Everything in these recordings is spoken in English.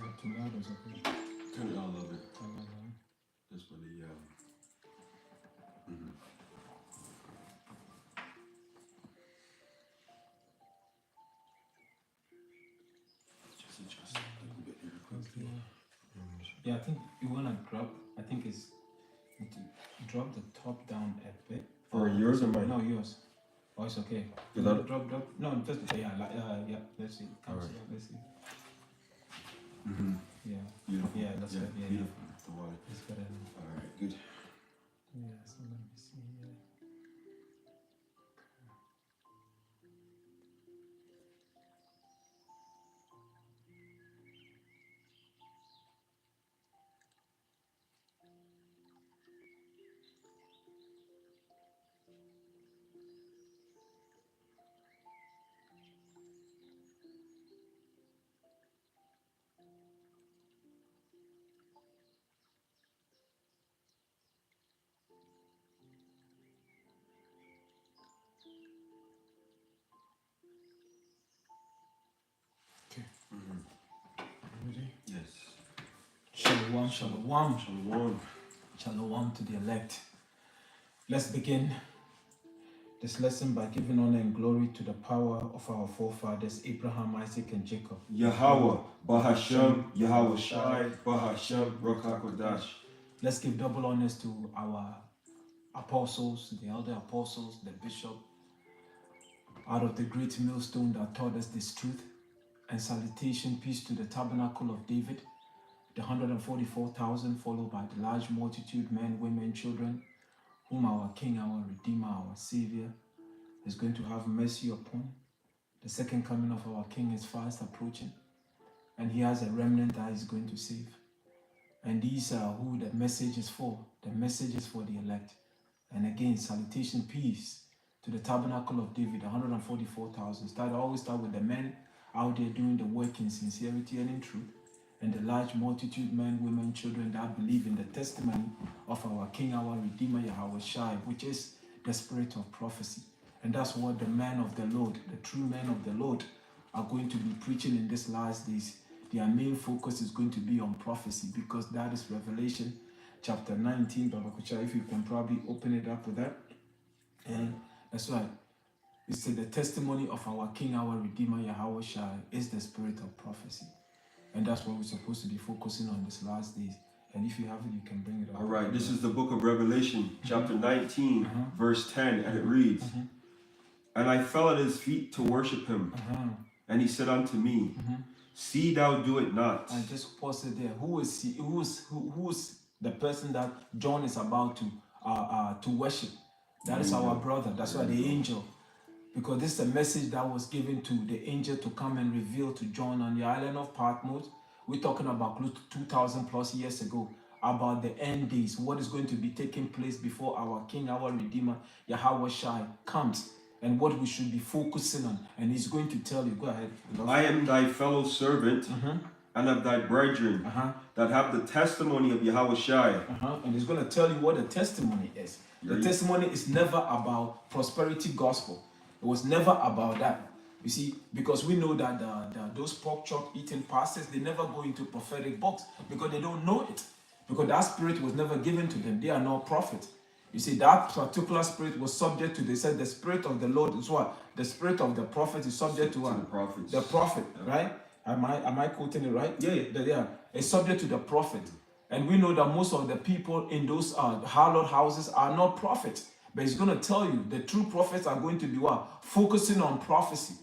it too loud or something? Turn it down a little bit. Just for the just adjust it a little bit here quickly. Yeah, I think you wanna drop. I think it's drop the top down a bit. For yours or mine? No, yours. Oh, it's okay. Drop. No, just yeah, yeah. Let's see. All right. Let's see. Yeah. Beautiful. Yeah, that's good. Yeah, beautiful. The water. It's better. All right, good. Yeah. So let me see here. Ready? Yes. Shalom, shalom. Shalom. Shalom to the elect. Let's begin this lesson by giving honor and glory to the power of our forefathers, Abraham, Isaac, and Jacob. Yahawah, Bahasham, Yahawashi, Bahasham, Rawchaa, Qadash. Let's give double honors to our apostles, the elder apostles, the bishop, out of the great millstone that taught us this truth. And salutation, peace to the tabernacle of David, the 144,000, followed by the large multitude, men, women, children, whom our King, our Redeemer, our Savior is going to have mercy upon. The second coming of our King is fast approaching, and he has a remnant that he's going to save. And these are who the message is for. The message is for the elect. And again, salutation, peace to the tabernacle of David, 144,000. Always start with the men out there doing the work in sincerity and in truth, and the large multitude, men, women, children that believe in the testimony of our King, our Redeemer, Yahawashi, which is the spirit of prophecy. And that's what the men of the Lord, the true men of the Lord, are going to be preaching in these last days. Their main focus is going to be on prophecy, because that is Revelation chapter 19. Baba Kucha, if you can probably open it up with that. And that's right. It's the testimony of our King, our Redeemer, Yahawashi, is the spirit of prophecy. And that's what we're supposed to be focusing on these last days. And if you have it, you can bring it up. All right, this is the book of Revelation, chapter 19, verse 10, and it reads, And I fell at his feet to worship him. And he said unto me, See thou do it not. I just pause it there. Who is he? Who's the person that John is about to worship? That is our brother. That's why the angel. Because this is a message that was given to the angel to come and reveal to John on the island of Patmos. We're talking about close to 2,000 plus years ago, about the end days, what is going to be taking place before our King, our Redeemer, Yahawashi, comes, and what we should be focusing on. And he's going to tell you, go ahead. I am thy fellow servant and of thy brethren that have the testimony of Yahawashi. And he's going to tell you what the testimony is. The testimony is never about prosperity gospel. It was never about that. You see, because we know that those pork chop eating pastors, they never go into prophetic books because they don't know it. Because that spirit was never given to them. They are not prophets. You see, that particular spirit was subject to, they said the spirit of the Lord is what? The spirit of the prophet is subject to what? The prophets. The prophet, right? Am I quoting it right? Yeah. It's subject to the prophet. And we know that most of the people in those hallowed houses are not prophets. But he's going to tell you the true prophets are going to be what? Focusing on prophecy.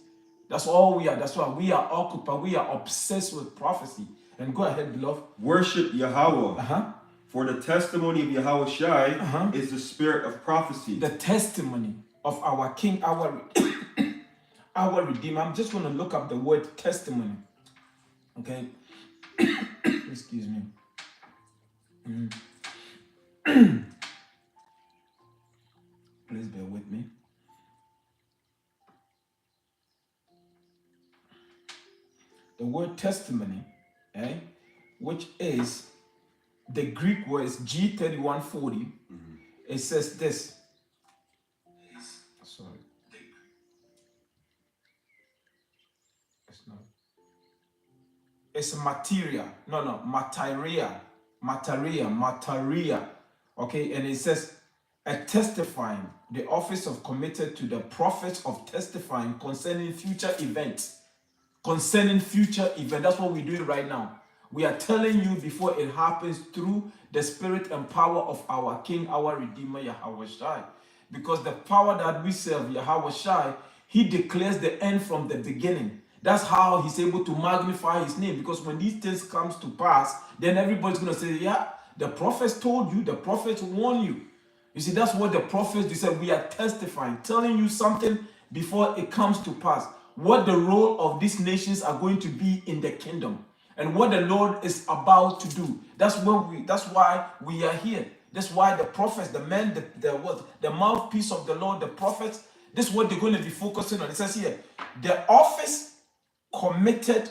That's all we are. That's why we are occupied. We are obsessed with prophecy. And go ahead, beloved. Worship Yahawah. For the testimony of Yahawashi is the spirit of prophecy. The testimony of our King, our Redeemer. I'm just going to look up the word testimony. Okay? Excuse me. Please bear with me. The word testimony, which is the Greek word is G3140. It says this. Sorry. It's not. It's materia. No, materia. Okay, and it says, a testifying, the office of committed to the prophets of testifying concerning future events. Concerning future events. That's what we're doing right now. We are telling you before it happens through the spirit and power of our King, our Redeemer, Yahawashi. Because the power that we serve, Yahawashi, he declares the end from the beginning. That's how he's able to magnify his name. Because when these things comes to pass, then everybody's going to say, yeah, the prophets told you, the prophets warned you. You see, that's what the prophets, they said, we are testifying, telling you something before it comes to pass. What the role of these nations are going to be in the kingdom. And what the Lord is about to do. That's why we are here. That's why the prophets, the men, the mouthpiece of the Lord, the prophets, this is what they're going to be focusing on. It says here, the office committed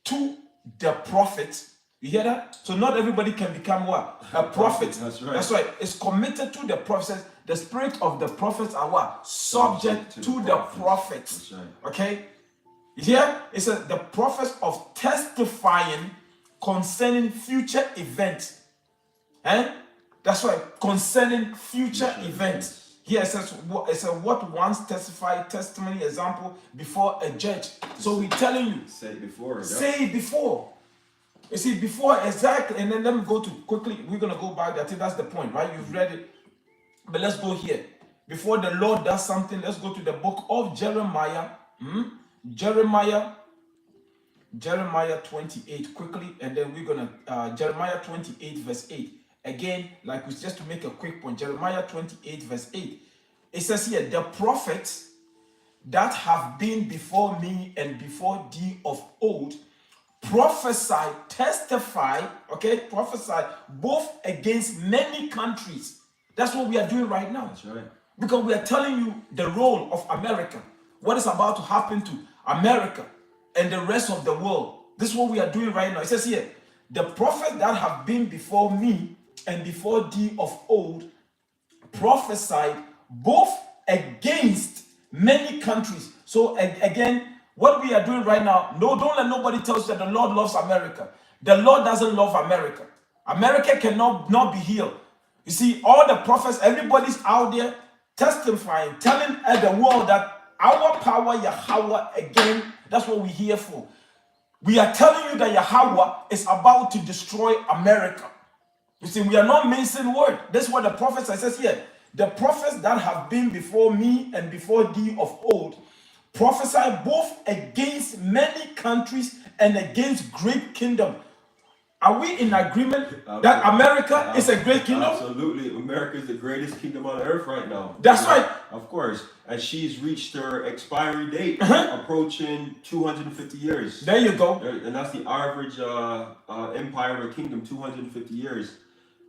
to the prophets. You hear that? So not everybody can become what? A prophet. That's right. That's right. It's committed to the prophets. The spirit of the prophets are what? Subject to the prophets. That's right. Okay? Here it says the prophets of testifying concerning future events. That's right. Concerning future events. Here it says what once testified testimony example before a judge. So we're telling you. Say it before. Say it before. You see, before exactly, and then let me go to quickly. We're gonna go back. I think that's the point, right? You've read it, but let's go here. Before the Lord does something, let's go to the book of Jeremiah. Jeremiah 28 quickly, and then we're gonna Jeremiah 28 verse 8. Again, like we just to make a quick point, Jeremiah 28 verse 8. It says here, the prophets that have been before me and before thee of old prophesy, testify, prophesy both against many countries. That's what we are doing right now. That's right. Because we are telling you the role of America, what is about to happen to America and the rest of the world. This is what we are doing right now. It says here, the prophets that have been before me and before thee of old prophesied both against many countries. So again, what we are doing right now, no, don't let nobody tell us that the Lord loves America. The Lord doesn't love America. America cannot not be healed. You see, all the prophets, everybody's out there testifying, telling the world that our power, Yahawah, again, that's what we're here for. We are telling you that Yahawah is about to destroy America. You see, we are not mincing word. That's what the prophets says here. The prophets that have been before me and before thee of old prophesy both against many countries and against great kingdom. Are we in agreement that America is a great kingdom? Absolutely. America is the greatest kingdom on earth right now. That's right. Of course. And she's reached her expiry date, approaching 250 years. There you go. And that's the average empire or kingdom, 250 years.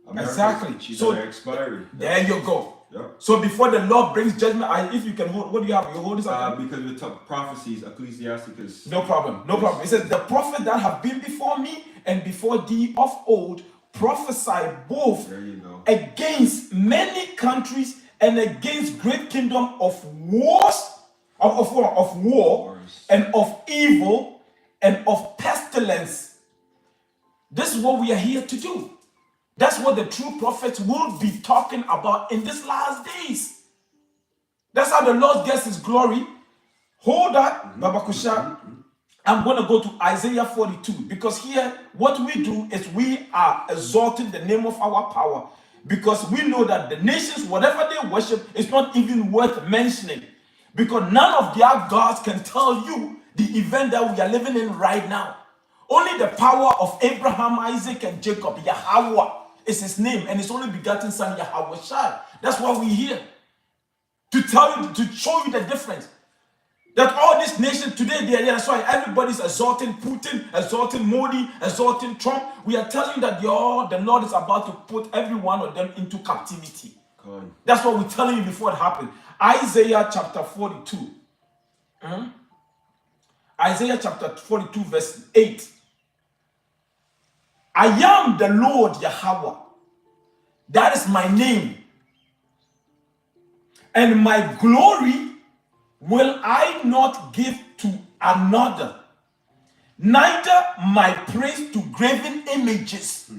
America, exactly. She's so on her expiry. There you go. Yeah. So before the Lord brings judgment, if you can hold, what do you have? You hold this up? Because we talk prophecies, Ecclesiasticus. No problem. No problem. It says, the prophet that have been before me and before thee of old prophesy both against many countries and against great kingdom of wars, of war and of evil and of pestilence. This is what we are here to do. That's what the true prophets will be talking about in these last days. That's how the Lord gets his glory. Hold that, Babakusha. I'm going to go to Isaiah 42 because here what we do is we are exalting the name of our power because we know that the nations, whatever they worship, is not even worth mentioning because none of their gods can tell you the event that we are living in right now. Only the power of Abraham, Isaac, and Jacob, Yahawah, is his name, and his only begotten son, Yahawashi. That's why we're here. To tell you, to show you the difference. That all these nations today, they are there. That's why everybody's exalting Putin, exalting Modi, exalting Trump. We are telling you that the Lord is about to put every one of them into captivity. God. That's what we're telling you before it happened. Isaiah chapter 42. Isaiah chapter 42 verse 8. I am the Lord Yahawah. That is my name. And my glory will I not give to another. neither my praise to graven images.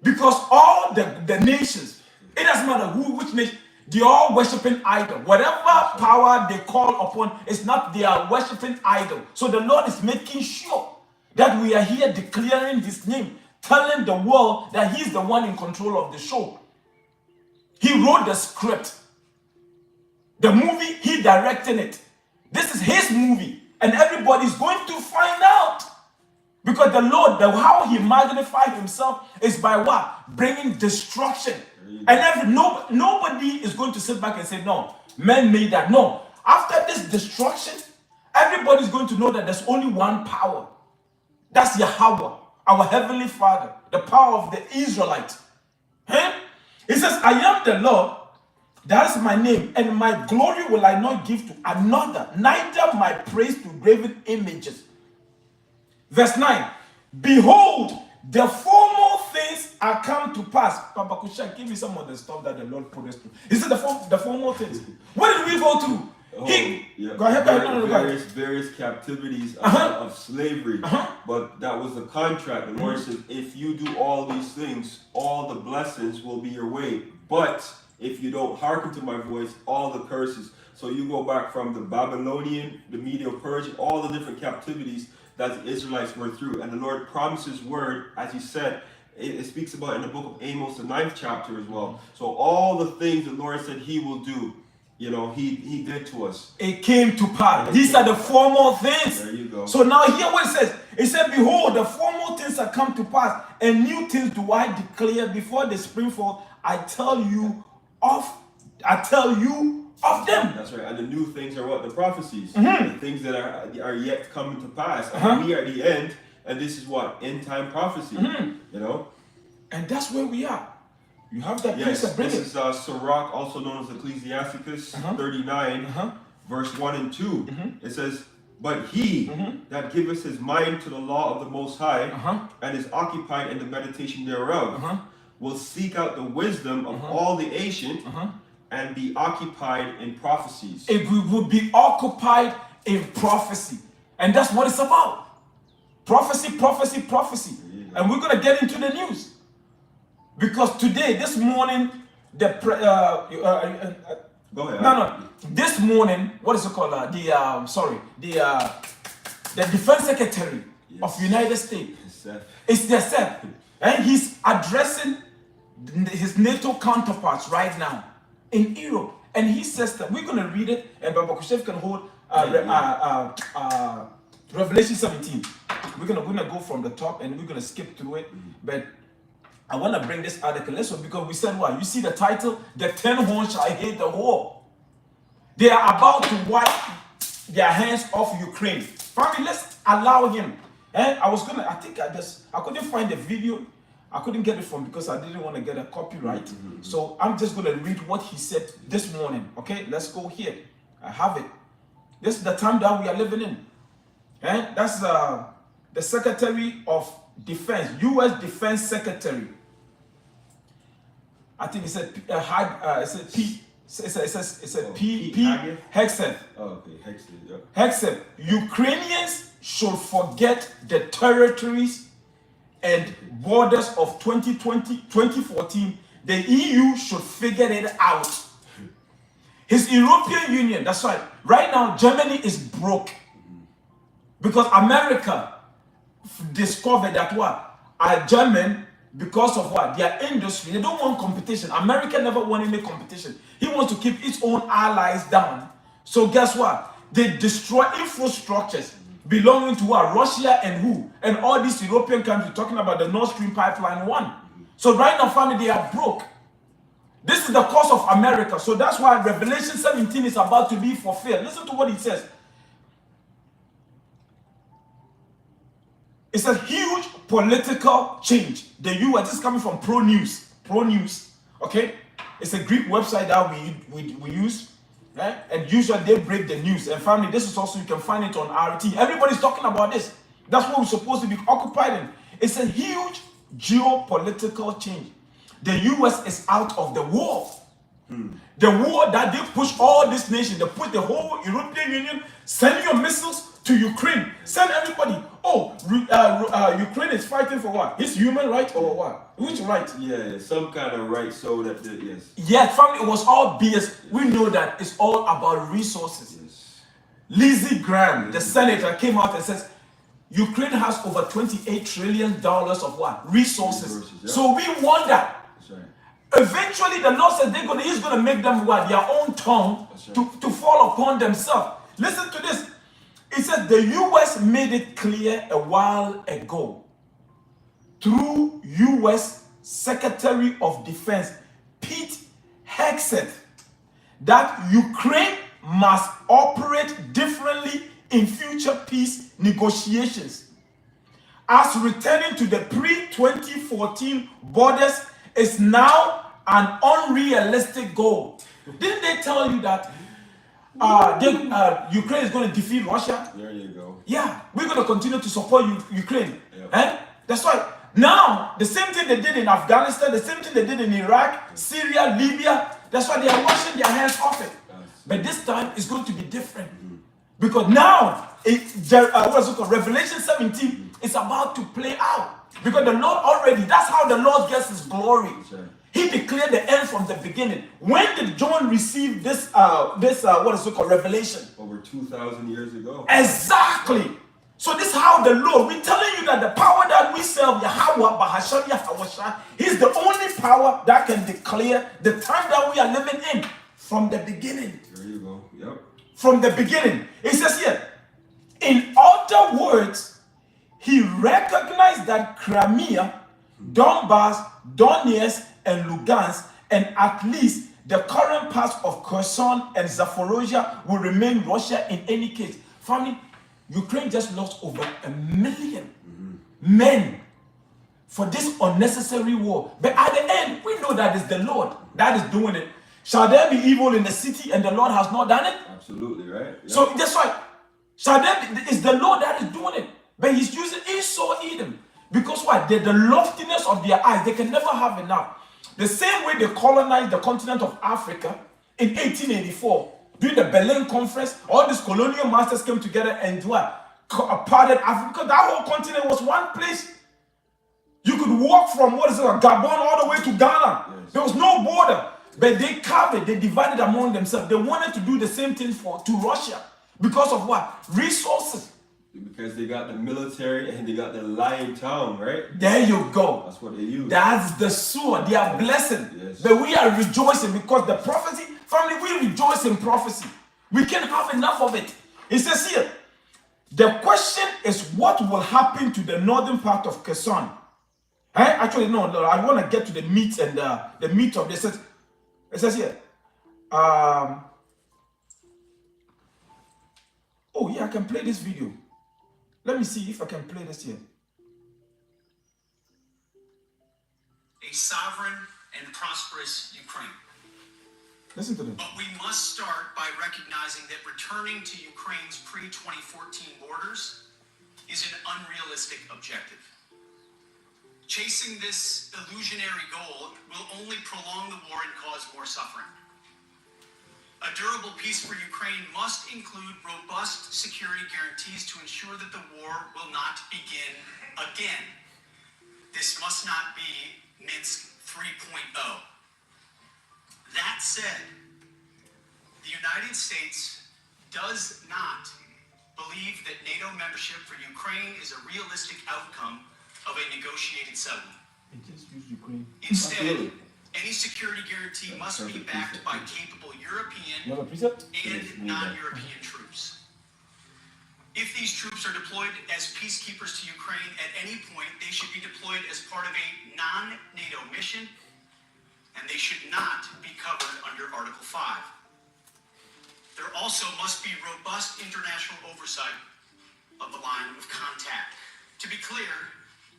Because all the nations, it doesn't matter which nation, they all worshiping idol. Whatever power they call upon, it's not they are worshiping idol. So the Lord is making sure that we are here declaring his name, telling the world that he's the one in control of the show. He wrote the script. The movie, he directed it. This is his movie. And everybody's going to find out. Because the Lord, how he magnified himself is by what? Bringing destruction. And nobody is going to sit back and say, no, men made that. No. After this destruction, everybody's going to know that there's only one power. That's Yahawah, our heavenly Father, the power of the Israelites. He says, I am the Lord, that is my name, and my glory will I not give to another, neither my praise to graven images. Verse 9, behold, the former things are come to pass. Papa Kusha, give me some of the stuff that the Lord put us through. He said the former things. What did we go through? Go ahead. Various captivities of slavery, but that was the contract. The Lord says, if you do all these things, all the blessings will be your way. But if you don't hearken to my voice, all the curses. So you go back from the Babylonian, the Medo-Persian, all the different captivities that the Israelites were through. And the Lord promises word, as he said, it speaks about in the book of Amos, the 9th chapter as well. So all the things the Lord said he will do, you know, he did to us. It came to pass. These are the former things. There you go. So now hear what it says. It said, behold, the former things are come to pass, and new things do I declare before the spring fall. I tell you of them. That's right. And the new things are what? The prophecies. The things that are yet coming to pass. And we are at the end, and this is what? End time prophecy. You know? And that's where we are. You have that place of bringing. This is Sirach, also known as Ecclesiasticus 39, verse 1 and 2. It says, but he that giveth his mind to the law of the Most High, and is occupied in the meditation thereof, will seek out the wisdom of all the ancient, and be occupied in prophecies. If we would be occupied in prophecy. And that's what it's about. Prophecy, prophecy, prophecy. And we're going to get into the news. Because today, this morning, go ahead. No. This morning, what is it called? The Defense Secretary of United States. It's the Seth. And he's addressing his NATO counterparts right now in Europe. And he says that we're going to read it, and Baba Kushev can hold Revelation 17. We're going to go from the top, and we're going to skip through it. But I want to bring this article also because we said what? You see the title? The 10 horns shall hate the whore. They are about to wipe their hands off Ukraine. Family, let's allow him. And I couldn't find the video. I couldn't get it from because I didn't want to get a copyright. So I'm just going to read what he said this morning. Okay, let's go here. I have it. This is the time that we are living in. And that's the Secretary of Defense, U.S. Defense Secretary. I think it said P. Hegseth. Oh, okay, Hegseth. Yeah. Hegseth. Ukrainians should forget the territories and borders of 2014. The EU should figure it out. His European Union, that's right. Right now, Germany is broke. Because America discovered that what? A German, because of what? Their industry, they don't want competition. America never won any competition. He wants to keep its own allies down. So guess what? They destroy infrastructures belonging to what? Russia and who? And all these European countries, talking about the Nord Stream pipeline 1. So right now, family, they are broke. This is the cause of America. So that's why Revelation 17 is about to be fulfilled. Listen to what it says. It's a huge political change. The US, this is coming from Pro News, okay? It's a Greek website that we use, right? And usually they break the news. And family, this is also, you can find it on RT. Everybody's talking about this. That's what we're supposed to be occupied in. It's a huge geopolitical change. The US is out of the war. The war that they push all these nations, they put the whole European Union, send your missiles to Ukraine. Send everybody. Oh, Ukraine is fighting for what? It's human right or what? Which right? Yeah, some kind of right so that, yes. Yeah, family, it was all BS. We know that it's all about resources. Yes. Lindsey Graham, the senator, came out and says, Ukraine has over $28 trillion of what? Resources. Yeah. So we wonder. That's right. Eventually, the Lord said He's going to make them what? Their own tongue to fall upon themselves. Listen to this. It says the U.S. made it clear a while ago through U.S. Secretary of Defense Pete Hegseth that Ukraine must operate differently in future peace negotiations, as returning to the pre-2014 borders is now an unrealistic goal. Didn't they tell you that Ukraine is going to defeat Russia? There you go. Yeah, we're going to continue to support Ukraine. Yep. And that's why now the same thing they did in Afghanistan, the same thing they did in Iraq, Syria, Libya. That's why they are washing their hands off it. But this time it's going to be different. Because now, what's it called? Revelation 17 is about to play out. Because the Lord already, that's how the Lord gets his glory. Right. He declared the end from the beginning. When did John receive this what is it called? Revelation? Over 2,000 years ago. Exactly. So this is how the Lord, we're telling you that the power that we serve, Yahawah, Bahasham, Yahawashi, he's the only power that can declare the time that we are living in from the beginning. There you go. Yep. From the beginning. It says here, in other words, he recognized that Crimea, Donbass, Donetsk, and Lugansk, and at least the current parts of Kherson and Zaporozhye will remain Russia in any case. Family, Ukraine just lost over 1 million men for this unnecessary war. But at the end, we know that it's the Lord that is doing it. Shall there be evil in the city and the Lord has not done it? Absolutely, right? Yep. So that's why. It's the Lord that is doing it. But he's using Esau, Edom. Because what? The loftiness of their eyes, they can never have enough. The same way they colonized the continent of Africa in 1884, during the Berlin Conference, all these colonial masters came together and parted Africa. Because that whole continent was one place. You could walk from Gabon all the way to Ghana. Yes. There was no border. But they carved it, they divided among themselves. They wanted to do the same thing to Russia. Because of what? Resources. Because they got the military and they got the lion tongue, right? There you go. That's what they use. That's the sword. They are blessing. Yes. But we are rejoicing because the prophecy, family, we rejoice in prophecy. We can't have enough of it. It says here, the question is what will happen to the northern part of Kherson? Actually, no, I want to get to the meat and the meat of this. It says here, oh yeah, I can play this video. Let me see if I can play this here. A sovereign and prosperous Ukraine. Listen to this. But we must start by recognizing that returning to Ukraine's pre-2014 borders is an unrealistic objective. Chasing this illusionary goal will only prolong the war and cause more suffering. A durable peace for Ukraine must include robust security guarantees to ensure that the war will not begin again. This must not be Minsk 3.0. That said, the United States does not believe that NATO membership for Ukraine is a realistic outcome of a negotiated settlement. It just used Ukraine. Instead, any security guarantee must be backed by capable European and non-European troops. If these troops are deployed as peacekeepers to Ukraine at any point, they should be deployed as part of a non-NATO mission, and they should not be covered under Article 5. There also must be robust international oversight of the line of contact. To be clear,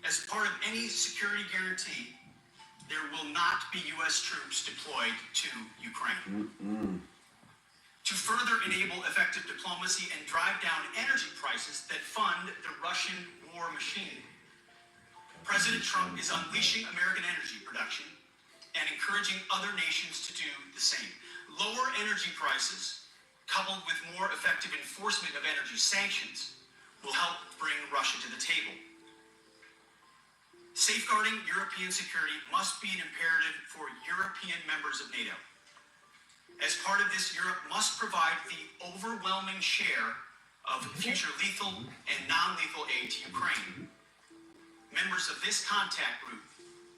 as part of any security guarantee, there will not be U.S. troops deployed to Ukraine. To further enable effective diplomacy and drive down energy prices that fund the Russian war machine, President Trump is unleashing American energy production and encouraging other nations to do the same. Lower energy prices coupled with more effective enforcement of energy sanctions, will help bring Russia to the table. Safeguarding European security must be an imperative for European members of NATO. As part of this, Europe must provide the overwhelming share of future lethal and non-lethal aid to Ukraine. Members of this contact group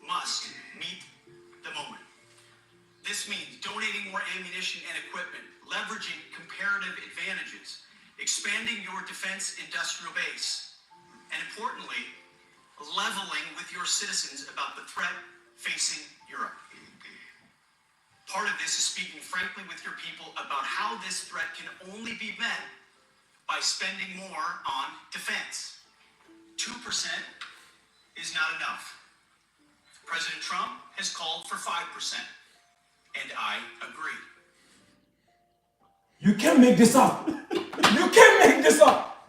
must meet the moment. This means donating more ammunition and equipment, leveraging comparative advantages, expanding your defense industrial base, and importantly, leveling with your citizens about the threat facing Europe. Part of this is speaking frankly with your people about how this threat can only be met by spending more on defense. 2% is not enough. President Trump has called for 5%, and I agree. You can't make this up. You can't make this up.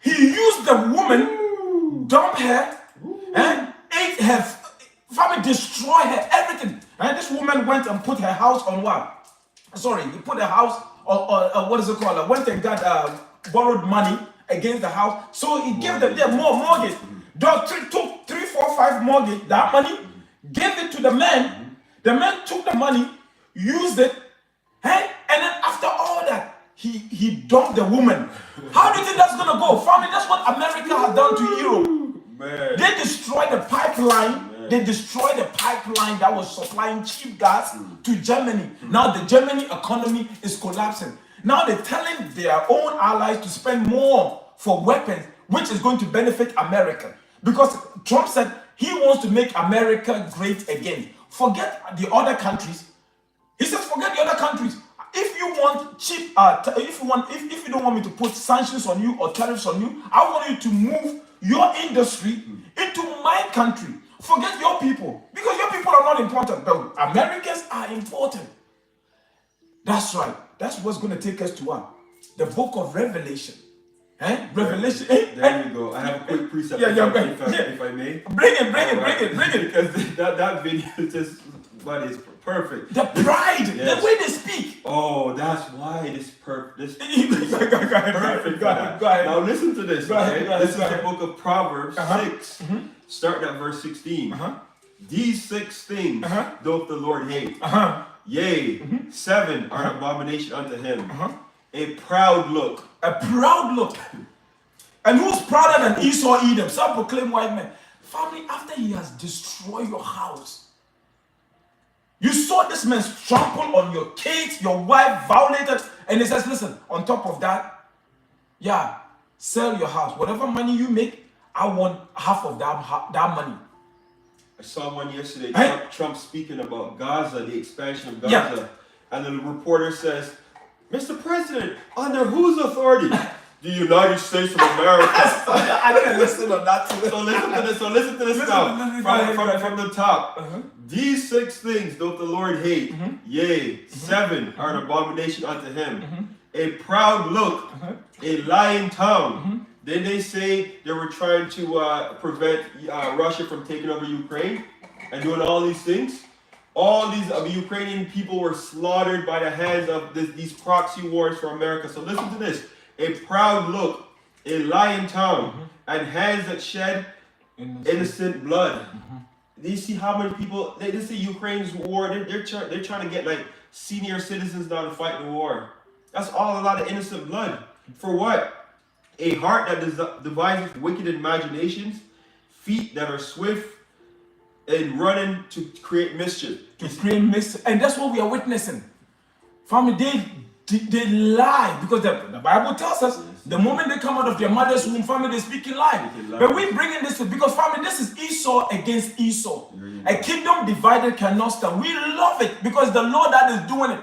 He used the woman, dumped her, and ate her, family, destroy her, everything. And this woman went and put her house on what? Sorry, he put her house on what is it called? Went and got borrowed money against the house. So he gave them more mortgage. Dog took 3, 4, 5 mortgage, that money, gave it to the man. The man took the money, used it, and then after all that, he dumped the woman. How do you think that's gonna go? Family, that's what America has done to Europe. Man. They destroyed the pipeline. They destroyed the pipeline that was supplying cheap gas to Germany. Now the Germany economy is collapsing. Now they're telling their own allies to spend more for weapons, which is going to benefit America. Because Trump said he wants to make America great again. Forget the other countries. He says, forget the other countries. If you want cheap, if you don't want me to put sanctions on you or tariffs on you, I want you to move your industry into my country. Forget your people, because your people are not important, but Americans are important. That's right. That's what's going to take us to what? The book of Revelation. Revelation. There you go. I have a quick precept if I may. Bring it. Because that video is just, but it's perfect. The pride, yes. The way they speak. Oh, that's why this perfect. Go ahead. Now listen to this. Go ahead. This is the book of Proverbs 6. Starting at verse 16. These 6 things doth the Lord hate. Yea, 7 are an abomination unto him. A proud look. A proud look. And who's prouder than Esau, Edom? Some proclaim white men. Family, after he has destroyed your house, you saw this man trample on your kids, your wife, violated, and he says, listen, on top of that, sell your house. Whatever money you make, I want half of that money. I saw one yesterday, Trump speaking about Gaza, the expansion of Gaza. Yeah. And the reporter says, Mr. President, under whose authority? The United States of America. I didn't listen on that. So listen to this now. From the top. These 6 things doth the Lord hate. Yea, 7 are an abomination unto him. A proud look, a lying tongue. Then they say they were trying to prevent Russia from taking over Ukraine and doing all these things. All these Ukrainian people were slaughtered by the hands of these proxy wars for America. So listen to this. A proud look, a lying tongue, and hands that shed innocent blood. Do you see how many people, they say Ukraine's war, they're trying to get like senior citizens now to fight the war. That's all a lot of innocent blood. For what? A heart that devises wicked imaginations, feet that are swift and running to create mischief. And that's what we are witnessing. Family, they lie, because the Bible tells us the moment they come out of their mother's womb, family, they speak in lie. But we bring in this because family, this is Esau against Esau. A kingdom divided cannot stand. We love it because the Lord that is doing it.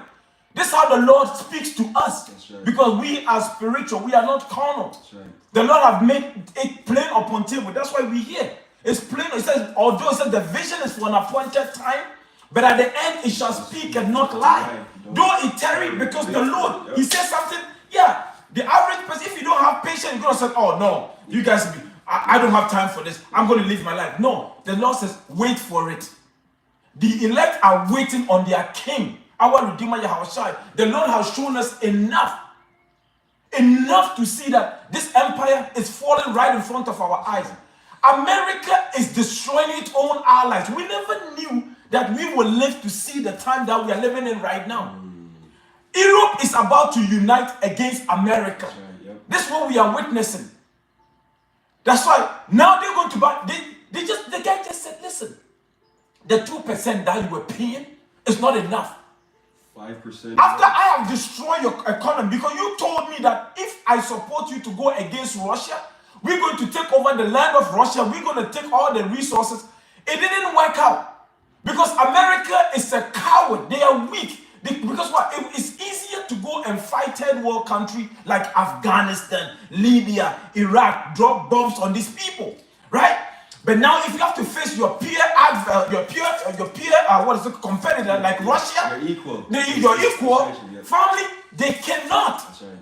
This is how the Lord speaks to us. Right. Because we are spiritual, we are not carnal. Right. The Lord have made it plain upon table. That's why we hear. It's plain. It says, although it says the vision is for an appointed time, but at the end it shall speak and not lie. Though it tarry, because the Lord, he says something, the average person, if you don't have patience, you're going to say, oh no, you guys, I don't have time for this. I'm going to live my life. No, the Lord says, wait for it. The elect are waiting on their king, our Redeemer Yahawashi. The Lord has shown us enough enough to see that this empire is falling right in front of our eyes. America is destroying its own allies. We never knew that we will live to see the time that we are living in right now. Europe is about to unite against America. This is what we are witnessing. That's why now they're going to buy. The guy just said, listen, the 2% that you were paying is not enough. 5%. After I have destroyed your economy, because you told me that if I support you to go against Russia, we're going to take over the land of Russia. We're going to take all the resources. It didn't work out because America is a coward. They are weak. Because what? It's easier to go and fight third world country like Afghanistan, Libya, Iraq, drop bombs on these people, right? But now, if you have to face your competitor like Russia, you're equal. Your equal family, they cannot. That's right.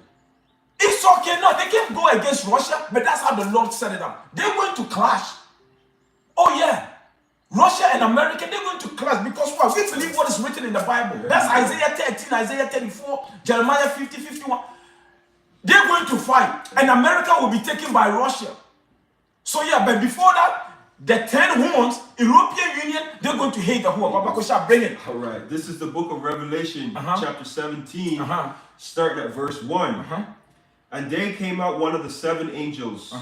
Esau cannot. They can't go against Russia, but that's how the Lord set it up. They're going to clash. Oh yeah, Russia and America, they're going to clash because what? We believe what is written in the Bible. That's Isaiah 13, Isaiah 34, Jeremiah 50, 51. They're going to fight, and America will be taken by Russia. So yeah, but before that, the 10 horns, European Union, they're going to hate the horn. Bring it. All right. This is the book of Revelation, chapter 17, starting at verse 1. And there came out one of the 7 angels,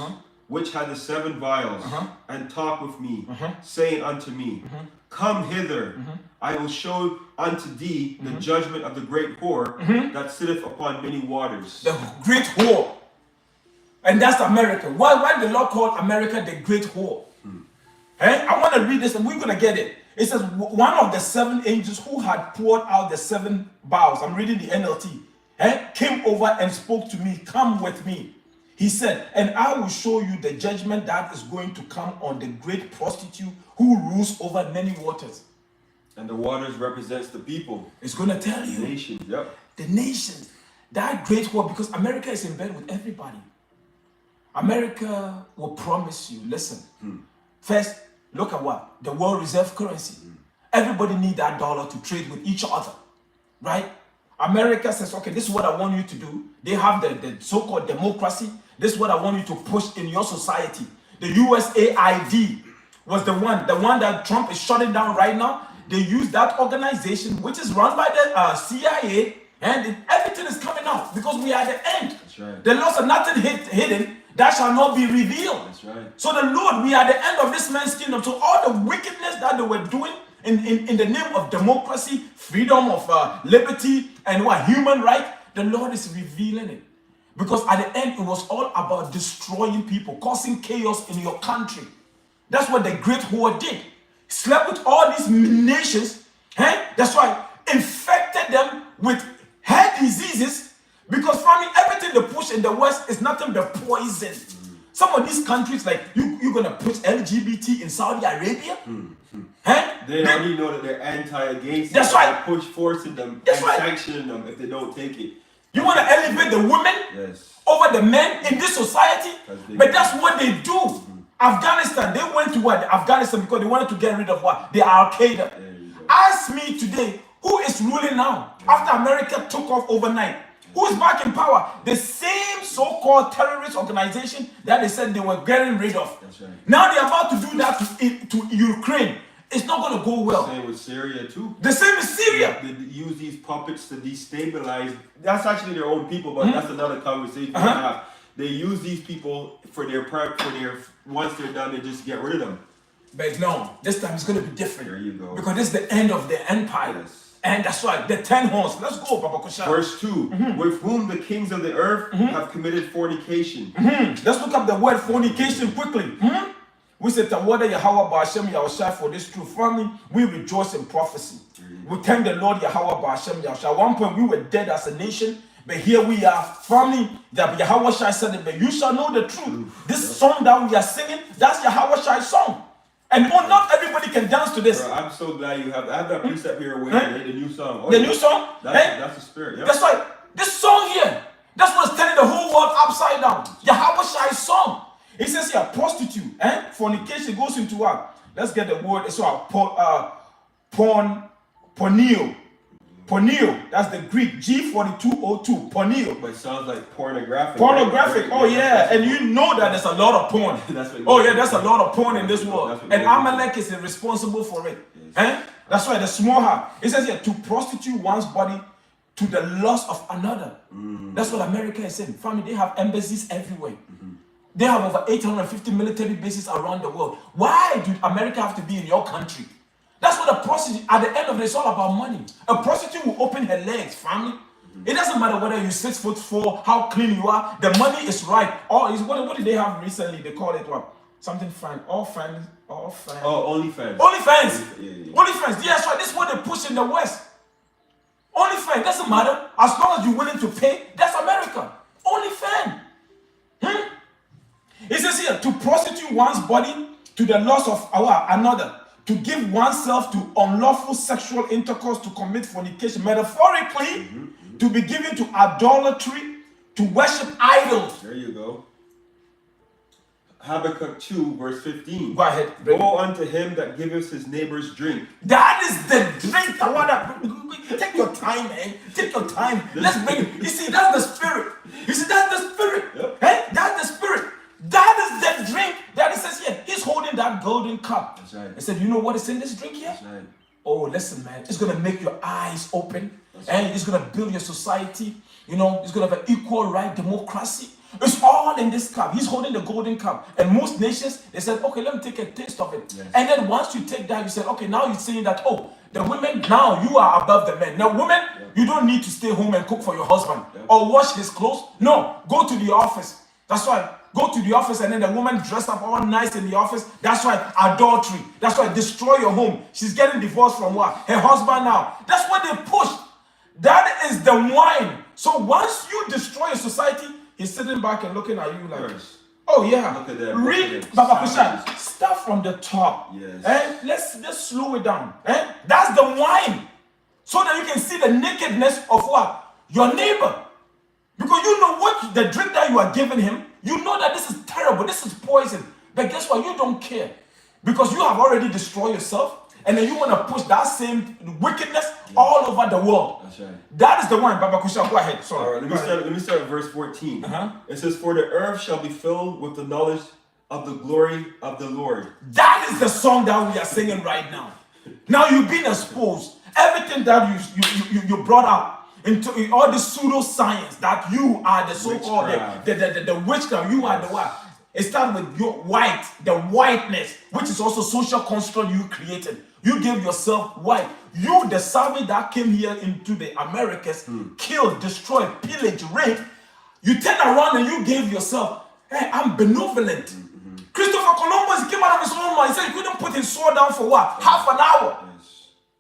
which had the 7 vials, and talked with me, saying unto me, Come hither, I will show unto thee the judgment of the great whore that sitteth upon many waters. The great whore. And that's America. Why the Lord called America the great whore? I want to read this and we're going to get it. It says, one of the 7 angels who had poured out the 7 vials, I'm reading the NLT, came over and spoke to me, come with me. He said, and I will show you the judgment that is going to come on the great prostitute who rules over many waters. And the waters represents the people. It's going to tell you. The nations, yep. The nations. That great whore, because America is in bed with everybody. America will promise you, listen, first, look at what? The world reserve currency. Everybody needs that dollar to trade with each other, right? America says, okay, this is what I want you to do. They have the so-called democracy. This is what I want you to push in your society. The USAID was the one that Trump is shutting down right now. They use that organization, which is run by the CIA, and everything is coming out because we are at the end. That's right. The laws are nothing hidden that shall not be revealed. That's right. So the Lord, we are at the end of this man's kingdom. So all the wickedness that they were doing in the name of democracy, freedom of liberty, and human right, the Lord is revealing it. Because at the end, it was all about destroying people, causing chaos in your country. That's what the great whore did. Slept with all these nations. That's why infected them with head diseases. Because family, everything they push in the West is nothing but poison. Some of these countries, like you're gonna push LGBT in Saudi Arabia. They already know that they're anti-against. That's right. Push forcing them That's and right. sanctioning them if they don't take it. You want to elevate the women over the men in this society? But that's what they do. Afghanistan, they went to what? Afghanistan because they wanted to get rid of what? The Al-Qaeda. Ask me today, who is ruling now? After America took off overnight, who is back in power? The same so-called terrorist organization that they said they were getting rid of. That's right. Now they're about to do that to Ukraine. It's not going to go well. Same with Syria too. The same with Syria. They use these puppets to destabilize. That's actually their own people, but that's another conversation we have. They use these people for their once they're done, they just get rid of them. But no, this time it's going to be different. There you go. Because this is the end of the empire. Yes. And that's right, the 10 horns. Let's go, Papa Kusha. Verse 2, with whom the kings of the earth have committed fornication. Let's look up the word fornication quickly. We said, Tawada Yahawah, Bahasham, Yahawashi for this true family. We rejoice in prophecy. We thank the Lord Yahawah, Bahasham, Yahawashi. At one point, we were dead as a nation. But here we are, family. That Yahawashi said it, but you shall know the truth. This song that we are singing, that's Yahawashi's song. And not everybody can dance to this. Bro, I'm so glad you have. I have that precept here with the new song. Oh, the new song? That's the spirit. Yep. That's right. This song here, that's what's turning the whole world upside down. Yahawashi's song. It says here, prostitute, fornication goes into what? Let's get the word. It's porneo. Porneo. That's the Greek. G4202. Porneo. But it sounds like pornographic. Pornographic. Right? Oh yeah. And you know that there's a lot of porn. There's a lot of porn in this world. And Amalek is responsible for it. That's why the small heart. It says here, to prostitute one's body to the loss of another. That's what America is saying. Family, they have embassies everywhere. They have over 850 military bases around the world. Why do America have to be in your country? That's what a prostitute, at the end of it, it's all about money. A prostitute will open her legs, family. It doesn't matter whether you're 6'4", how clean you are. The money is right. What did they have recently? They call it what? Something fine. All fans. Oh, OnlyFans. OnlyFans. OnlyFans. Yes, right. This is what they push in the West. OnlyFans. Doesn't matter. As long as you're willing to pay, that's America. OnlyFans. It says here, to prostitute one's body to the loss of another. To give oneself to unlawful sexual intercourse, to commit fornication, metaphorically, to be given to idolatry, to worship idols. There you go. Habakkuk 2, verse 15. Go ahead. Woe unto him that giveth his neighbors drink. That is the drink. Take your time, man. Take your time. Let's bring it. You see, that's the spirit. That's the spirit. Yep. That's the spirit. That is the drink that it says here. He's holding that golden cup. That's right. He said, you know what is in this drink here? That's right. Oh, listen, man. It's going to make your eyes open. And it's going to build your society. It's going to have an equal right democracy. It's all in this cup. He's holding the golden cup. And most nations, they said, okay, let me take a taste of it. Yes. And then once you take that, you said, okay, now you're saying that, the women, now you are above the men. Now, women, you don't need to stay home and cook for your husband or wash his clothes. No, go to the office. That's why. Go to the office and then the woman dressed up all nice in the office. That's why adultery. That's why destroy your home. She's getting divorced from what? Her husband now. That's what they push. That is the wine. So once you destroy your society, he's sitting back and looking at you like, oh yeah. Look at that. Read Baba Kushan. Start from the top. Yes. Let's just slow it down. That's the wine. So that you can see the nakedness of what? Your neighbor. Because you know what the drink that you are giving him, you know that this is terrible, this is poison. But guess what? You don't care. Because you have already destroyed yourself. And then you want to push that same wickedness all over the world. That's right. That is the one. Baba Kusha, go ahead. Sorry. All right, let me start at verse 14. It says, for the earth shall be filled with the knowledge of the glory of the Lord. That is the song that we are singing right now. Now you've been exposed. Everything that you brought up into all the pseudoscience that you are the so-called the witchcraft, you are the what? It starts with your white, the whiteness, which is also social construct you created. You gave yourself white. You, the savage that came here into the Americas, killed, destroyed, pillaged, raped. You turn around and you gave yourself, hey, I'm benevolent. Christopher Columbus came out of his own mind. He said he couldn't put his sword down for what? Half an hour.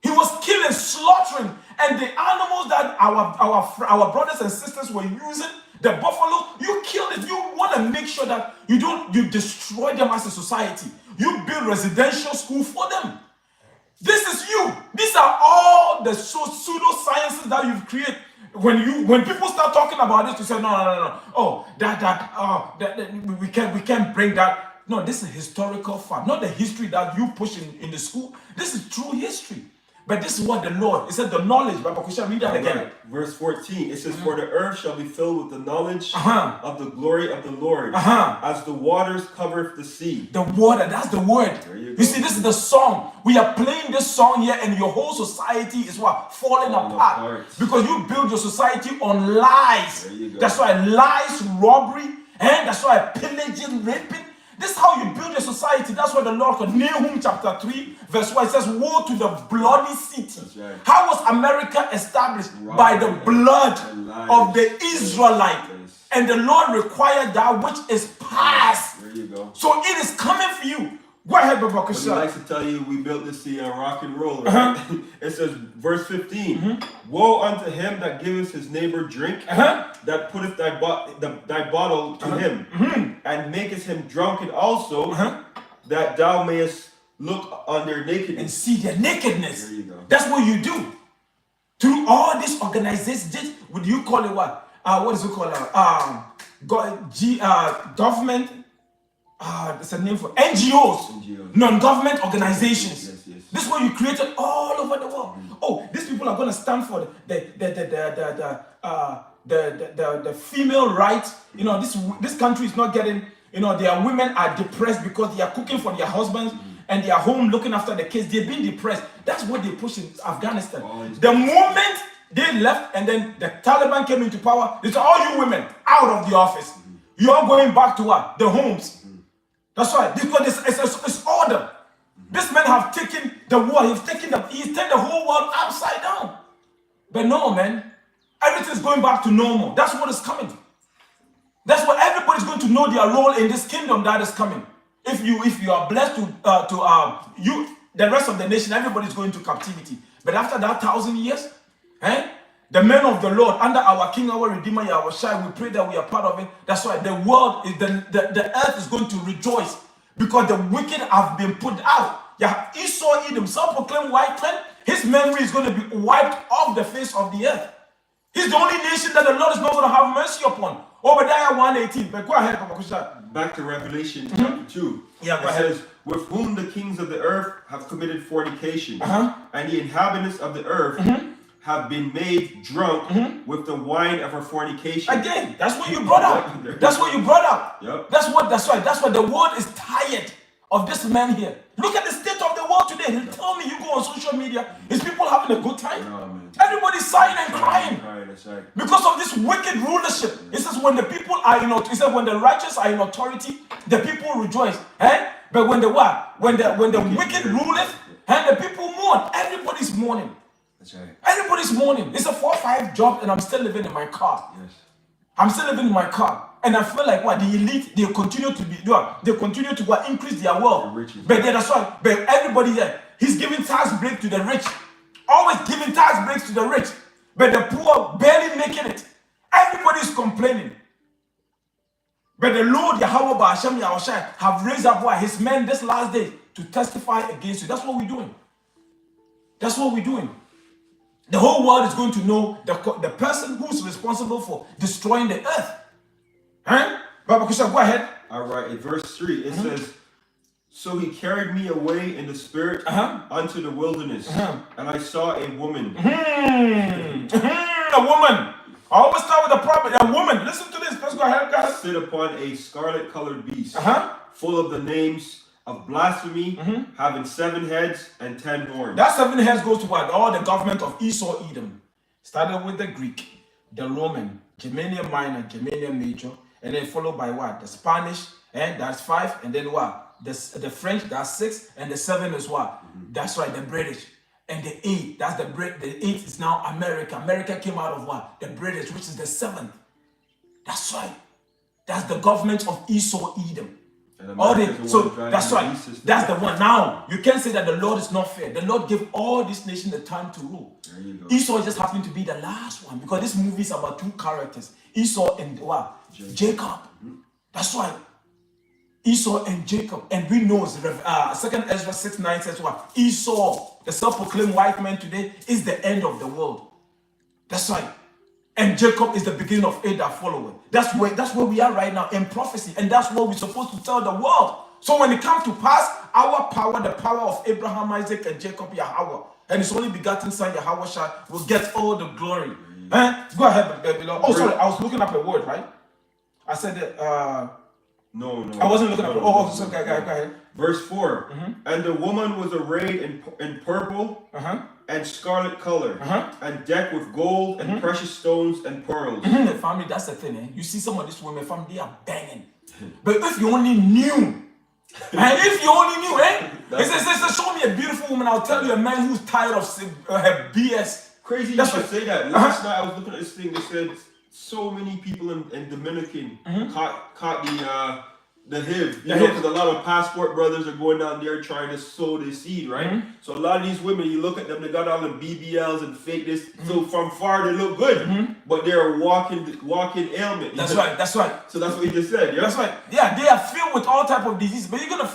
He was killing, slaughtering, and the animals that our brothers and sisters were using, the buffalo, you killed it. You want to make sure that you destroy them as a society. You build residential school for them. This is you. These are all the pseudosciences that you've created. When people start talking about this, you say no. Oh, we can't bring that. No, this is historical fact, not the history that you push in the school. This is true history. But this is what the Lord, it said the knowledge. Baba Kusha, read that again. Right. Verse 14, it says, for the earth shall be filled with the knowledge of the glory of the Lord, as the waters cover the sea. The water, that's the word. You see, this is the song. We are playing this song here and your whole society is what? Falling apart. Because you build your society on lies. That's why lies, robbery, and that's why pillaging, raping. This is how you build your society. That's what the Lord called Nahum chapter 3, verse 1. It says, woe to the bloody city. Right. How was America established? By the blood of the Israelite. And the Lord required that which is past. There you go. So it is coming for you. Go ahead, Baba Kusha. He likes to tell you we built this to rock and roll, right? It says, verse 15, woe unto him that giveth his neighbor drink, that putteth thy bottle to him, and maketh him drunken also, that thou mayest look on their nakedness. And see their nakedness. There you go. That's what you do. Through all these organizations, would you call it what? What is it called? Government. There's a name for NGOs. Non-government organizations. Yes. This is what you created all over the world. Oh, these people people are going to stand for the female rights. You know, this country is not getting, you know, their women are depressed because they are cooking for their husbands and they are home looking after the kids. They've been depressed. That's what they push in Afghanistan. The moment they left and then the Taliban came into power, they said, all you women out of the office. You're going back to what? The homes. That's right. Because it's order. This men have taken the world. He's taken the whole world upside down. But no, man. Everything's going back to normal. That's what is coming. That's what everybody's going to know their role in this kingdom that is coming. If you are blessed the rest of the nation, everybody's going to captivity. But after that 1,000 years, the men of the Lord, under our King, our Redeemer, Yahawashi, we pray that we are part of it. That's why the world, the earth is going to rejoice because the wicked have been put out. Esau Edom, self-proclaimed white man, his memory is going to be wiped off the face of the earth. He's the only nation that the Lord is not going to have mercy upon. Obadiah 1:18. But go ahead, Papa Kusha. Back to Revelation chapter 2. Yeah, go it ahead. says, with whom the kings of the earth have committed fornication, and the inhabitants of the earth have been made drunk with the wine of her fornication. Again, that's what you brought up. That's what you brought up. Yep. That's right. That's why the world is tired of this man here. Look at the state of the world today. He'll tell me, you go on social media, is people having a good time? No, man. Everybody's sighing and crying. That's right. Because of this wicked rulership. It says when the people are it says when the righteous are in authority, the people rejoice. But when the wicked ruleth, and the people mourn. Everybody's mourning. That's right. Everybody's mourning. It's a 4-5 job and I'm still living in my car. Yes. I'm still living in my car. And I feel like the elite, they continue to increase their wealth. But that's why, but everybody there, he's giving tax break to the rich. Always giving tax breaks to the rich. But the poor barely making it. Everybody's complaining. But the Lord, Yahawah, Bahasham, Yahawashi, have raised up his men this last day to testify against you. That's what we're doing. That's what we're doing. The whole world is going to know the person who's responsible for destroying the earth. Baba Kusha, go ahead. All right, in verse 3, it says, so he carried me away in the spirit unto the wilderness, and I saw a woman. A woman. I always start with a prophet. A woman. Listen to this. Let's go ahead, guys. Sit upon a scarlet-colored beast, full of the names of blasphemy, having 7 heads and 10 horns. That 7 heads goes to what? All the government of Esau, Edom. Started with the Greek, the Roman, Germania Minor, Germania Major, and then followed by what? The Spanish, and that's 5, and then what? The French, that's 6, and the 7 is what? That's right, the British. And the 8, that's the 8 is now America. America came out of what? The British, which is the 7th. That's right. That's the government of Esau, Edom. So that's right. That's the one. Now you can't say that the Lord is not fair. The Lord gave all these nations the time to rule. Esau just happened to be the last one because this movie is about 2 characters, Esau and what? Jacob. That's right. Esau and Jacob. And we know 2 Ezra 6:9 says what? Esau, the self-proclaimed white man today, is the end of the world. That's right. And Jacob is the beginning of it that followeth. That's where we are right now in prophecy. And that's what we're supposed to tell the world. So when it comes to pass, our power, the power of Abraham, Isaac, and Jacob, Yahawah, and his only begotten son, Yahawashi, will get all the glory. Go ahead, beloved. Oh, sorry, I was looking up a word, right? I said that, No. I wasn't looking at it. So go ahead. Verse 4. And the woman was arrayed in purple and scarlet color, and decked with gold and precious stones and pearls. Family, that's the thing. You see some of these women, family, they are banging. But if you only knew, it says, show me a beautiful woman, I'll tell you a man who's tired of her BS. Crazy you should say that. Last night I was looking at this thing that said so many people in Dominican caught the HIV, because a lot of passport brothers are going down there trying to sow this seed, right? So a lot of these women, you look at them, they got all the BBLs and fake this. So from far they look good, but they're walking ailment. That's right. So that's what he just said, yeah? That's right. Yeah, they are filled with all type of disease. But he's gonna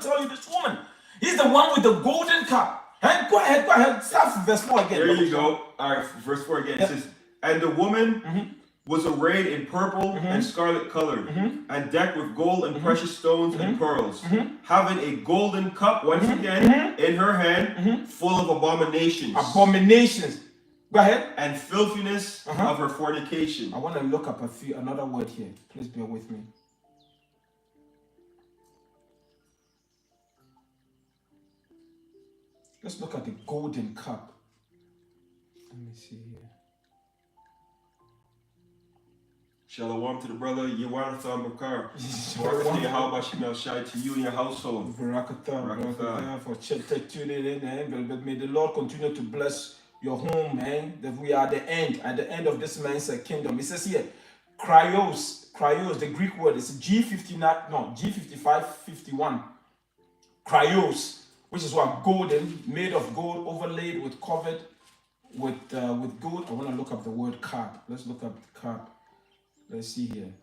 tell you this woman. He's the one with the golden cup. Go ahead. Start from verse 4 again. There you go. All right, verse 4 again. It says, and the woman was arrayed in purple and scarlet color, and decked with gold and precious stones and pearls, having a golden cup once again in her hand, full of abominations. Go ahead. And filthiness of her fornication. I want to look up another word here. Please bear with me. Let's look at the golden cup. Let me see here. Shalom to the brother Yahawashi Bakar. Welcome to Yahawashi to you and your household. Barakatah for tuning in, and may the Lord continue to bless your home, man. That we are at the end of this man's kingdom. It says here, Cryos, the Greek word is G5551. Cryos, which is what golden, made of gold, overlaid with covered with gold. I want to look up the word cup. Let's look up the cup. Let's see here.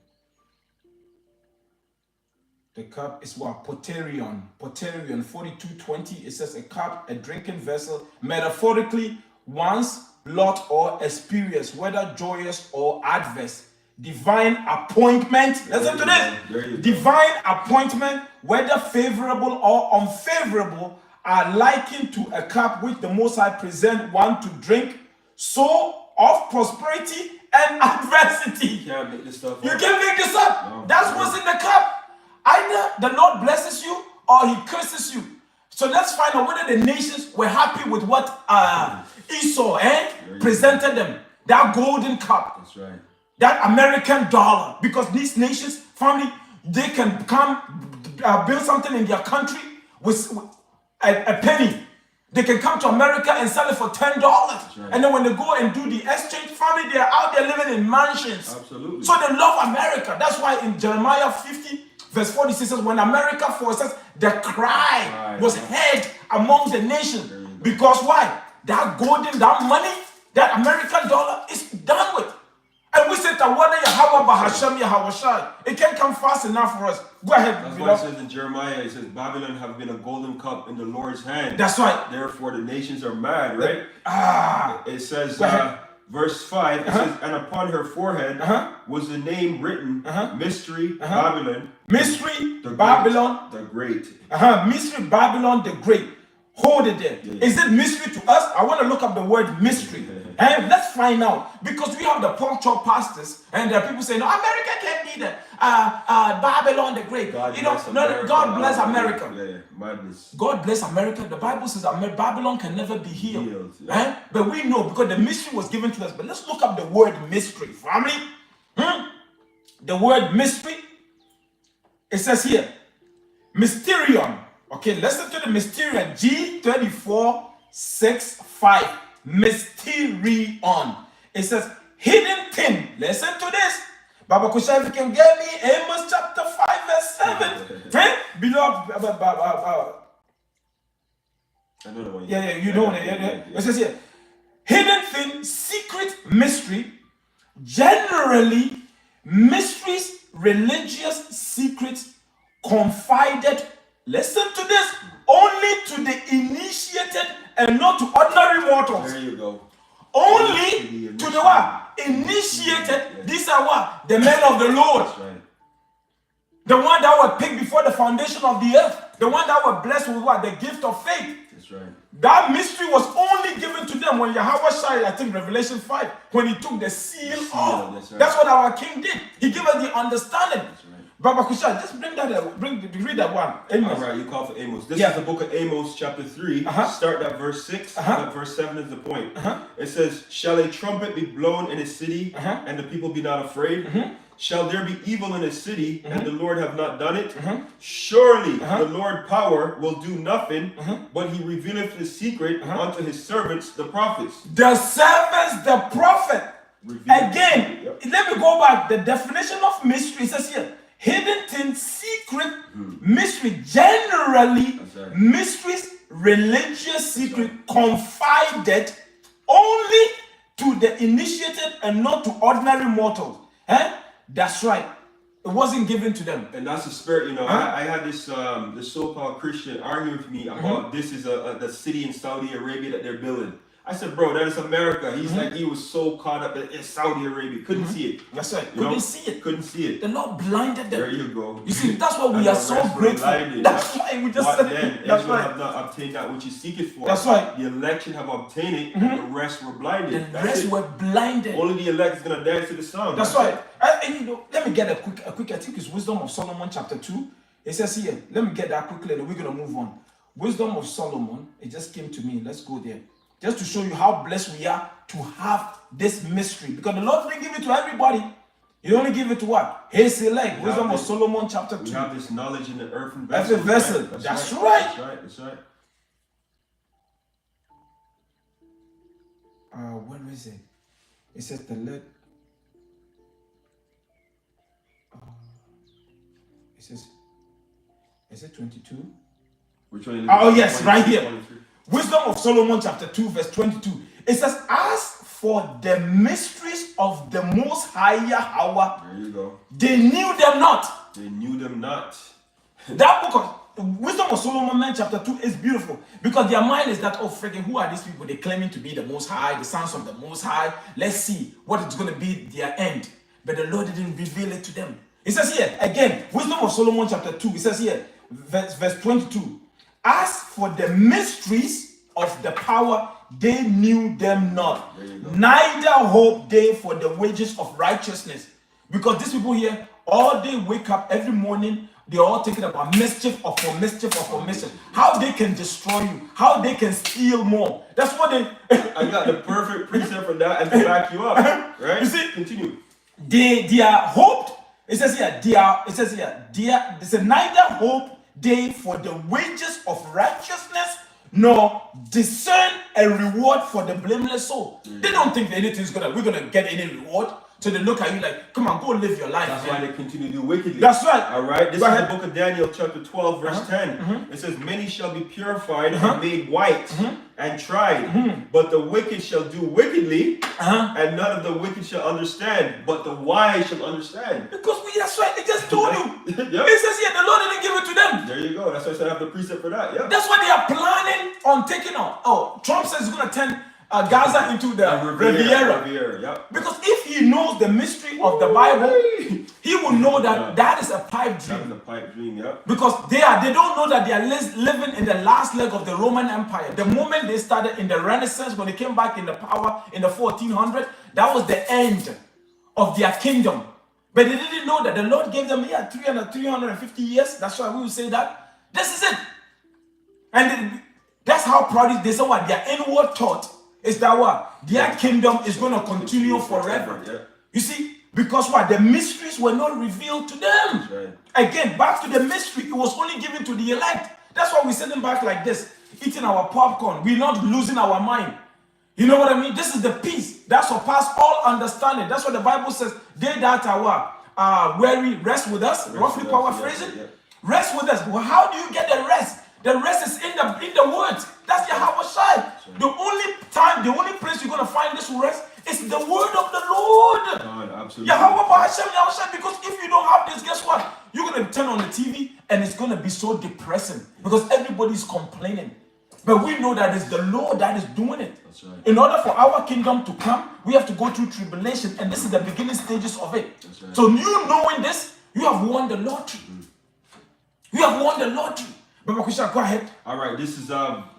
The cup is what? Poterion 4220. It says a cup, a drinking vessel, metaphorically one's lot or experience, whether joyous or adverse. Divine appointment. Listen to this. Divine appointment, whether favorable or unfavorable, are likened to a cup which the Most High present one to drink, so of prosperity and adversity. You can't make this stuff up. You can't make this up. No, that's what's in the cup. Either the Lord blesses you or he curses you. So let's find out whether the nations were happy with what Esau presented them. That golden cup. That's right. That American dollar. Because these nations, family, they can come build something in their country with a penny. They can come to America and sell it for $10. Right. And then when they go and do the exchange, family, they're out there living in mansions. Absolutely. So they love America. That's why in Jeremiah 50, verse 46 says, when America falls, the cry was heard among the nations. Because why? That golden, that money, that American dollar is done with. And we said that whether Yahawah, Bahasham, Yahawashi, it can't come fast enough for us. Go ahead. That's why it says in Jeremiah, it says, Babylon have been a golden cup in the Lord's hand. That's right. Therefore the nations are mad, right? It says, verse 5, it says, and upon her forehead was the name written, Mystery Babylon. Mystery Babylon. The Great. Mystery Babylon the Great. Hold it there. Yeah. Is it mystery to us? I want to look up the word mystery. And let's find out. Because we have the punctual pastors, and there are people saying, no, America can't be the Babylon the Great. God bless America. Yeah, madness. God bless America. The Bible says Babylon can never be healed. But we know because the mystery was given to us. But let's look up the word mystery, family. The word mystery. It says here, Mysterion. Okay, listen to the Mysterion. G3465. Mysterion. It says hidden thing. Listen to this. Baba Kusha, if you can get me Amos chapter 5 verse 7. Beloved. You know that. It says here, hidden thing, secret, mystery. Generally, mysteries, religious secrets confided. Listen to this. Only to the initiated and not to ordinary mortals. There you go. Only to the what? Initiated. These are what? The men of the Lord. That's right. The one that were picked before the foundation of the earth. The one that were blessed with what? The gift of faith. That's right. That mystery was only given to them when Yahawashi, I think Revelation 5, when he took the seal off. That's what our King did. He gave us the understanding. That's right. Baba Kusha, just read that one. Amos. All right, you call for Amos. This is the book of Amos, chapter 3. Start at verse 6. Verse 7 is the point. It says, shall a trumpet be blown in a city, and the people be not afraid? Shall there be evil in a city, and the Lord have not done it? Surely the Lord power will do nothing, but he revealeth his secret unto his servants, the prophets. The servants, the prophet. Again, let me go back. The definition of mystery says here, hidden thing, secret, mystery. Generally, mysteries, religious secret, confided only to the initiated and not to ordinary mortals. That's right. It wasn't given to them. And that's the spirit, you know. I had this this so-called Christian arguing with me about this is the city in Saudi Arabia that they're building. I said, bro, that is America. He's like, he was so caught up in Saudi Arabia. Couldn't see it. That's right. You know? Couldn't see it. Couldn't see it. The Lord blinded them. There you go. You see, that's why we are so grateful. That's why we just said it. That's Israel right. have not obtained that which you seek it for. That's right. The election have obtained it, and the rest were blinded. The rest were blinded. Only the elect is going to dance to the song. That's right. And you know, let me get a quick, I think it's Wisdom of Solomon chapter 2. It says here, let me get that quickly and we're going to move on. Wisdom of Solomon, it just came to me. Let's go there. Just to show you how blessed we are to have this mystery. Because the Lord didn't give it to everybody. He only give it to what? His elect. Wisdom of Solomon chapter 2. We have this knowledge in the earthen vessel. Right? That's right. That's right. Where is it? It says the lead. It says, is it 22? Which one? Oh yes, right here. 23. Wisdom of Solomon chapter 2 verse 22. It says, as for the mysteries of the Most High Yahawah, there you go. They knew them not. They knew them not. That book of Wisdom of Solomon, man, chapter 2 is beautiful because their mind is that, oh, freaking, who are these people? They're claiming to be the Most High, the sons of the Most High. Let's see what is going to be their end. But the Lord didn't reveal it to them. It says here, again, Wisdom of Solomon chapter 2, it says here, verse 22. As for the mysteries of the power, they knew them not. Neither hope they for the wages of righteousness. Because these people here, all they wake up every morning, they're all thinking about mischief or for mischief or for mischief. How they can destroy you, how they can steal more. That's what they... I got the perfect precept for that and to back you up. Right? You see? Continue. They are hoped. It says here, neither hope they for the wages of righteousness, nor discern a reward for the blameless soul. They don't think we're gonna get any reward. So they look at you like, come on, go live your life. That's why they continue to do wickedly. That's right. All right. This is the book of Daniel, chapter 12, verse 10. It says, many shall be purified and made white and tried, but the wicked shall do wickedly, and none of the wicked shall understand, but the wise shall understand. Because that's right. It just told you. Yep. It says here, the Lord didn't give it to them. There you go. That's why I said I have the precept for that. Yeah. That's why they are planning on taking on. Oh, Trump says he's going to turn Gaza into the Riviera. Yep. Because if he knows the mystery of the Bible, he will know that that is a pipe dream. That is a pipe dream, yeah. Because they don't know that they are living in the last leg of the Roman Empire. The moment they started in the Renaissance, when they came back in the power in the 1400s, that was the end of their kingdom. But they didn't know that the Lord gave them 350 years. That's why we will say that. This is it. And that's how proud they say what their inward thought is that what their kingdom is going to continue forever. Yeah. You see, because what the mysteries were not revealed to them. Right. Again, back to the mystery, it was only given to the elect. That's why we're sitting back like this, eating our popcorn. We're not losing our mind. You know what I mean? This is the peace that surpasses all understanding. That's what the Bible says. They that are weary, rest with us. Roughly paraphrasing. Yeah. Rest with us. Well, how do you get the rest? The rest is in the words. That's Yahawashi. The only place you're gonna find this rest is the word of the Lord. God, absolutely. Yahawah, Bahasham, Yahawashi. Because if you don't have this, guess what? You're gonna turn on the TV and it's gonna be so depressing because everybody's complaining. But we know that it's the Lord that is doing it. That's right. In order for our kingdom to come, we have to go through tribulation, and this is the beginning stages of it. That's right. So you knowing this, you have won the lottery. You have won the lottery. Baba Kusha, go ahead. All right, this is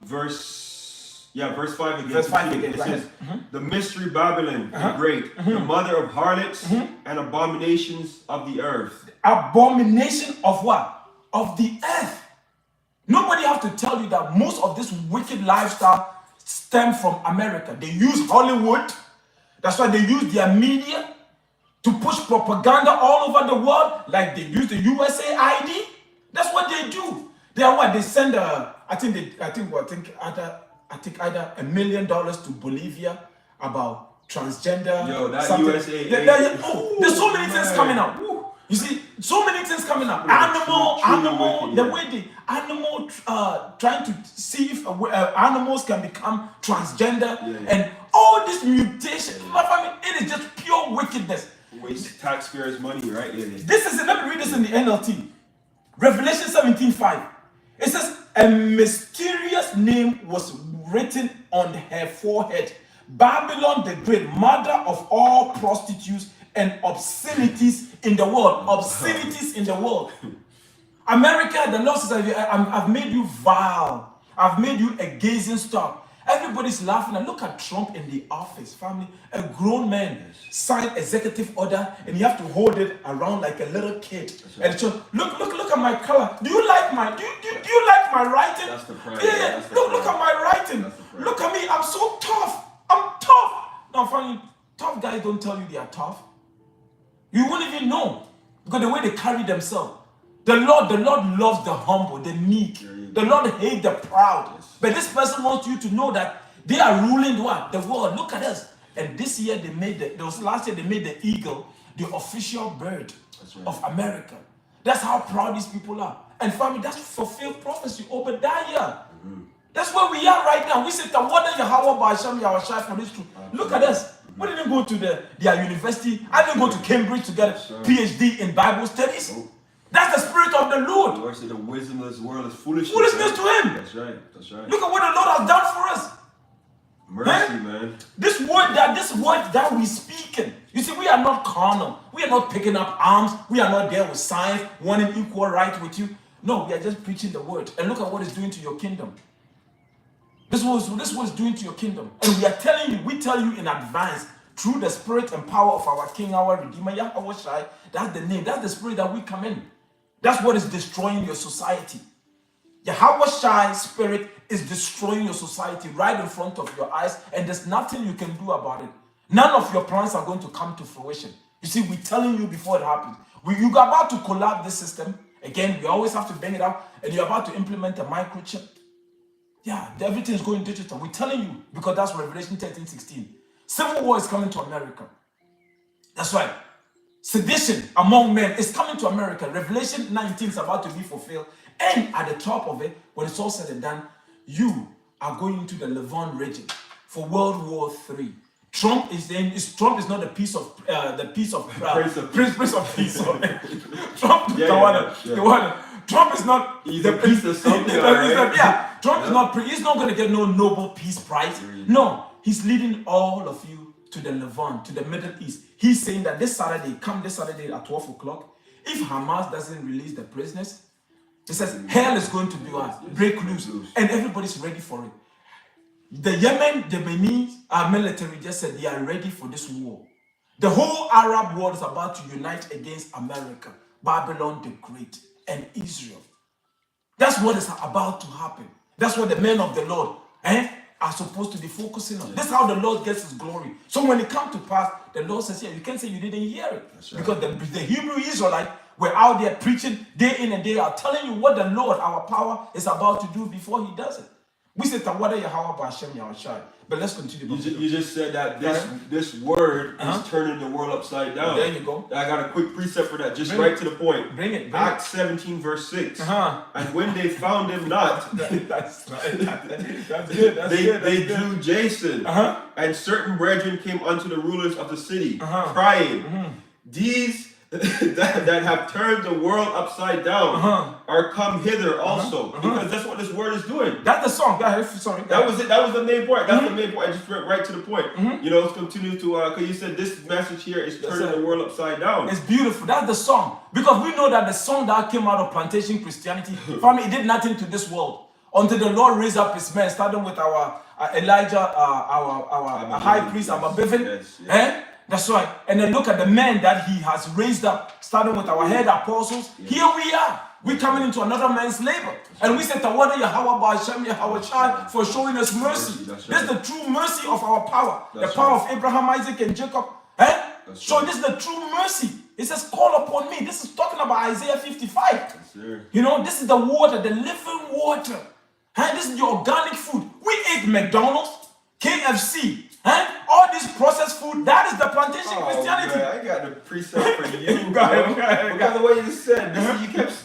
verse 5 again. Verse 5 again. It says, the mystery Babylon, the great, the mother of harlots and abominations of the earth. Abomination of what? Of the earth. Nobody have to tell you that most of this wicked lifestyle stem from America. They use Hollywood. That's why they use their media to push propaganda all over the world. Like they use the USA ID. That's what they do. They are what they send. I think either $1 million to Bolivia about transgender. Yo, that something. USA. There's so many things coming out. You see, so many things coming up. Animal, the way the animal trying to see if animals can become transgender and all this mutation. I mean, it is just pure wickedness. Waste taxpayers' money, right? This is it. Let me read this in the NLT. Revelation 17:5. It says, a mysterious name was written on her forehead. Babylon the Great, mother of all prostitutes and obscenities in the world. Obscenities in the world. America, the Lord says, I've made you vile. I've made you a gazing stock. Everybody's laughing. And look at Trump in the office, family. A grown man signed executive order, and you have to hold it around like a little kid. Right. And so, look at my color. Do you like my? Do you like my writing? That's the pride. Yeah. Look at my writing. Look at me. I'm so tough. I'm tough. Now, funny, tough guys don't tell you they are tough. You wouldn't even know because the way they carry themselves. The Lord loves the humble, the meek. The Lord hates the proud. Yes. But this person wants you to know that they are ruling what? The world. Look at us. And this year last year they made the eagle the official bird of America. That's how proud these people are. And family, that's fulfilled prophecy. Obadiah. That's where we are right now. We say, Yahawah, Bahasham, Yahawashi for this truth. Look at us. We didn't go to their university. I didn't go to Cambridge to get a PhD in Bible studies. That's the spirit of the Lord. The Lord said the wisdom of this world is foolishness. Foolishness to him. That's right. That's right. Look at what the Lord has done for us. Mercy, man. This word that we speaking. You see, we are not carnal. We are not picking up arms. We are not there with science, wanting equal right with you. No, we are just preaching the word. And look at what it's doing to your kingdom. This was doing to your kingdom. And we are telling you, we tell you in advance, through the spirit and power of our King, our Redeemer, Yahawashi. That's the name. That's the spirit that we come in. That's what is destroying your society. Yahawashi spirit is destroying your society right in front of your eyes, and there's nothing you can do about it. None of your plans are going to come to fruition. You see, we're telling you before it happens. You're about to collapse this system. Again, we always have to bring it up, and you're about to implement a microchip. Yeah, everything is going digital. We're telling you, because that's Revelation 13:16. Civil war is coming to America. That's right. Sedition among men is coming to America. Revelation 19 is about to be fulfilled. And at the top of it, when it's all said and done, you are going into the Levant region for World War III. Trump is not the Prince of Peace. Trump is not. He's a piece of something. Trump is not. He's not going to get no Nobel Peace Prize. No. He's leading all of you to the Levant, to the Middle East. He's saying that this Saturday at 12 o'clock, if Hamas doesn't release the prisoners, he says hell is going to break loose, and everybody's ready for it. The Yemenese military just said they are ready for this war. The whole Arab world is about to unite against America, Babylon the Great, and Israel. That's what is about to happen. That's what the men of the Lord, are supposed to be focusing on. This is how the Lord gets his glory. So when it comes to pass, the Lord says, you can't say you didn't hear it. Right. Because the Hebrew Israelites were out there preaching day in and day out, telling you what the Lord, our power, is about to do before he does it. We said, Yahawah, Bahasham, Yahawashi. But let's continue. You just said that this word is turning the world upside down. There you go. I got a quick precept for that, just right to the point. Bring it. Acts 17 verse 6. And when they found him not, that's good. They drew Jason. And certain brethren came unto the rulers of the city, crying, These that have turned the world upside down are come hither also, because that's what this word is doing. That's the song. Sorry. That was it. That was the main point. That's the main point. I just went right to the point. You know, let's continue to because you said this message here is turning the world upside down. It's beautiful. That's the song, because we know that the song that came out of plantation Christianity, family, it did nothing to this world until the Lord raised up his men, starting with our Elijah, our high priest, our Bivin. Yes. That's right. And then look at the men that he has raised up, starting with our head apostles. Yes. Here we are. We're coming into another man's labor. And we say, Yahawah, Bahasham, Yahawashi, for showing us mercy. This is the true mercy of our power. The power of Abraham, Isaac, and Jacob. So this is the true mercy. It says, call upon me. This is talking about Isaiah 55. You know, this is the water, the living water. This is the organic food. We ate McDonald's, KFC, all this processed food. That is the plantation Christianity. Man, I got the precept for you. Go ahead. Because the way you said,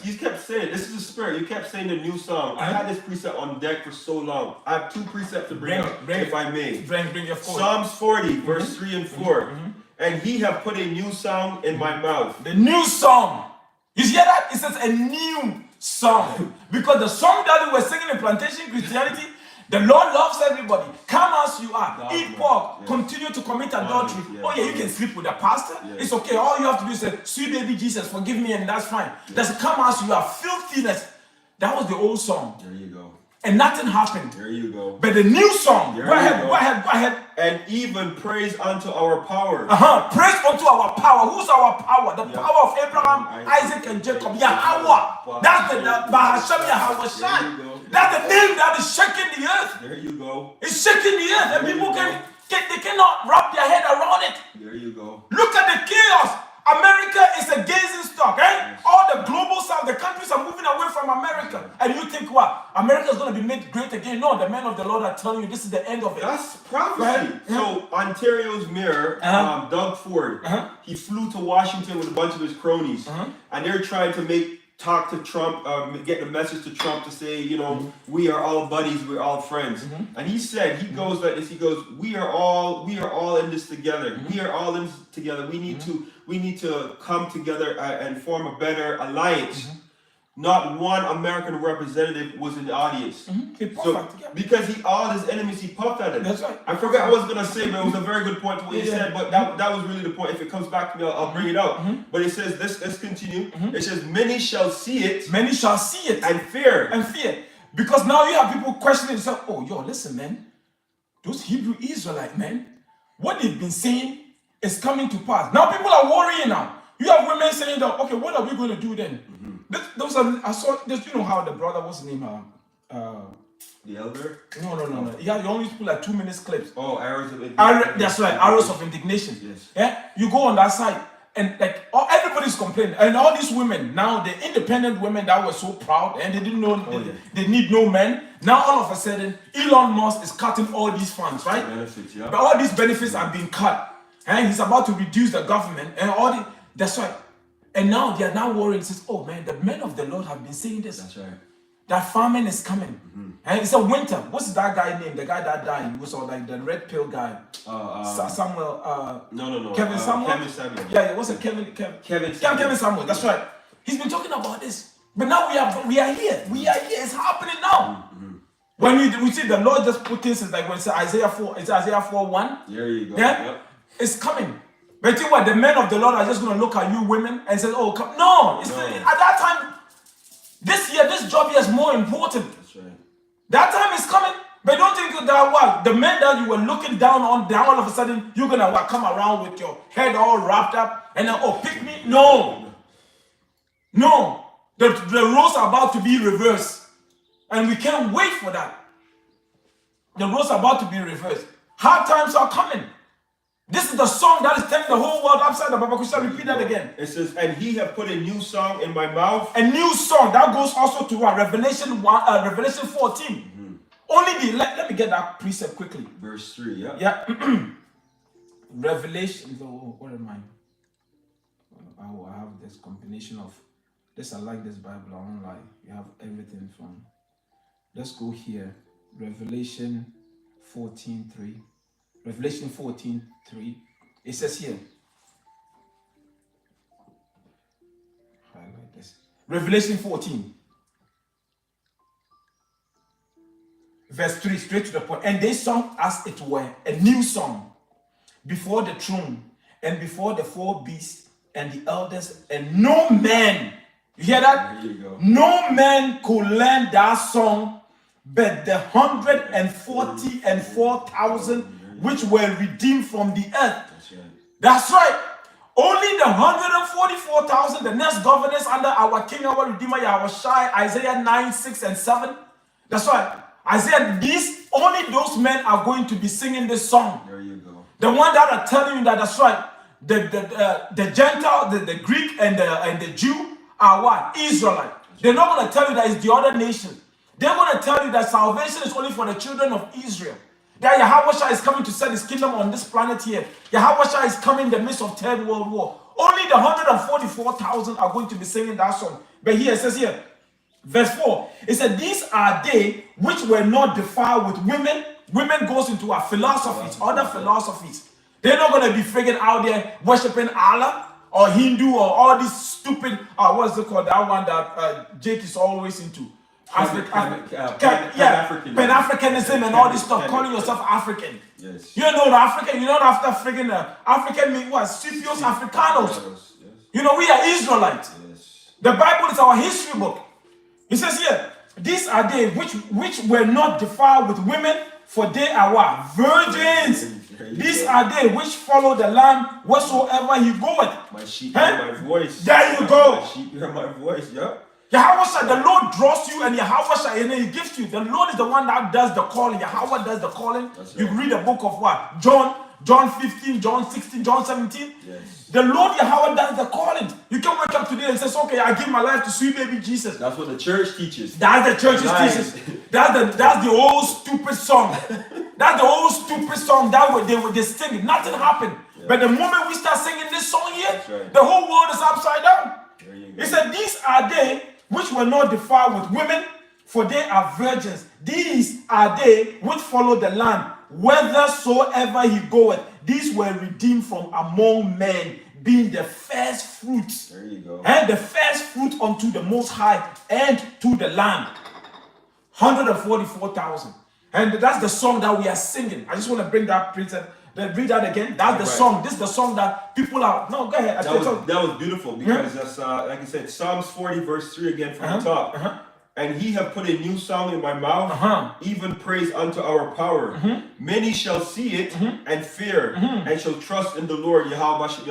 you kept saying, this is the spirit. You kept saying the new song. I had this precept on deck for so long. I have two precepts to bring up, if I may. Bring your phone. Psalms 40, verse 3 and 4. And he have put a new song in my mouth. The new song. You hear that? It says a new song. Because the song that we were singing in plantation Christianity, the Lord loves everybody. Come as you are. Eat pork. Continue to commit adultery. Oh yeah, you can sleep with a pastor. It's okay. All you have to do is say, sweet baby Jesus, forgive me, and that's fine. That's come as you are. Filthiness. That was the old song. There you go. And nothing happened. There you go. But the new song. Go ahead. And even praise unto our power. Praise unto our power. Who's our power? The power of Abraham, Isaac, and Jacob. Yahawah. That's the Bahasham, Yahawashi. That's the name that is shaking the earth. There you go. It's shaking the earth, and people they cannot wrap their head around it. There you go. Look at the chaos. America is a gazing stock, eh? All the global south, the countries are moving away from America. And you think what? America is going to be made great again? No, the men of the Lord are telling you this is the end of it. That's prophecy. Right? So Ontario's mayor, Doug Ford, he flew to Washington with a bunch of his cronies, and they're trying to talk to Trump, get the message to Trump to say, you know, we are all buddies, we're all friends. And he said, he goes like this, he goes, we are all in this together. We are all in this together. We need to come together and form a better alliance. Not one American representative was in the audience. So, because all his enemies, he puffed at him. That's right. I forgot what I was going to say, but it was a very good point to what he said. But that was really the point. If it comes back to me, I'll bring it out. But it says, let's continue. It says, many shall see it. Many shall see it. And fear. And fear. Because now you have people questioning themselves, oh, yo, listen, man. Those Hebrew Israelite men, what they've been saying is coming to pass. Now people are worrying now. You have women saying that, okay, what are we going to do then? I saw this, you know how the brother, what's his name? The elder? No. Yeah, you only put like 2 minutes clips. Oh, arrows of indignation. That's right, arrows of indignation. Yes. Yeah, you go on that side and like everybody's complaining, and all these women now, the independent women that were so proud and they didn't know they need no men. Now all of a sudden, Elon Musk is cutting all these funds, right? Benefits, yeah. But all these benefits are being cut, and he's about to reduce the government and all the. That's right. And now they are now worried. Says, oh man, the men of the Lord have been saying this. That's right. That famine is coming. And it's a winter. What's that guy name? The guy that died. He was all like the red pill guy. Samuel. No. Kevin Samuel. Kevin Samuel. Yeah. What's it? Kevin Samuel. That's right. He's been talking about this. But now we are here. We are here. It's happening now. When we see the Lord just put things like when it's Isaiah 4. It's Isaiah 4:1. There you go. Yeah. Yep. It's coming. But you know what? The men of the Lord are just going to look at you women and say, oh, come. No. At that time, this year, this job here is more important. That's right. That time is coming. But don't think that what? The men that you were looking down on, all of a sudden, you're going to come around with your head all wrapped up and then, oh, pick me. No. The roles are about to be reversed. And we can't wait for that. The roles are about to be reversed. Hard times are coming. This is the song that is turning the whole world upside down. Baba Kusha, repeat that again. It says, and he have put a new song in my mouth. A new song. That goes also to what? Revelation 14. Only let me get that precept quickly. Verse 3, yeah? Yeah. Revelation. What am I? I have this combination of this. I like this Bible. I won't lie. You have everything from. Let's go here. Revelation 14:3. Revelation 14:3. It says here. Highlight this. Revelation 14. Verse 3, straight to the point. And they sung as it were a new song before the throne and before the four beasts and the elders, and no man, you hear that? There you go. No man could learn that song but the 144,000 which were redeemed from the earth. That's right. Only the 144,000, the next governors under our King, our Redeemer, Yahawashi, Isaiah 9, 6, and 7. That's right. Isaiah, only those men are going to be singing this song. There you go. The one that are telling you that, that's right. The Gentile, the Greek, and the Jew are what? Israelite. They're not going to tell you that it's the other nation. They're going to tell you that salvation is only for the children of Israel. That Yahawashi is coming to set his kingdom on this planet here. Yahawashi is coming in the midst of Third World War. Only the 144,000 are going to be singing that song. But here it says here, verse 4, it said, these are they which were not defiled with women. Women goes into our philosophies, other philosophies. They're not going to be friggin' out there worshiping Allah or Hindu or all these stupid, what's it called? That one that Jake is always into. Pan-Africanism and all this stuff, calling yourself African. Yes. You don't know the African, you don't have to freaking African mean what? Scipios Africanos. Yes. You know, we are Israelites. Yes. The Bible is our history book. It says here, these are they which were not defiled with women, for they are what? Virgins. These are they which follow the Lamb whatsoever he goeth. My sheep hear my voice. There you go. My sheep hear my voice, yeah. Yahawashi, the Lord draws you, and Yahawashi, and then he gives you. The Lord is the one that does the calling. Yahawah does the calling. Right. You read the book of what? John 15, John 16, John 17. Yes. The Lord Yahawah does the calling. You can wake up today and say, okay, I give my life to sweet baby Jesus. That's what the church teaches. That's the church's teachings. That's the old stupid song. That's the old stupid song that they sing it. Nothing happened. Yeah. But the moment we start singing this song here, right, the whole world is upside down. He said, these are they which were not defiled with women, for they are virgins. These are they which follow the Lamb, whithersoever he goeth. These were redeemed from among men, being the first fruits. There you go. And the first fruit unto the Most High and to the Lamb. 144,000. And that's the song that we are singing. I just want to bring that precept. Read that again. That's the song. This is the song that people are. No, go ahead. That was beautiful because that's like I said, Psalms 40 verse 3 again from the top. And he have put a new song in my mouth, even praise unto our power. Many shall see it and fear, and shall trust in the Lord Yahawashi.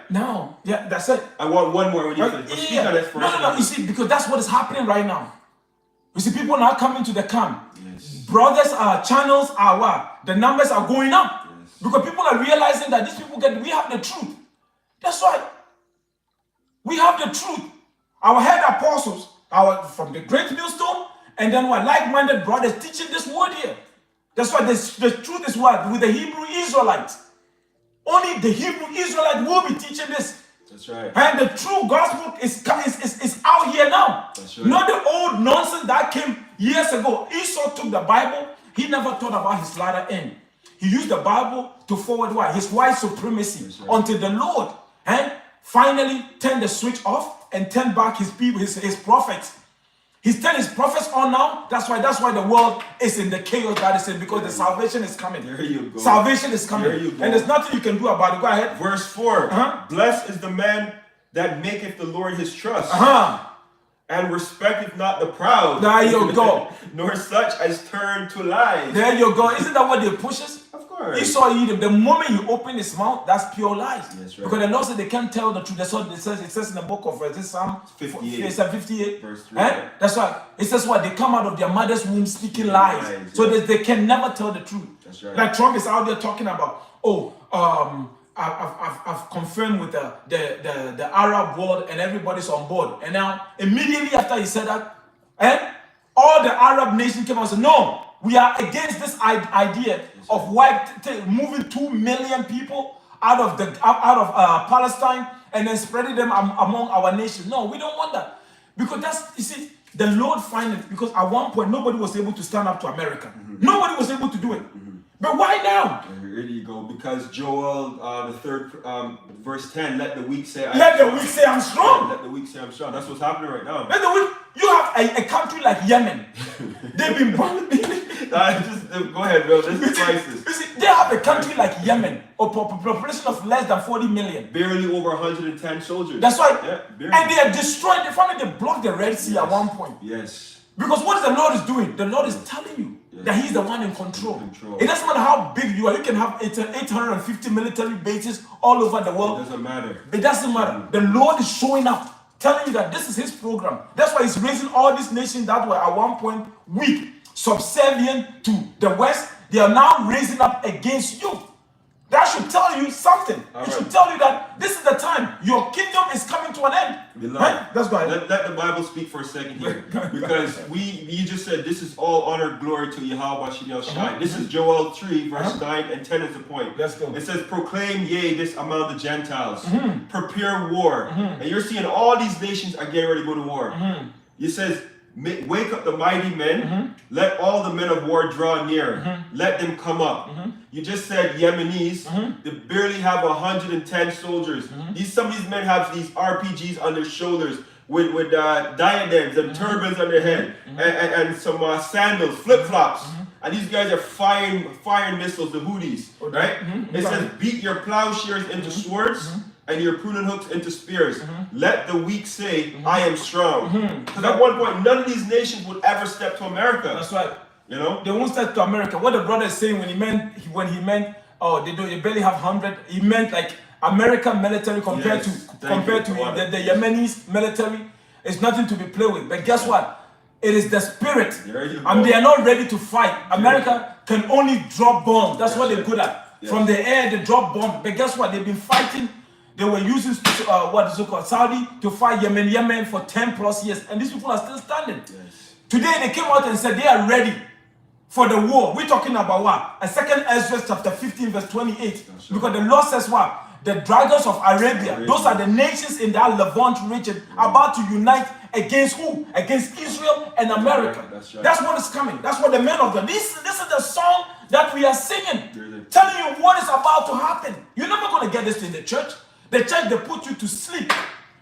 No, yeah, that's it. I want one more when you finish. Speak on it first. No. You see, because that's what is happening right now. You see, people now coming to the camp. Yes. Brothers, channels are what? The numbers are going up. Because people are realizing that these people we have the truth. That's right. We have the truth. Our head apostles, from the great millstone, and then what? Like-minded brothers teaching this word here. That's why the truth is what? With the Hebrew Israelites. Only the Hebrew Israelite will be teaching this. That's right. And the true gospel is out here now. That's right. Not the old nonsense that came years ago. Esau took the Bible. He never thought about his latter end. He used the Bible to forward what? His white supremacy until the Lord and finally turned the switch off and turned back his people, his prophets. He's turned his prophets on now. That's why the world is in the chaos that is in, because the salvation is coming. There you go. Salvation is coming. There you go. And there's nothing you can do about it. Go ahead. Verse 4. Blessed is the man that maketh the Lord his trust. And respecteth not the proud. There you go. Nor such as turn to lies. There you go. Isn't that what they pushes? Of course. Esau Edom. The moment you open his mouth, that's pure lies. That's right. Because the Lord said they can't tell the truth. That's what it says in the book of this Psalm 58. Verse 3. That's right. It says what? They come out of their mother's womb speaking lies. So they can never tell the truth. That's right. Like Trump is out there talking about, I've confirmed with the Arab world and everybody's on board. And now, immediately after he said that, all the Arab nations came out and said, no, we are against this idea of moving 2 million people out of Palestine and then spreading them among our nations. No, we don't want that. Because the Lord find it, because at one point, nobody was able to stand up to America. Nobody was able to do it. But why now? Here you go. Because Joel, the 3rd verse 10, let the weak say I'm strong. Let the weak say I'm strong. That's what's happening right now. You have a country like Yemen. They've been bombing. Go ahead, bro. This is crisis. You see, they have a country like Yemen, a population of less than 40 million. Barely over 110 soldiers. That's right. Yeah, barely. And they are destroying. They blocked the Red Sea at one point. Yes. Because what the Lord is doing, the Lord is telling you that He's the one in control. It doesn't matter how big you are. You can have 850 military bases all over the world. It doesn't matter. It doesn't matter. The Lord is showing up, telling you that this is His program. That's why He's raising all these nations that were at one point weak, subservient to the West. They are now raising up against you. That should tell you something. It should tell you that this is the time. Your kingdom is coming to an end. Right? That's why. Let the Bible speak for a second here. Because you just said this is all honor, glory to Yahawashi. This is Joel 3, verse 9 and 10 is the point. Let's go. It says, proclaim ye this among the Gentiles. Prepare war. And you're seeing all these nations are getting ready to go to war. It says, Wake up the mighty men. Let all the men of war draw near. Let them come up. You just said Yemenis. They barely have 110 soldiers. Some of these men have these RPGs on their shoulders with diadems and turbans on their head and some sandals, flip-flops. And these guys are firing missiles, the Houthis, right? It says, beat your plowshares into swords and your pruning hooks into spears. Let the weak say, I am strong. Because at one point, none of these nations would ever step to America. That's right. You know? They won't step to America. What the brother is saying when he meant, oh, they barely have 100, he meant like American military compared to the Yemenis military. It's nothing to be played with. But guess what? It is the spirit. And they are not ready to fight. America can only drop bombs. That's what they're good at. From the air, they drop bombs. But guess what? They've been fighting. They were using what is it called, Saudi, to fight Yemen for 10 plus years. And these people are still standing. Today they came out and said they are ready for the war. We're talking about what? A 2 Ezra chapter 15 verse 28. Because the Lord says what? The dragons of Arabia, those are the nations in that Levant region about to unite against who? Against Israel and America. That's what is coming. That's what the men of God. This is the song that we are singing. Telling you what is about to happen. You're never going to get this in the church. The church, they put you to sleep.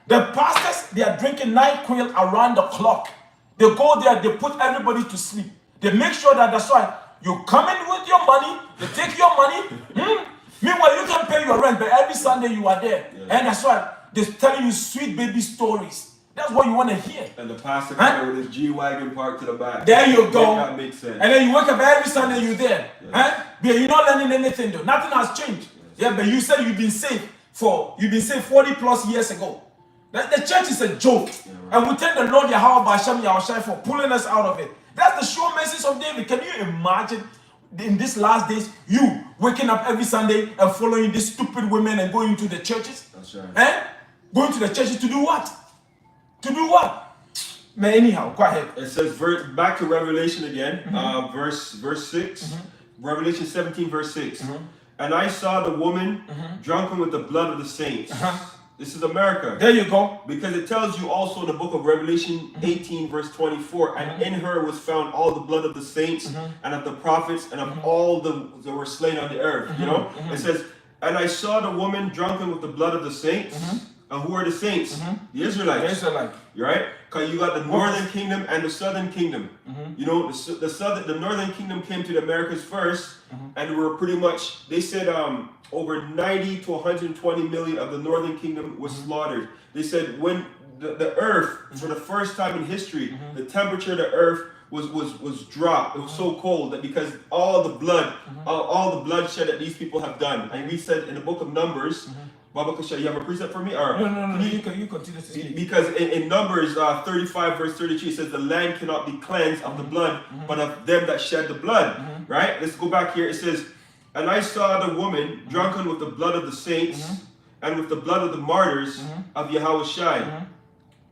The pastors, they are drinking NyQuil around the clock. They go there, they put everybody to sleep. They make sure that that's right. You come in with your money, they take your money. Meanwhile, you can pay your rent, but every Sunday you are there. And that's right. They're telling you sweet baby stories. That's what you want to hear. And the pastor comes with his G-Wagon parked to the back. There you go. That makes sense. And then you wake up every Sunday, you're there. But you're not learning anything though. Nothing has changed. But you said you've been saved 40 plus years ago. The church is a joke. And we thank the Lord Yahawah, Bahasham, Yahawashi for pulling us out of it. That's the sure message of David. Can you imagine in these last days, you waking up every Sunday and following these stupid women and going to the churches? That's right. Going to the churches to do what? To do what? Man, anyhow, go ahead. It says, back to Revelation again, verse 6. Revelation 17, verse 6. And I saw the woman drunken with the blood of the saints. This is America. There you go. Because it tells you also in the book of Revelation 18 verse 24, and in her was found all the blood of the saints and of the prophets and of all that were slain on the earth. You know, it says, and I saw the woman drunken with the blood of the saints. And who are the saints? The Israelites. The Israelites. Right? Because you got the northern kingdom and the southern kingdom. You know, the northern kingdom came to the Americas first, and were pretty much, they said over 90 to 120 million of the northern kingdom was slaughtered. They said when the earth, for the first time in history, the temperature of the earth was dropped. It was so cold that because all the blood, all the bloodshed that these people have done. And we said in the book of Numbers, Baba Kasha, you have a precept for me? Or no. You continue to speak. Because in Numbers 35 verse 33, it says the land cannot be cleansed of the blood, but of them that shed the blood. Right? Let's go back here. It says, and I saw the woman drunken with the blood of the saints and with the blood of the martyrs of Yahawashi.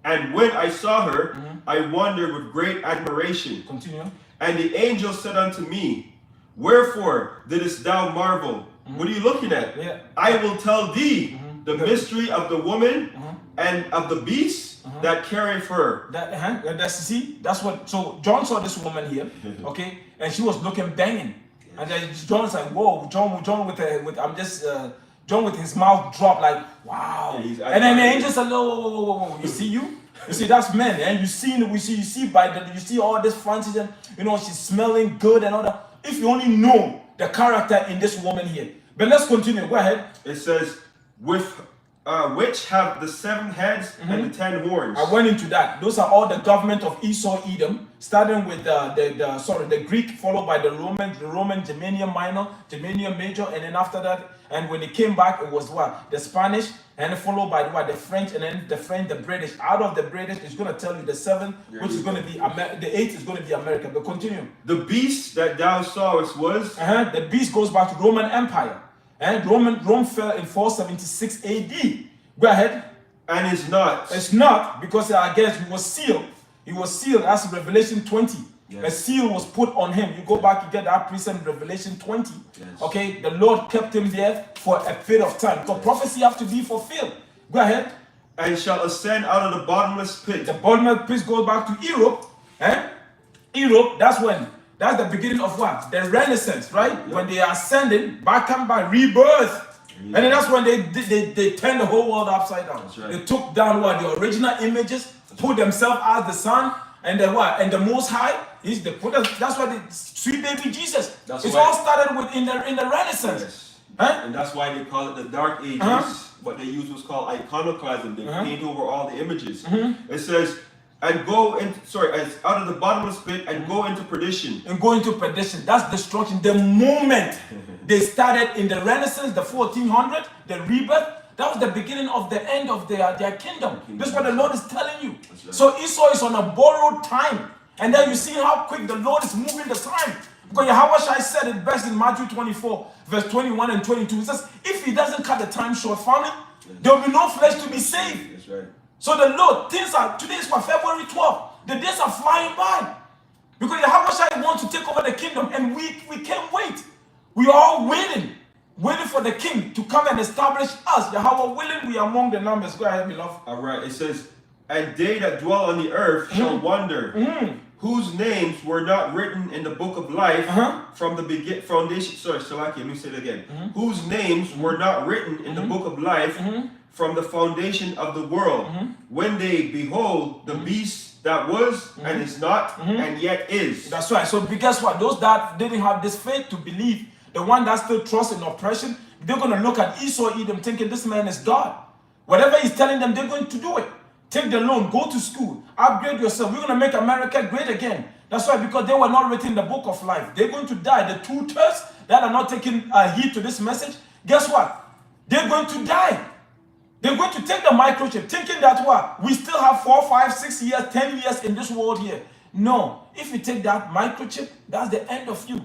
And when I saw her, I wondered with great admiration. Continue. And the angel said unto me, wherefore didst thou marvel? What are you looking at? I will tell thee the mystery of the woman and of the beast that carrieth her. That's what. So John saw this woman here, okay, and she was looking banging, and then John's like, whoa, John with his mouth dropped like, wow, and then the angel said, whoa, you see that's men, and you see all this fancy, and you know she's smelling good and all that. If you only know the character in this woman here. But let's continue. Go ahead. It says, with which have the 7 heads and the 10 horns. I went into that. Those are all the government of Esau, Edom, starting with the Greek, followed by the Roman, Germanium Minor, Germanium Major, and then after that, and when they came back, it was what? The Spanish, and followed by the French, and then the French, the British. Out of the British, it's going to tell you the 7, which is going to be the 8 is going to be America. But continue. The beast that thou sawest was. The beast goes back to Roman Empire. And Rome fell in 476 AD. Go ahead. And it's not. It's not, because I guess he was sealed. He was sealed. That's Revelation 20. Yes. A seal was put on him. You go back, you get that precept in Revelation 20. Yes. Okay, the Lord kept him there for a period of time. Because prophecy have to be fulfilled. Go ahead. And shall ascend out of the bottomless pit. The bottomless pit goes back to Europe. Europe, that's the beginning of what? The Renaissance, right? Yep. When they are ascending, come by rebirth. And then that's when they turned the whole world upside down. Right. They took down what? The original images, put themselves as the sun, and then what? And the Most High is the that's why the sweet baby Jesus. It's all started with in the Renaissance. Yes. And that's why they call it the Dark Ages. What they used was called iconoclasm. They paint over all the images. It says, and go into, out of the bottomless pit and go into perdition. And go into perdition. That's destruction. The moment they started in the Renaissance, the 1400, the rebirth, that was the beginning of the end of their kingdom. That's what the Lord is telling you. Right. So Esau is on a borrowed time. And then you see how quick the Lord is moving the time. Because Yahawashi said it best in Matthew 24, verse 21 and 22. It says, if he doesn't cut the time short, family, there will be no flesh to be saved. That's right. So the Lord, today is what, February 12th. The days are flying by. Because Yahawashi wants to take over the kingdom and we can't wait. We are all waiting for the king to come and establish us. Yahawah willing, we are among the numbers. Go ahead, beloved. All right, it says, and they that dwell on the earth shall wonder, whose names were not written in the book of life from the foundation. Sorry, Salaki, let me say it again. Whose names were not written in the book of life from the foundation of the world, when they behold the beast that was and is not and yet is. That's right. So guess what? Those that didn't have this faith to believe, the one that still trusts in oppression, they're going to look at Esau, Edom, thinking this man is God. Whatever he's telling them, they're going to do it. Take the loan, go to school, upgrade yourself. We're going to make America great again. That's why, because they were not written in the book of life. They're going to die. The tutors that are not taking heed to this message, guess what? They're going to die. They're going to take the microchip, thinking that what? We still have 4, 5, 6 years, 10 years in this world here. No. If you take that microchip, that's the end of you.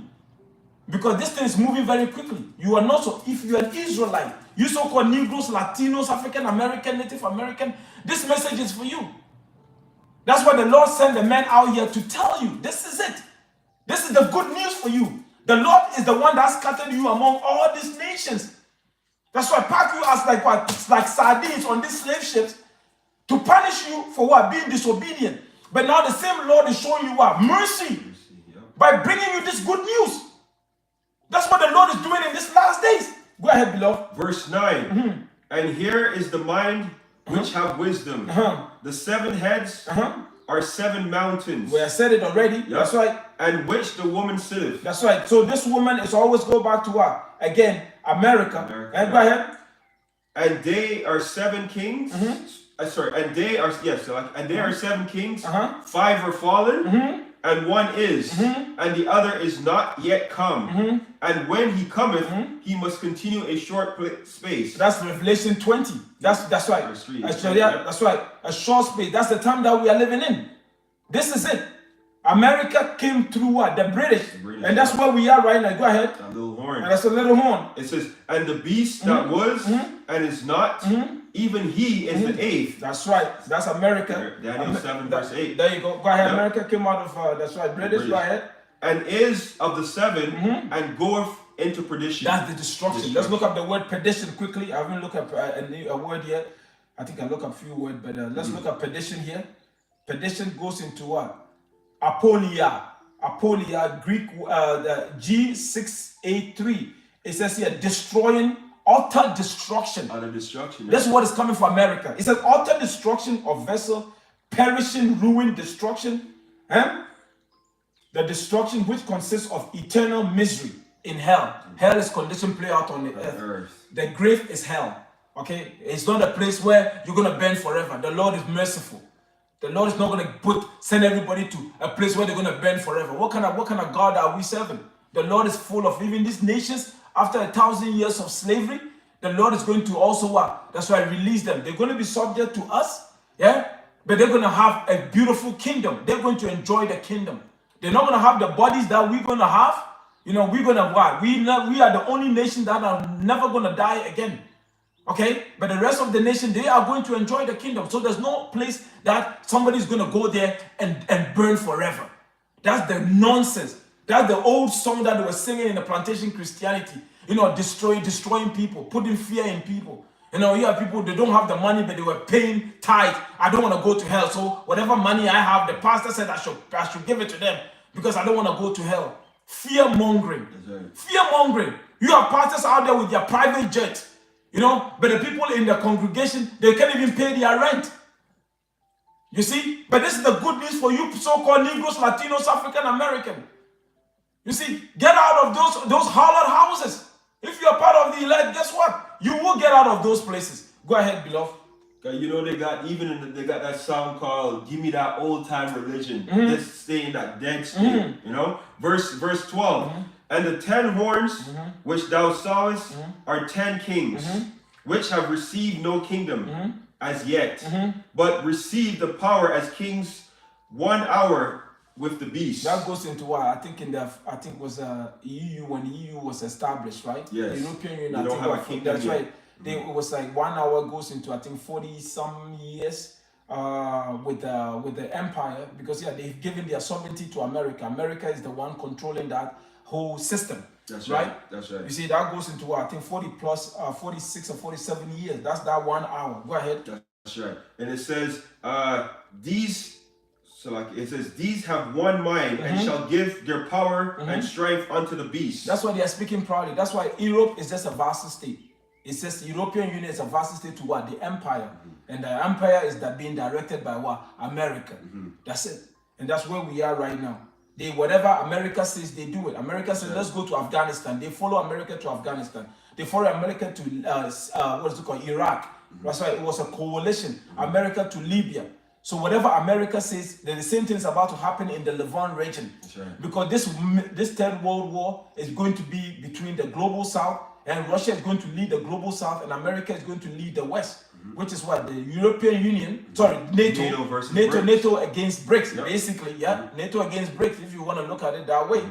Because this thing is moving very quickly. You are not so, if you're an Israelite, you so-called Negroes, Latinos, African American, Native American, this message is for you. That's why the Lord sent the man out here to tell you, this is it. This is the good news for you. The Lord is the one that scattered you among all these nations. That's why I pack you as like what? It's like sardines on these slave ships to punish you for what? Being disobedient. But now the same Lord is showing you what? Mercy. By bringing you this good news. That's what the Lord is doing in these last days. Go ahead, beloved. Verse 9. And here is the mind which have wisdom. The 7 heads are 7 mountains. Well, I said it already. Yep. That's right. And which the woman sitteth. That's right. So this woman is always go back to what? Again, America. And go ahead. And they are 7 kings. And they are and they are 7 kings. 5 are fallen. And 1 is, and the other is not yet come. And when he cometh, he must continue a short space. That's Revelation 20. That's right. That's right. A short space. That's the time that we are living in. This is it. America came through what? The British. And that's where we are right now. Go ahead. That little horn. And that's a little horn. It says, and the beast that was and is not, even he is the 8th. That's right. That's America. Daniel 7 verse 8. There you go. Go ahead. Yep. America came out of, that's right, British. Go ahead. And is of the 7 and goeth into perdition. That's the destruction. Let's look up the word perdition quickly. I haven't looked up a word yet. I think I look up a few words, but let's look up perdition here. Perdition goes into what? Apolia. Apolia, Greek, G683. It says here, destroying, utter destruction. Utter destruction. That's what is coming for America. It says utter destruction of vessel, perishing, ruin, destruction. The destruction which consists of eternal misery in hell. Hell is condition play out on the earth. The grave is hell. Okay? It's not a place where you're going to burn forever. The Lord is merciful. The Lord is not going to send everybody to a place where they're going to burn forever. What kind of God are we serving? The Lord is full of even these nations. After 1,000 years of slavery, the Lord is going to also what? That's why I release them. They're going to be subject to us, yeah? But they're going to have a beautiful kingdom. They're going to enjoy the kingdom. They're not going to have the bodies that we're going to have. You know, we're going to what? We are the only nation that are never going to die again. Okay, but the rest of the nation, they are going to enjoy the kingdom. So there's no place that somebody's going to go there and burn forever. That's the nonsense. That's the old song that they were singing in the plantation Christianity. You know, destroying people, putting fear in people. You know, you have people, they don't have the money, but they were paying tithe. I don't want to go to hell. So whatever money I have, the pastor said I should give it to them because I don't want to go to hell. Fear mongering. Right. Fear mongering. You have pastors out there with their private jet, you know, but the people in the congregation, they can't even pay their rent. You see? But this is the good news for you so-called Negroes, Latinos, African American. You see, get out of those hollowed houses. If you're part of the elect, guess what? You will get out of those places. Go ahead, beloved. You know, they got that song called "Give Me That Old Time Religion." Just stay in that dead state. You know, verse 12. And the 10 horns which thou sawest are 10 kings, which have received no kingdom as yet, but receive the power as kings 1 hour with the beast. That goes into what I think it was EU when the EU was established, right? Yes. The European Union. They don't have a kingdom that's yet. right. It was like 1 hour goes into I think 40 some years with the empire, because they've given their sovereignty to America. America is the one controlling that whole system. That's right. That's right. You see, that goes into I think 40 plus 46 or 47 years. That's that 1 hour. Go ahead. That's right. And it says these have one mind and shall give their power and strength unto the beast. That's why they are speaking proudly. That's why Europe is just a vassal state. It says the European Union is a vassal state to what? The empire. And the empire is that being directed by what? America. That's it. And that's where we are right now. Whatever America says, they do it. America says, let's go to Afghanistan. They follow America to Afghanistan. They follow America to Iraq. That's why it was a coalition. America to Libya. So whatever America says, the same thing is about to happen in the Levant region. Right. Because this third world war is going to be between the global south, and Russia is going to lead the global south, and America is going to lead the west, which is what the European Union, NATO against BRICS, basically, NATO against BRICS, if you want to look at it that way.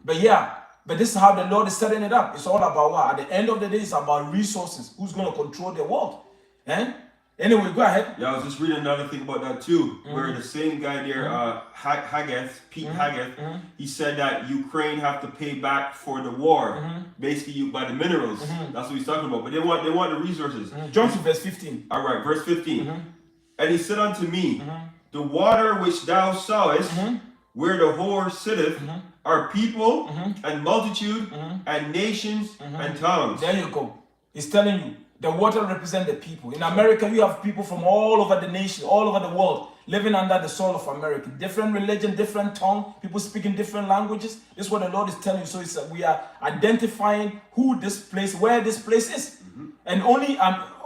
But this is how the Lord is setting it up. It's all about what? At the end of the day, it's about resources. Who's going to control the world? Anyway, go ahead. Yeah, I was just reading another thing about that too, where the same guy there, Pete Haggith, he said that Ukraine have to pay back for the war, basically by the minerals. That's what he's talking about. But they want the resources. Jump to verse 15. All right, verse 15. And he said unto me, the water which thou sawest, where the whore sitteth, are people and multitude and nations and tongues. There you go. He's telling you. The water represents the people. In America, you have people from all over the nation, all over the world, living under the soil of America. Different religion, different tongue, people speaking different languages. This is what the Lord is telling you. So we are identifying where this place is. And only,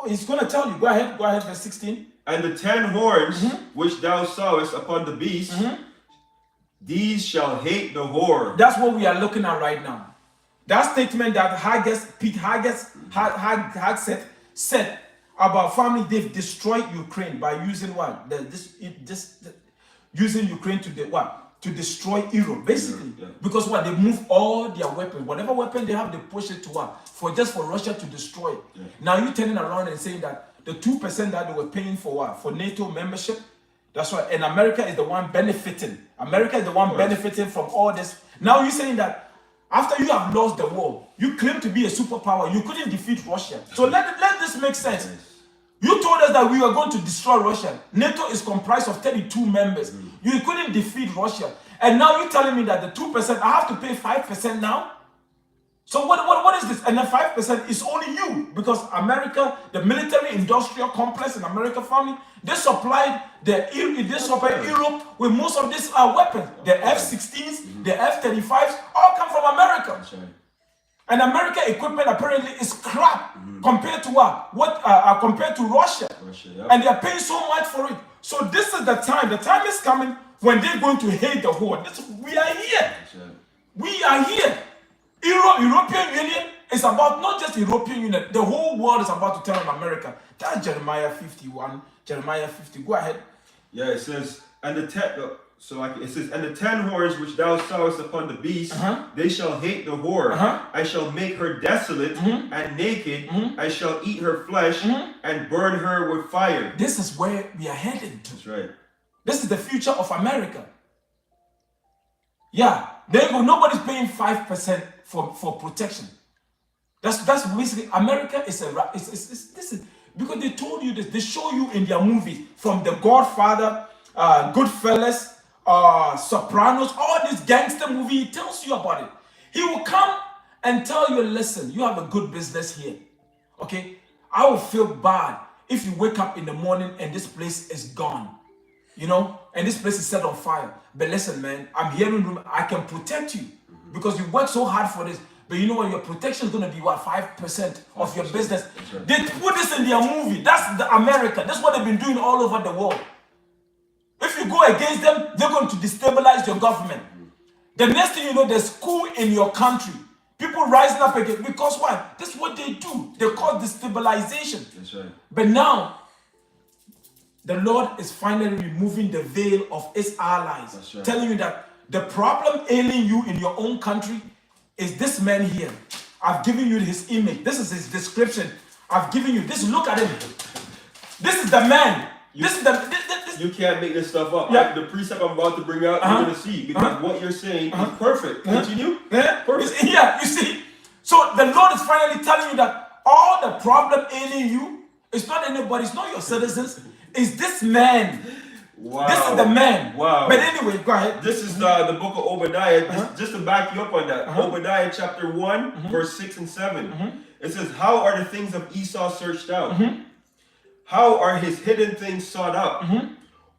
He's going to tell you. Go ahead, verse 16. And the 10 horns which thou sawest upon the beast, these shall hate the whore. That's what we are looking at right now. That statement that Pete Haggith said about family, they've destroyed Ukraine by using what? Using Ukraine to destroy Europe, basically. Because what? They move all their weapons. Whatever weapon they have, they push it to what? For Russia to destroy it. Now you're turning around and saying that the 2% that they were paying for what? For NATO membership. That's why, and America is the one benefiting. America is the one benefiting from all this. Now you're saying that after you have lost the war, you claim to be a superpower. You couldn't defeat Russia. So let this make sense. You told us that we were going to destroy Russia. NATO is comprised of 32 members. You couldn't defeat Russia. And now you're telling me that the 2%, I have to pay 5% now? So what is this? And the 5% is only you, because America, the military industrial complex in America family, they supplied Europe with most of these weapons. The F-16s, the F-35s, all come from America. That's right. And American equipment apparently is crap compared to what? Compared to Russia. And they are paying so much for it. So this is the time. The time is coming when they're going to hate the whore. We are here. We are here. European Union is about not just European Union. The whole world is about to turn on America. That's Jeremiah 51. Jeremiah 50. Go ahead. Yeah, it says, and the 10 horns which thou sawest upon the beast, they shall hate the whore. I shall make her desolate and naked. I shall eat her flesh and burn her with fire. This is where we are headed to. That's right. This is the future of America. Yeah, nobody's paying 5% for protection. That's basically America is Because they told you this. They show you in their movies, from The Godfather, Goodfellas, Sopranos, all these gangster movie. He tells you about it. He will come and tell you, listen, you have a good business here. Okay? I will feel bad if you wake up in the morning and this place is gone. You know, and this place is set on fire. But listen, man, I'm here in the room. I can protect you because you work so hard for this. But you know what? Your protection is going to be what, 5% of your business. Right. They put this in their movie. That's the America. That's what they've been doing all over the world. If you go against them, they're going to destabilize your government. The next thing you know, there's coup in your country. People rising up again because what? That's what they do. They call destabilization. That's right. But now, the Lord is finally removing the veil of his allies, right. Telling you that the problem ailing you in your own country is this man here. I've given you his image. This is his description. I've given you this. Look at him. This is the man. You can't make this stuff up. Yeah. The precept I'm about to bring out, you're going to see. Because what you're saying is perfect. Continue. Perfect. Yeah, you see. So the Lord is finally telling you that all the problem ailing you, it's not anybody, it's not your citizens. Is this man? Wow. This is the man. Wow. But anyway, go ahead. This is the book of Obadiah. Just to back you up on that. Obadiah chapter 1, verse 6 and 7. It says, how are the things of Esau searched out? How are his hidden things sought out?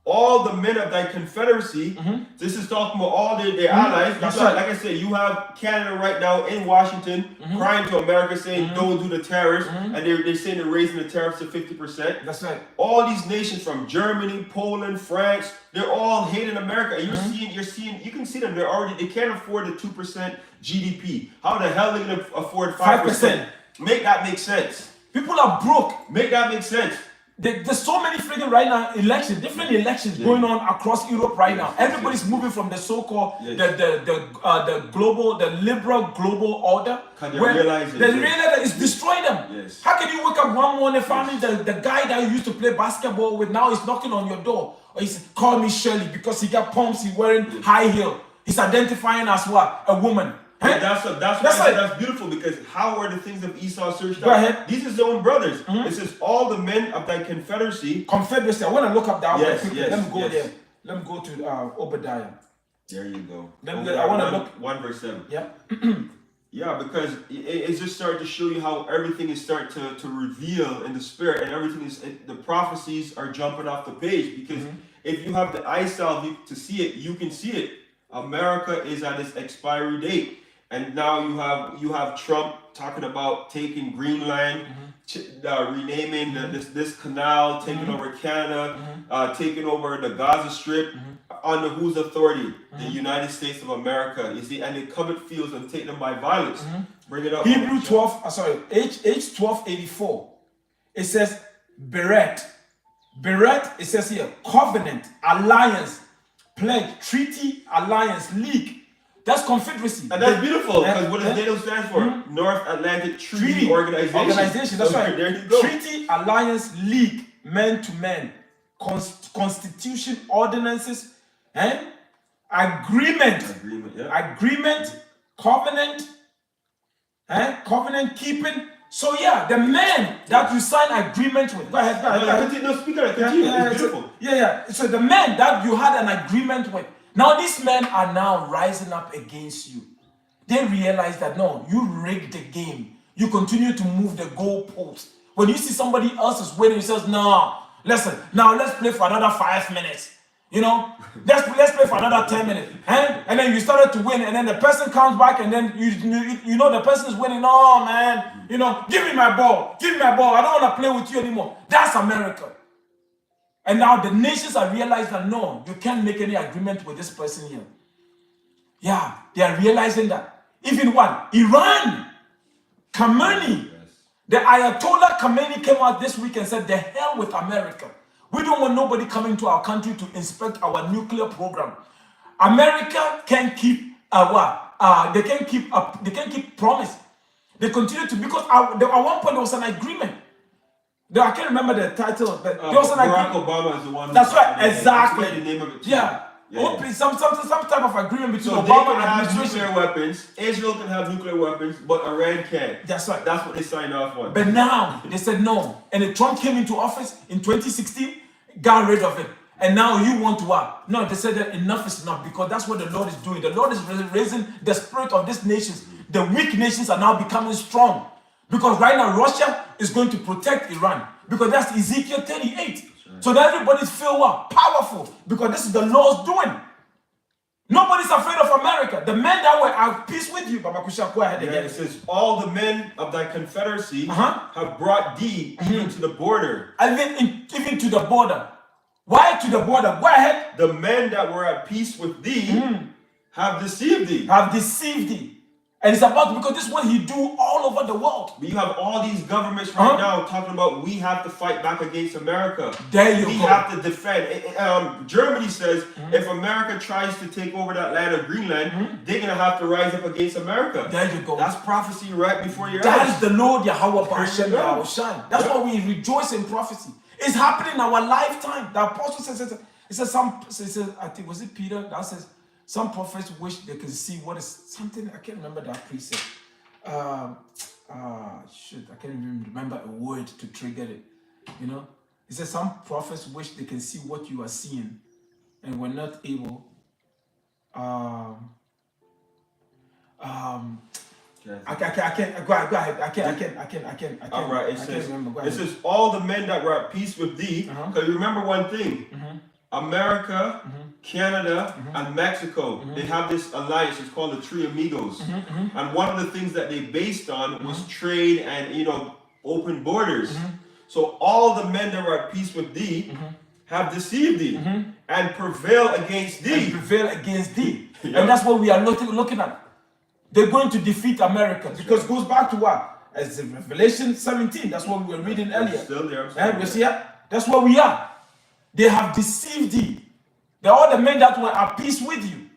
All the men of thy confederacy. This is talking about all their allies. That's right. Like I said, you have Canada right now in Washington crying to America saying, don't do the tariffs. And they're saying they're raising the tariffs to 50%. That's right. All these nations from Germany, Poland, France, they're all hating America. You can see them. They can't afford the 2% GDP. How the hell are they going to afford 5%? Make that make sense. People are broke. Make that make sense. There's so many freaking right now different elections going on across Europe right now. Everybody's moving from the so-called the global, the liberal global order. They realize that it's destroying them. Yes. How can you wake up one morning and find the guy that you used to play basketball with now is knocking on your door? Or he said, call me Shirley because he got pumps, he's wearing high heel. He's identifying as what? A woman. Yeah, that's beautiful because how are the things of Esau searched out? Go ahead. These are his own brothers. It says all the men of thy confederacy. Confederacy. I want to look up that one quickly. Let me go there. Let me go to Obadiah. There you go. I want to look 1 verse 7. Yeah. Yeah, because it's just starting to show you how everything is starting to reveal in the spirit, and everything is the prophecies are jumping off the page because if you have the eye salve to see it, you can see it. America is at its expiry date. And now you have Trump talking about taking Greenland, renaming this canal, taking over Canada, taking over the Gaza Strip, under whose authority? The United States of America. You see, and they covered fields and take them by violence. Bring it up. Hebrew 12, H 1284. It says Beret. Beret, it says here, covenant, alliance, pledge, treaty, alliance, league. That's confederacy. And that's beautiful because what does NATO stand for? North Atlantic Treaty Organization. That's right. There you go. Treaty, alliance, league, man to man, constitution, ordinances, agreement, covenant, covenant keeping. So yeah, the man that you sign agreement with. Go ahead. No, speak on it. Continue. It's beautiful. So the man that you had an agreement with. Now these men are now rising up against you. They realize that no, you rigged the game. You continue to move the goalpost. When you see somebody else is winning, you says, no, listen, now let's play for another 5 minutes. You know, let's play for another 10 minutes. And then you started to win, and then the person comes back, and then you know the person is winning. Oh man, you know, give me my ball. Give me my ball. I don't want to play with you anymore. That's America. And now the nations are realizing that no, you can't make any agreement with this person here. Yeah, they are realizing that. Even what? Iran, Khamenei, the Ayatollah Khamenei came out this week and said, the hell with America. We don't want nobody coming to our country to inspect our nuclear program. America can keep they can keep promise. They continue to, because at one point there was an agreement. I can't remember the title, but there was an agreement. Barack Obama is the one. That's right, exactly. The name of it too. Yeah, some type of agreement between so Obama they can and have administration. nuclear weapons. Israel can have nuclear weapons, but Iran can't. That's right. That's what they signed off on. But now they said no, and then Trump came into office in 2016, got rid of it, and now you want to what? No, they said that enough is enough because that's what the Lord is doing. The Lord is raising the spirit of these nations. The weak nations are now becoming strong because right now Russia is going to protect Iran because that's Ezekiel 38. Right. So that everybody's feel what? Powerful because this is the Lord's doing. Nobody's afraid of America. The men that were at peace with you, Baba Kusha, go ahead again. It says, all the men of thy confederacy have brought thee even to the border. Even to the border. Why to the border? Go ahead. The men that were at peace with thee have deceived thee. Have deceived thee. And it's about, because this is what he do all over the world. But you have all these governments right now talking about we have to fight back against America. There you we go. have to defend. Germany says if America tries to take over that land of Greenland, they're going to have to rise up against America. There you go. That's prophecy right before your eyes. That is the Lord Yahawah, Bahasham, Yahawashi. That's why we rejoice in prophecy. It's happening in our lifetime. The apostle says, I think, was it Peter that says, some prophets wish they could see what is something. I can't remember that precept. I can't even remember a word to trigger it. You know, it says some prophets wish they can see what you are seeing, and we're not able. I can't. Go ahead. I can't. All right. I can't remember. It says all the men that were at peace with thee. Because remember one thing. America, Canada, and Mexico, they have this alliance. It's called the Three Amigos. And one of the things that they based on was trade and, open borders. So all the men that were at peace with thee have deceived thee and prevail against thee. And that's what we are looking at. They're going to defeat America because it goes back to what? As Revelation 17. That's what we were reading earlier. Still there. You see that? That's where we are. They have deceived thee. They're all the men that were at peace with you.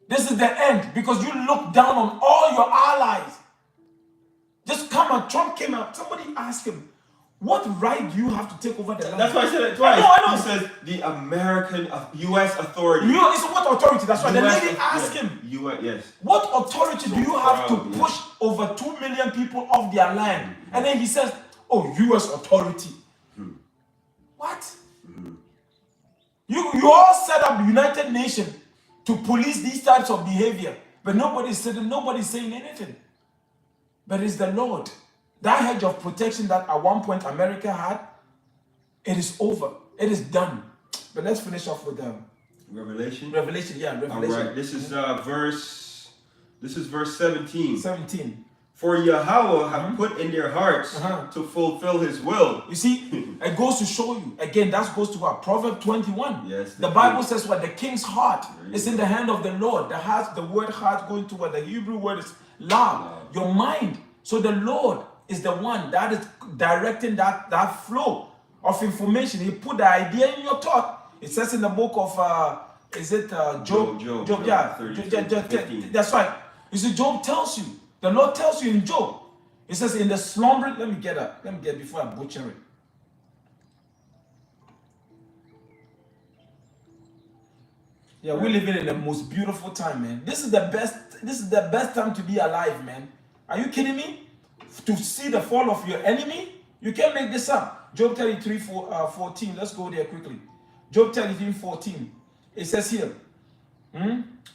This is the end because you look down on all your allies. Just come on. Trump came out. Somebody asked him, what right do you have to take over the land? That's why I said it twice. I know. He says the American U.S. authority. It's what authority? That's why the lady asked him. Yes. What authority do you have to push over 2 million people off their land? And then he says, oh, U.S. authority. What? You all set up the United Nations to police these types of behavior, but nobody's saying anything. But it's the Lord. That hedge of protection that at one point America had, it is over. It is done. But let's finish off with Revelation. Revelation. All right. This is verse 17. 17. For Yahawah have put in their hearts to fulfill his will. You see, it goes to show you. Again, that goes to what? Proverbs 21. Yes. The Bible says what? The king's heart is in the hand of the Lord. The word heart going to what? The Hebrew word is lav. Your mind. So the Lord is the one that is directing that flow of information. He put the idea in your thought. It says in the book of, Job? Job. That's right. You see, Job tells you. The Lord tells you in Job. It says in the slumber. Let me get before I butcher it. Yeah, we're living in the most beautiful time, man. This is the best time to be alive, man. Are you kidding me? To see the fall of your enemy? You can't make this up. Job 33, 14. Let's go there quickly. Job 33, 14. It says here,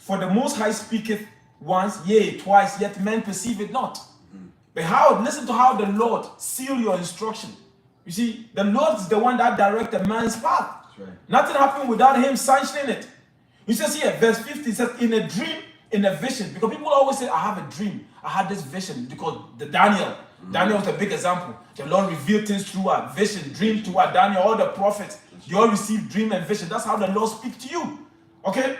for the Most High speaketh once, yea, twice, yet men perceive it not. But listen to how the Lord seal your instruction. You see, the Lord is the one that directs a man's path. Right. Nothing happened without him sanctioning it. He says here, verse 50, it says, in a dream, in a vision. Because people always say, I have a dream. I had this vision. Because Daniel was a big example. The Lord revealed things through a vision, dream to Daniel, all the prophets. They all received dream and vision. That's how the Lord speaks to you. Okay?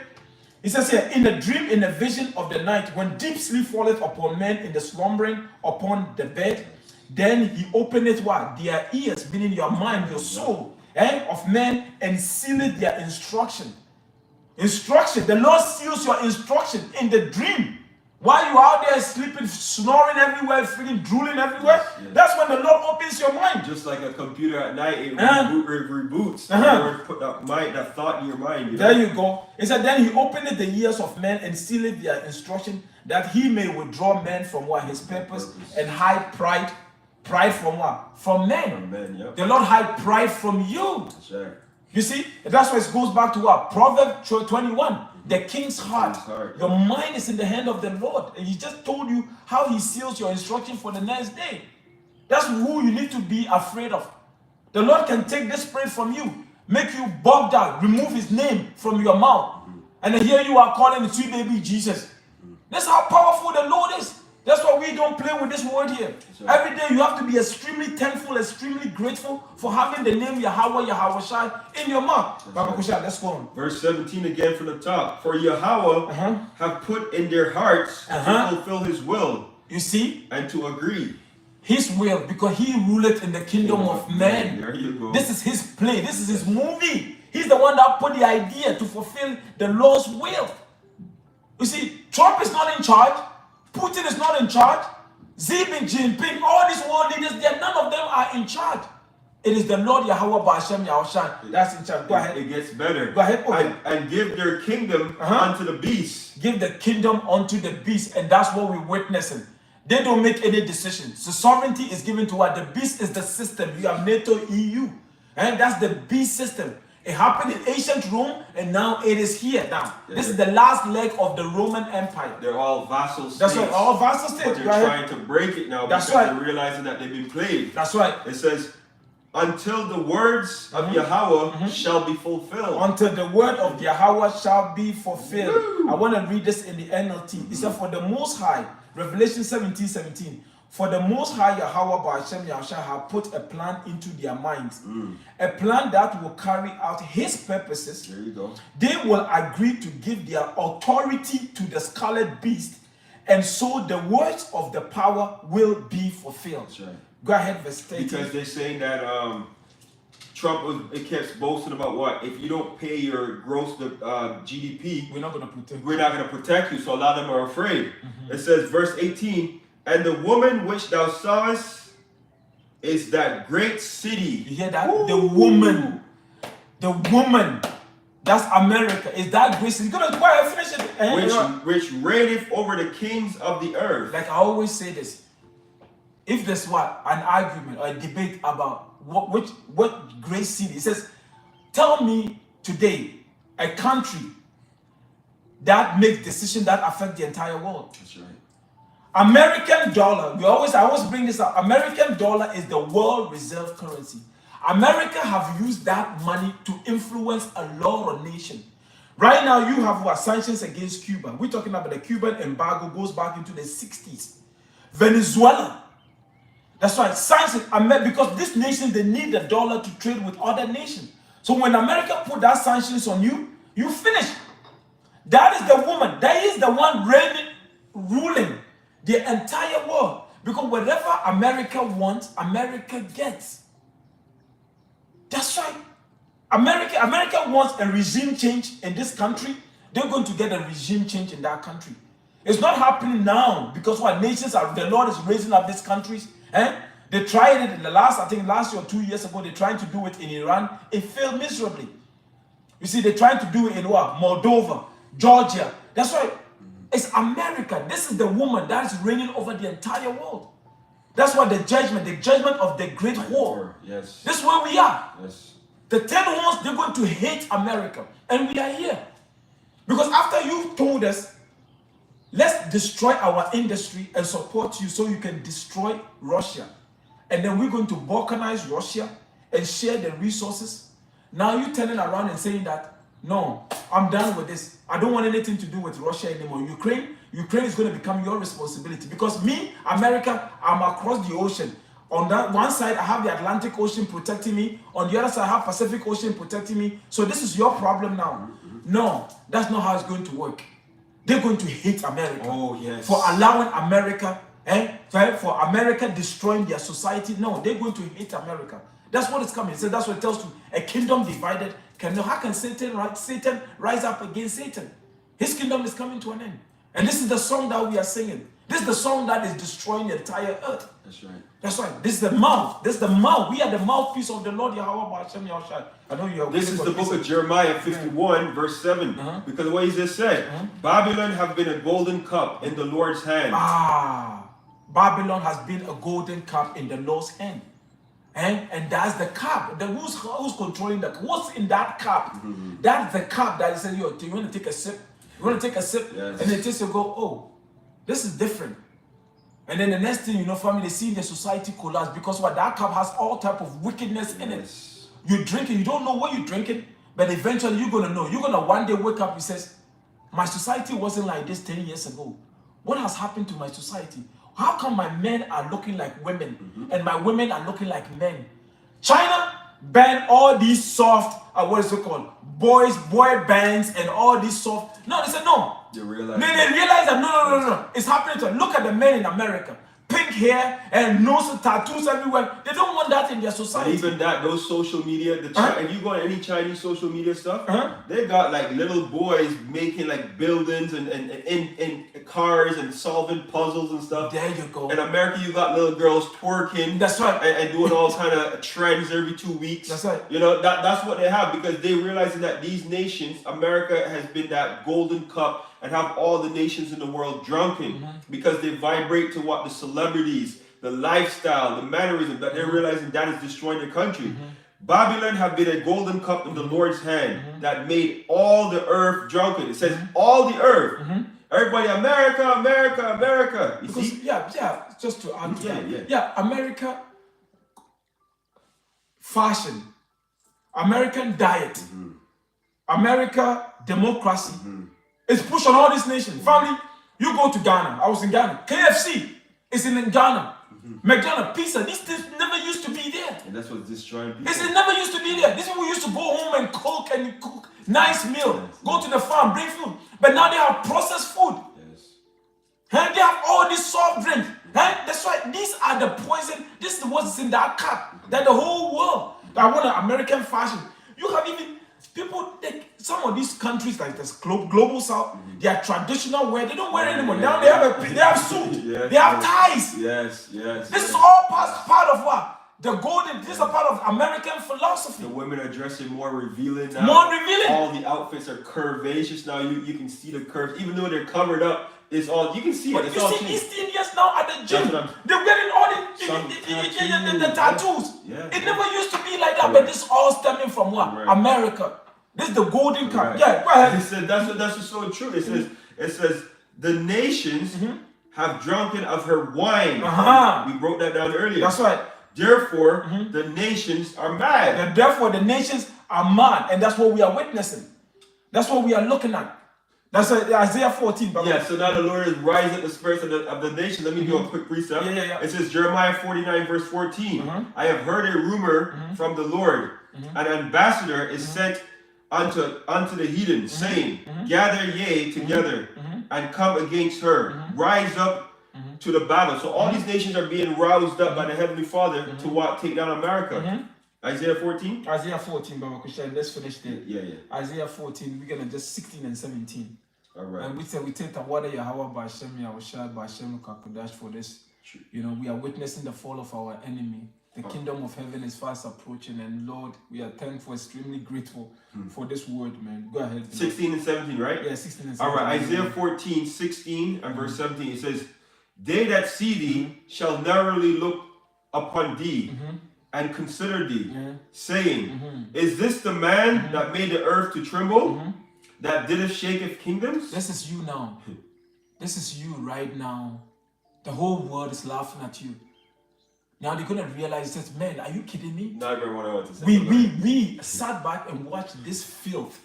It says here, in a dream, in a vision of the night, when deep sleep falleth upon men in the slumbering upon the bed, then he openeth what? Their ears, meaning your mind, your soul, of men, and sealeth their instruction. Instruction. The Lord seals your instruction in the dream. While you out there sleeping, snoring everywhere, freaking drooling everywhere, that's when the Lord opens your mind. Just like a computer at night, it reboots. The Lord put that thought in your mind. You know? There you go. It said, then he opened the ears of men and sealed their instruction, that he may withdraw men from what? His purpose, and hide pride. Pride from what? From men. From men, yep. The Lord hide pride from you. That's right. You see, that's why it goes back to what? Proverbs 21. The king's heart. Your mind is in the hand of the Lord. And he just told you how he seals your instruction for the next day. That's who you need to be afraid of. The Lord can take this spirit from you, make you bogged down, remove his name from your mouth. And then here you are calling the sweet baby Jesus. That's how powerful the Lord is. That's why we don't play with this word here. Every day you have to be extremely thankful, extremely grateful for having the name Yahawah, Yahawashi in your mouth. Let's go on. Verse 17 again from the top. For Yahawah have put in their hearts to fulfill his will. You see? And to agree. His will, because he ruleth in the kingdom of men. There you go. This is his play. This is his movie. He's the one that put the idea to fulfill the Lord's will. You see, Trump is not in charge. Putin is not in charge. Xi Jinping, all these world leaders, none of them are in charge. It is the Lord Yahawah, Bahasham, Yahawashi that's in charge. Go ahead. It gets better. Go ahead. Okay. And give their kingdom unto the beast. Give the kingdom unto the beast. And that's what we're witnessing. They don't make any decisions. The sovereignty is given to what? The beast is the system. You have NATO, EU. And that's the beast system. It happened in ancient Rome, and now it is here. Now, this is the last leg of the Roman Empire. They're all vassal states. That's right, all vassal states. But they're trying to break it now because they're realizing that they've been played. That's right. It says, until the words of Yahawah shall be fulfilled. Until the word of Yahawah shall be fulfilled. I want to read this in the NLT. It said, for the Most High, Revelation 17:17. For the Most High Yahawah Bahasham Yahawashi have put a plan into their minds, a plan that will carry out his purposes. There you go. They will agree to give their authority to the scarlet beast, and so the words of the power will be fulfilled. That's right. Go ahead, verse 13. Because they're saying that Trump kept boasting about what? If you don't pay your gross GDP, we're not going to protect you. So a lot of them are afraid. It says, verse 18. And the woman which thou sawest is that great city. You hear that? Ooh. The woman, that's America, is that great city. You're going to go ahead and finish it. Which reigneth over the kings of the earth. Like I always say this. If there's what? An argument or a debate about what great city. It says, tell me today a country that makes decisions that affect the entire world. That's right. American dollar, I always bring this up. American dollar is the world reserve currency. America have used that money to influence a lot of nations. Right now, you have what? Sanctions against Cuba. We're talking about the Cuban embargo goes back into the 60s. Venezuela. That's right, sanctions, because these nations, they need the dollar to trade with other nations. So when America put that sanctions on you, you finish. That is the woman. That is the one ruling the entire world. Because whatever America wants, America gets. That's right. America wants a regime change in this country. They're going to get a regime change in that country. It's not happening now because what nations are, the Lord is raising up these countries. They tried it in last year or 2 years ago, they're trying to do it in Iran. It failed miserably. You see, they're trying to do it in what? Moldova, Georgia. That's right. It's America. This is the woman that is reigning over the entire world. That's what the judgment of the great whore. Yes. This is where we are. Yes. The 10 horns, they're going to hate America. And we are here. Because after you told us, let's destroy our industry and support you so you can destroy Russia. And then we're going to balkanize Russia and share the resources. Now you're turning around and saying that, no, I'm done with this. I don't want anything to do with Russia anymore. Ukraine is going to become your responsibility. Because me, America, I'm across the ocean. On that one side, I have the Atlantic Ocean protecting me. On the other side, I have Pacific Ocean protecting me. So this is your problem now. No, that's not how it's going to work. They're going to hate America. Oh, yes. For allowing America, for America destroying their society. No, they're going to hate America. That's what is coming. So that's what it tells you. A kingdom divided how can Satan rise up against Satan? His kingdom is coming to an end. And this is the song that we are singing. This is the song that is destroying the entire earth. That's right. That's right. This is the mouth. This is the mouth. We are the mouthpiece of the Lord Yahawah, Bahasham, Yahawashi. I know you are. This is the book of Jeremiah 51, verse 7. Because what he just said, Babylon have been a golden cup in the Lord's hand. Babylon has been a golden cup in the Lord's hand. And that's the cup. Who's controlling that? What's in that cup? That's the cup that is saying, yo, do you want to take a sip? You want to take a sip? Yes. And then just you go, oh, this is different. And then the next thing you know, family, they see the society collapse because what that cup has all type of wickedness in it. You drink it, you don't know what you're drinking, but eventually you're gonna know. You're gonna one day wake up and says, my society wasn't like this 10 years ago. What has happened to my society? How come my men are looking like women and my women are looking like men? China banned all these soft, what is it called? Boy bands and all these soft. No, they said no. They realize that no. It's happening to them. Look at the men in America. Pink hair and nose tattoos everywhere. They don't want that in their society. And even that, those social media, if you go on any Chinese social media stuff, they got like little boys making like buildings and in cars and solving puzzles and stuff. There you go. In America, you got little girls twerking. That's right. And doing all kind of trends every 2 weeks. That's right. You know, that's what they have because they realizing that these nations, America has been that golden cup and have all the nations in the world drunken because they vibrate to what the celebrities, the lifestyle, the mannerism, that they're realizing that is destroying the country. Babylon have been a golden cup in the Lord's hand that made all the earth drunken. It says all the earth. Everybody, America, America, America. You see? Yeah, just to add to that. Yeah, America, fashion, American diet, America, democracy. It's pushed on all these nations. Family, you go to Ghana. I was in Ghana. KFC is in Ghana. McDonald's, pizza, these things never used to be there. And that's what's destroying people. It never used to be there. These people used to go home and cook nice meal, go to the farm, bring food. But now they have processed food. And they have all these soft drinks. That's why these are the poison. This is what's in that cup. That the whole world, that want an American fashion. You have even people, some of these countries like this global south, they are traditional wear. They don't wear anymore. Now they have suit. They have ties. Yes. This is all part of what? The golden, this is a part of American philosophy. The women are dressing more revealing now. More revealing. All the outfits are curvaceous now. You can see the curves. Even though they're covered up, it's all, you can see it. It's you all see changed. East Indians now at the gym. They're wearing all the tattoos. It never used to be like that, but this all stemming from what? America. This is the golden cup. Yeah, go ahead. It said, that's so true. It says the nations have drunken of her wine. We wrote that down earlier. That's right. Therefore, the nations are mad. And therefore, the nations are mad. And that's what we are witnessing. That's what we are looking at. That's Isaiah 14. Yeah, so now the Lord is rising the spirits of the nation. Let me do a quick precept. It says Jeremiah 49 verse 14. I have heard a rumor from the Lord. An ambassador is sent unto the heathen, saying, gather ye together and come against her. Rise up to the battle. So all these nations are being roused up by the Heavenly Father to what? Take down America. Isaiah 14? Isaiah 14, Baba Kushan. Let's finish there. Yeah. Isaiah 14, we're going to just 16 and 17. All right. And we take the water Yahawah, Bahasham, Yahawashi, Bahasham, Qadash for this. You know, we are witnessing the fall of our enemy. The kingdom of heaven is fast approaching, and Lord, we are thankful, extremely grateful for this word, man. Go ahead. 16 and 17, right? Yeah, 16 and 17. All right, Isaiah 14, 16 and verse 17, it says, they that see thee shall narrowly look upon thee and consider thee, saying, is this the man that made the earth to tremble, that dideth shaketh kingdoms? This is you now. This is you right now. The whole world is laughing at you. Now they're gonna realize this, man, are you kidding me? Not everyone wants to say we sat back and watched this filth.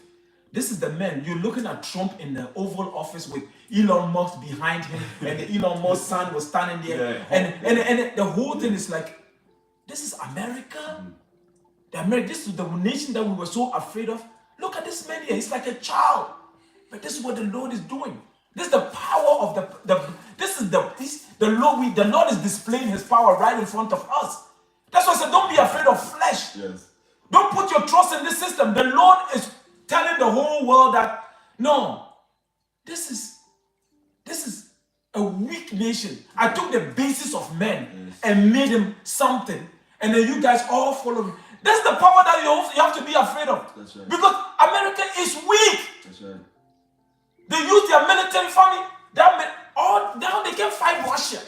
This is the man. You're looking at Trump in the Oval Office with Elon Musk behind him, and the Elon Musk son was standing there, and the whole thing is like, this is America. This is the nation that we were so afraid of. Look at this man here. He's like a child, but this is what the Lord is doing. This is the power of the Lord. The Lord is displaying His power right in front of us. That's why I said, don't be afraid of flesh. Don't put your trust in this system. The Lord is telling the whole world that no, this is A weak nation. I took the basis of men and made him something. And then you guys all follow me. That's the power that you have to be afraid of. That's right. Because America is weak. That's right. They use their military family. Now they can fight Russia.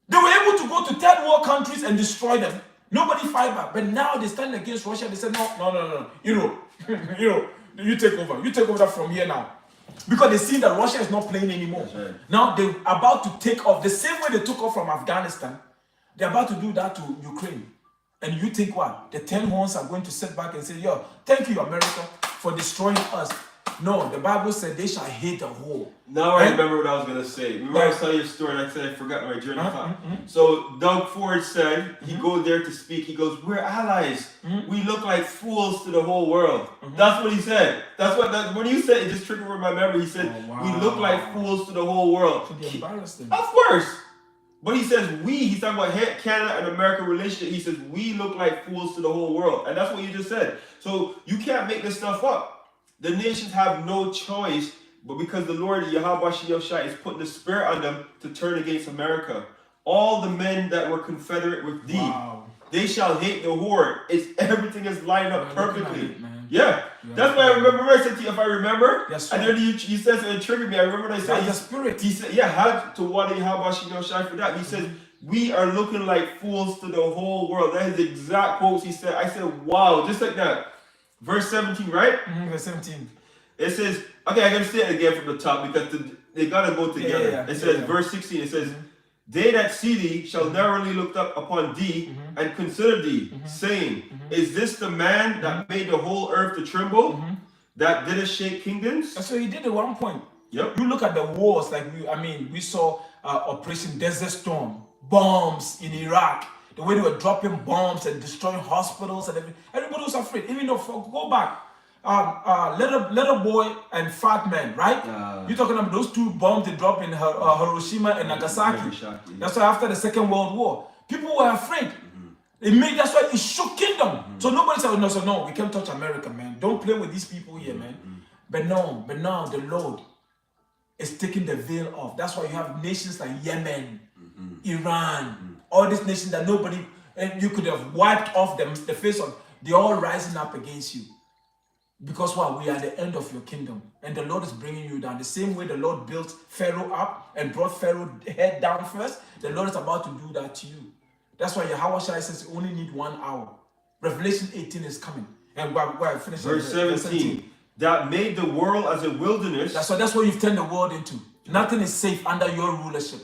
They were able to go to third world countries and destroy them. Nobody fight back. But now they stand against Russia. They say, no. You take over. You take over that from here now. Because they see that Russia is not playing anymore. Right. Now they're about to take off. The same way they took off from Afghanistan, they're about to do that to Ukraine. And you think what? The 10 horns are going to sit back and say, yo, thank you, America, for destroying us. No, the Bible said they shall hate the whole. Now I remember what I was going to say. Remember I saw your story and I said I forgot my journey thought. So Doug Ford said, he goes there to speak. He goes, we're allies. We look like fools to the whole world. That's what he said. When you said it, just triggered my memory. He said, we look like fools to the whole world. Of course. But he says he's talking about Canada and America relationship. He says we look like fools to the whole world. And that's what you just said. So you can't make this stuff up. The nations have no choice, but because the Lord Yahawashi is putting the spirit on them to turn against America. All the men that were confederate with thee, they shall hate the whore. Everything is lined up perfectly. Yeah. That's why I remember I said to you, if I remember, yes, and then you said something that triggered me. I remember when I said the spirit. He said, had to want Yahawashi for that. He says, we are looking like fools to the whole world. That is the exact quotes he said. I said, wow, just like that. Verse 17, right? Verse 17. It says, okay, I gotta say it again from the top because they gotta go together. It says, verse 16, it says, they that see thee shall narrowly look up upon thee and consider thee, saying, is this the man that made the whole earth to tremble, that did shake kingdoms? So he did at one point. Yep. You look at the wars, like we saw Operation Desert Storm, bombs in Iraq. The way they were dropping bombs and destroying hospitals and everything. Everybody was afraid. Even though, go back, little boy and fat man, right? You're talking about those two bombs they dropped in Hiroshima and Nagasaki. That's why after the Second World War, people were afraid. That's why it shook kingdom. So nobody said, no, we can't touch America, man. Don't play with these people here, man. But now the Lord is taking the veil off. That's why you have nations like Yemen, Iran, all these nations that nobody, and you could have wiped off them, the face of, they're all rising up against you. Because we are at the end of your kingdom. And the Lord is bringing you down. The same way the Lord built Pharaoh up and brought Pharaoh head down first, the Lord is about to do that to you. That's why Yahawashi says you only need 1 hour. Revelation 18 is coming. And we're finishing verse 17. That made the world as a wilderness. That's what you've turned the world into. Nothing is safe under your rulership.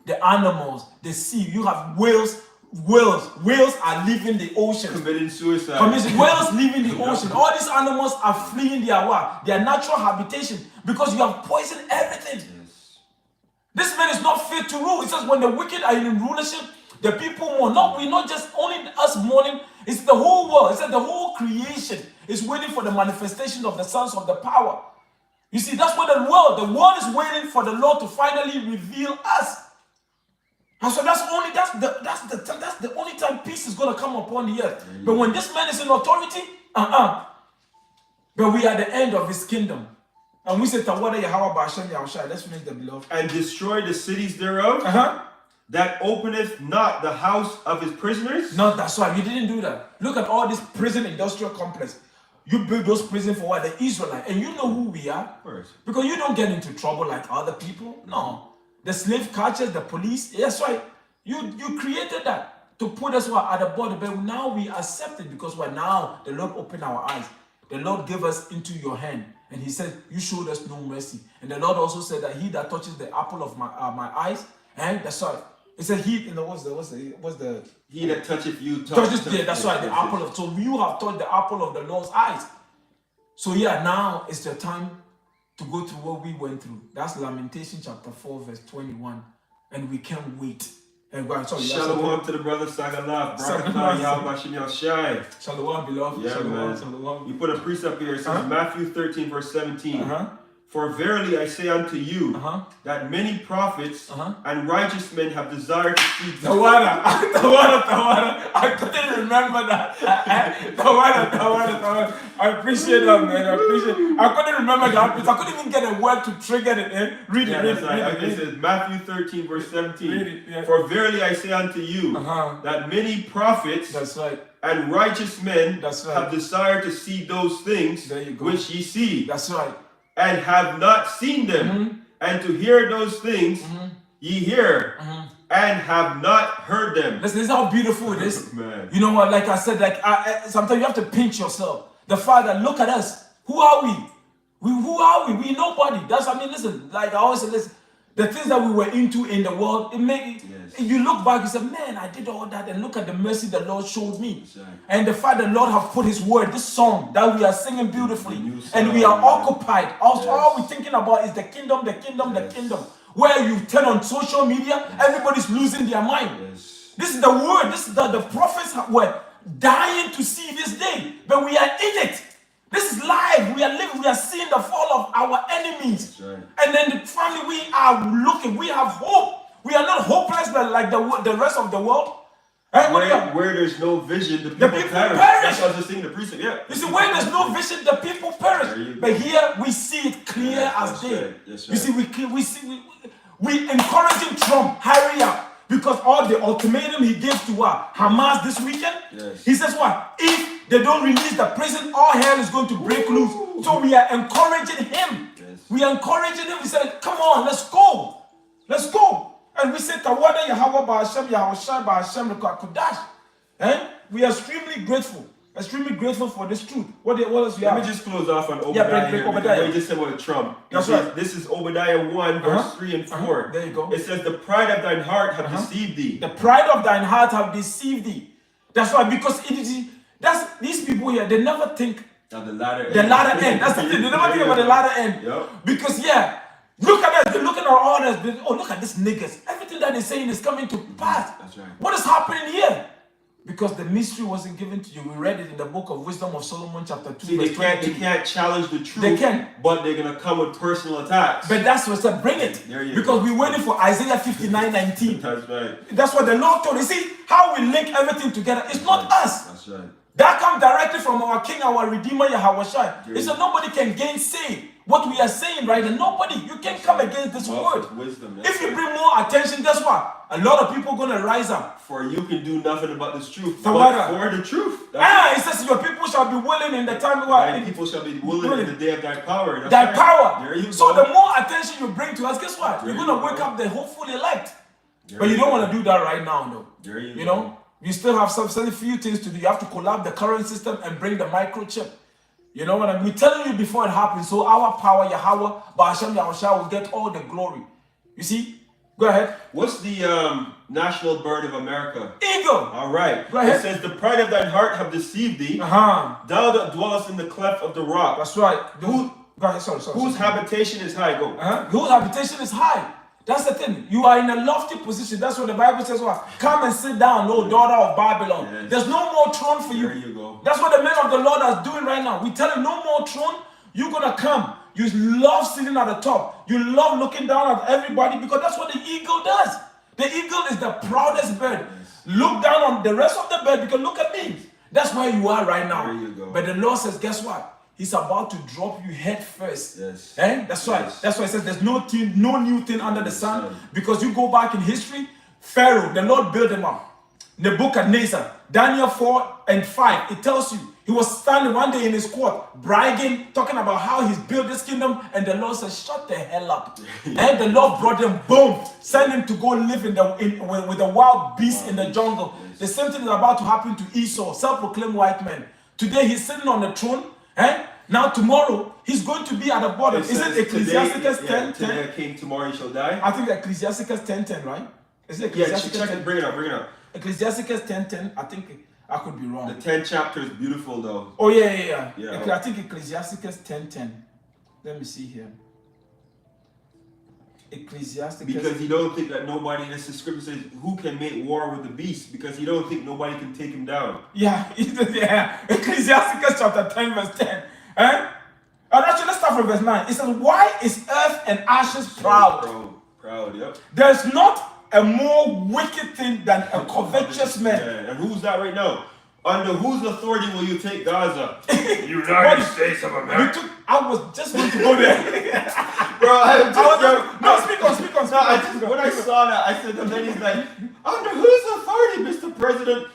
The animals, the sea, you have whales. Whales are leaving the ocean. Committing suicide. Whales leaving the ocean. All these animals are fleeing their natural habitation because you have poisoned everything. Yes. This man is not fit to rule. It says when the wicked are in rulership, the people mourn. We're not just only us mourning. It's the whole world. It said the whole creation is waiting for the manifestation of the sons of the power. You see, that's what the world is waiting for the Lord to finally reveal us. And so that's the only time peace is going to come upon the earth. But when this man is in authority, but we are at the end of his kingdom. And we say, Tawada Yahawah Bahasham Yahawashi. Let's finish the beloved. And destroy the cities thereof, that openeth not the house of his prisoners. No, that's why. You didn't do that. Look at all this prison industrial complex. You build those prisons for what? The Israelites. And you know who we are. Of course. Because you don't get into trouble like other people. No. The slave catchers, the police. That's why you created that to put us at the border. But now we accept it because now the Lord opened our eyes. The Lord gave us into your hand. And he said, you showed us no mercy. And the Lord also said that he that touches the apple of my eyes, and that's why. It said he, what's the he that toucheth you touches that's right, the apple of, so you have touched the apple of the Lord's eyes. So now it's the time to go through what we went through. That's Lamentation chapter 4 verse 21. And we can't wait. And Shalom to the brother Sagalaf. Shalom, beloved. Yeah, Shalom. You put a precept here. It says Matthew 13 verse 17. For verily I say unto you, that many prophets and righteous men have desired to see the water. I couldn't remember that. The water. I appreciate that, man. I couldn't remember that because I couldn't even get a word to trigger it. Read it. It says Matthew 13, verse 17. For verily I say unto you, that many prophets That's right. and righteous men That's right. have desired to see those things which ye see. That's right. And have not seen them, and to hear those things ye hear, and have not heard them. Listen, this is how beautiful it is. Man. You know what? Like I said, sometimes you have to pinch yourself. The Father, look at us. Who are we? Who are we? We nobody. Listen. Like I always say, listen. The things that we were into in the world, it made you look back, you say, man, I did all that, and look at the mercy the Lord showed me. Right. And the fact the Lord have put his word, this song that we are singing beautifully, and we are occupied. Also, all we're thinking about is the kingdom. Where you turn on social media, everybody's losing their mind. This is the word. This is the prophets were dying to see this day, but we are in it. This is live. We are living. We are seeing the fall of our enemies. Right. And then the family, we are looking. We have hope. We are not hopeless, but like the rest of the world. Where there's no vision, the people perish. That's what I was just saying, the precept. Yeah. You see, where there's no vision, the people perish. But here we see it clear as day. Right. Yes, you see, we encouraging Trump, hurry up. Because all the ultimatum he gave to Hamas this weekend, he says what? If they don't release the prison, all hell is going to break loose. So we are encouraging him. We are encouraging him. We said, come on, let's go. Let's go. And we said, Tawada Yahawah, Bahasham, Yahawashi, Bahasham, Qadash. We are extremely grateful. Extremely grateful for this truth. What else you have? Let me just close off on Obadiah. Break Obadiah. You just said about Trump. That's right. This is Obadiah 1, verse 3 and 4. There you go. It says, the pride of thine heart hath deceived thee. The pride of thine heart have deceived thee. That's why, because these people here, they never think of the latter end. The latter end. That's the thing. They never think about the latter end. Yep. Because look at us. They're looking at all this. Oh, look at these niggas. Everything that they're saying is coming to pass. That's right. What is happening here? Because the mystery wasn't given to you. We read it in the book of Wisdom of Solomon, chapter 2. See, they can't challenge the truth. They can. But they're going to come with personal attacks. But that's what said, bring it. Because we're waiting for Isaiah 59:19. That's right. That's what the Lord told us. You see, how we link everything together. It's not us. That's right. That comes directly from our King, our Redeemer, Yahawashi. He said nobody can gainsay what we are saying right now. Nobody. You can't come against this word. Wisdom, if you bring more attention, guess what? A lot of people are going to rise up. For you can do nothing about this truth. For the truth. It says your people shall be willing in the time. Thy people shall be willing in the day of thy power. Thy power. There you so go. the more attention you bring to us, guess what? You're going to wake up the hopeful elect. But you don't want to do that right now, though. There you know? You still have some few things to do. You have to collapse the current system and bring the microchip. You know what I mean? We're telling you before it happens. So our power, Yahawah, Bahasham, Yahawashi will get all the glory. You see? Go ahead. What's the national bird of America? Eagle. All right. Go ahead. It says, the pride of thine heart have deceived thee. Thou that dwellest in the cleft of the rock. That's right. Go ahead. Sorry. Whose habitation is high? Go. Whose habitation is high. That's the thing. You are in a lofty position. That's what the Bible says. What? Come and sit down, O daughter of Babylon. Yes. There's no more throne for you. There you go. That's what the men of the Lord are doing right now. We tell him no more throne. You're going to come. You love sitting at the top. You love looking down at everybody because that's what the eagle does. The eagle is the proudest bird. Yes. Look down on the rest of the bird because look at me. That's where you are right now. There you go. But the Lord says, guess what? He's about to drop you head first. Yes. That's right. That's why it says there's no new thing under the sun. Because you go back in history, Pharaoh, the Lord built him up. Nebuchadnezzar, Daniel 4 and 5, it tells you he was standing one day in his court, bragging, talking about how he's built this kingdom, and the Lord says, shut the hell up. And the Lord brought him, boom, sent him to go live with the wild beasts in the jungle. Yes. The same thing is about to happen to Esau, self-proclaimed white man. Today he's sitting on the throne. Now tomorrow he's going to be at the bottom. Is it Ecclesiasticus 10:10? Today a king, tomorrow he shall die. I think Ecclesiasticus 10:10, right? Is it Ecclesiasticus? Check it. Bring it up. Ecclesiasticus 10:10. I think I could be wrong. The 10th chapter is beautiful though. Oh yeah. I think Ecclesiasticus 10:10. Let me see here. Ecclesiasticus. Because you don't think that nobody, this the scripture says, who can make war with the beast? Because you don't think nobody can take him down. Yeah. Ecclesiasticus chapter 10 verse 10. And actually, let's start start from verse 9. It says, why is earth and ashes proud? Proud, yep. There's not a more wicked thing than a covetous man. Yeah. And who's that right now? Under whose authority will you take Gaza? United States of America. I was just going to go there. Speak on. When I saw that, I said, and then he's like, under whose authority, Mr. President?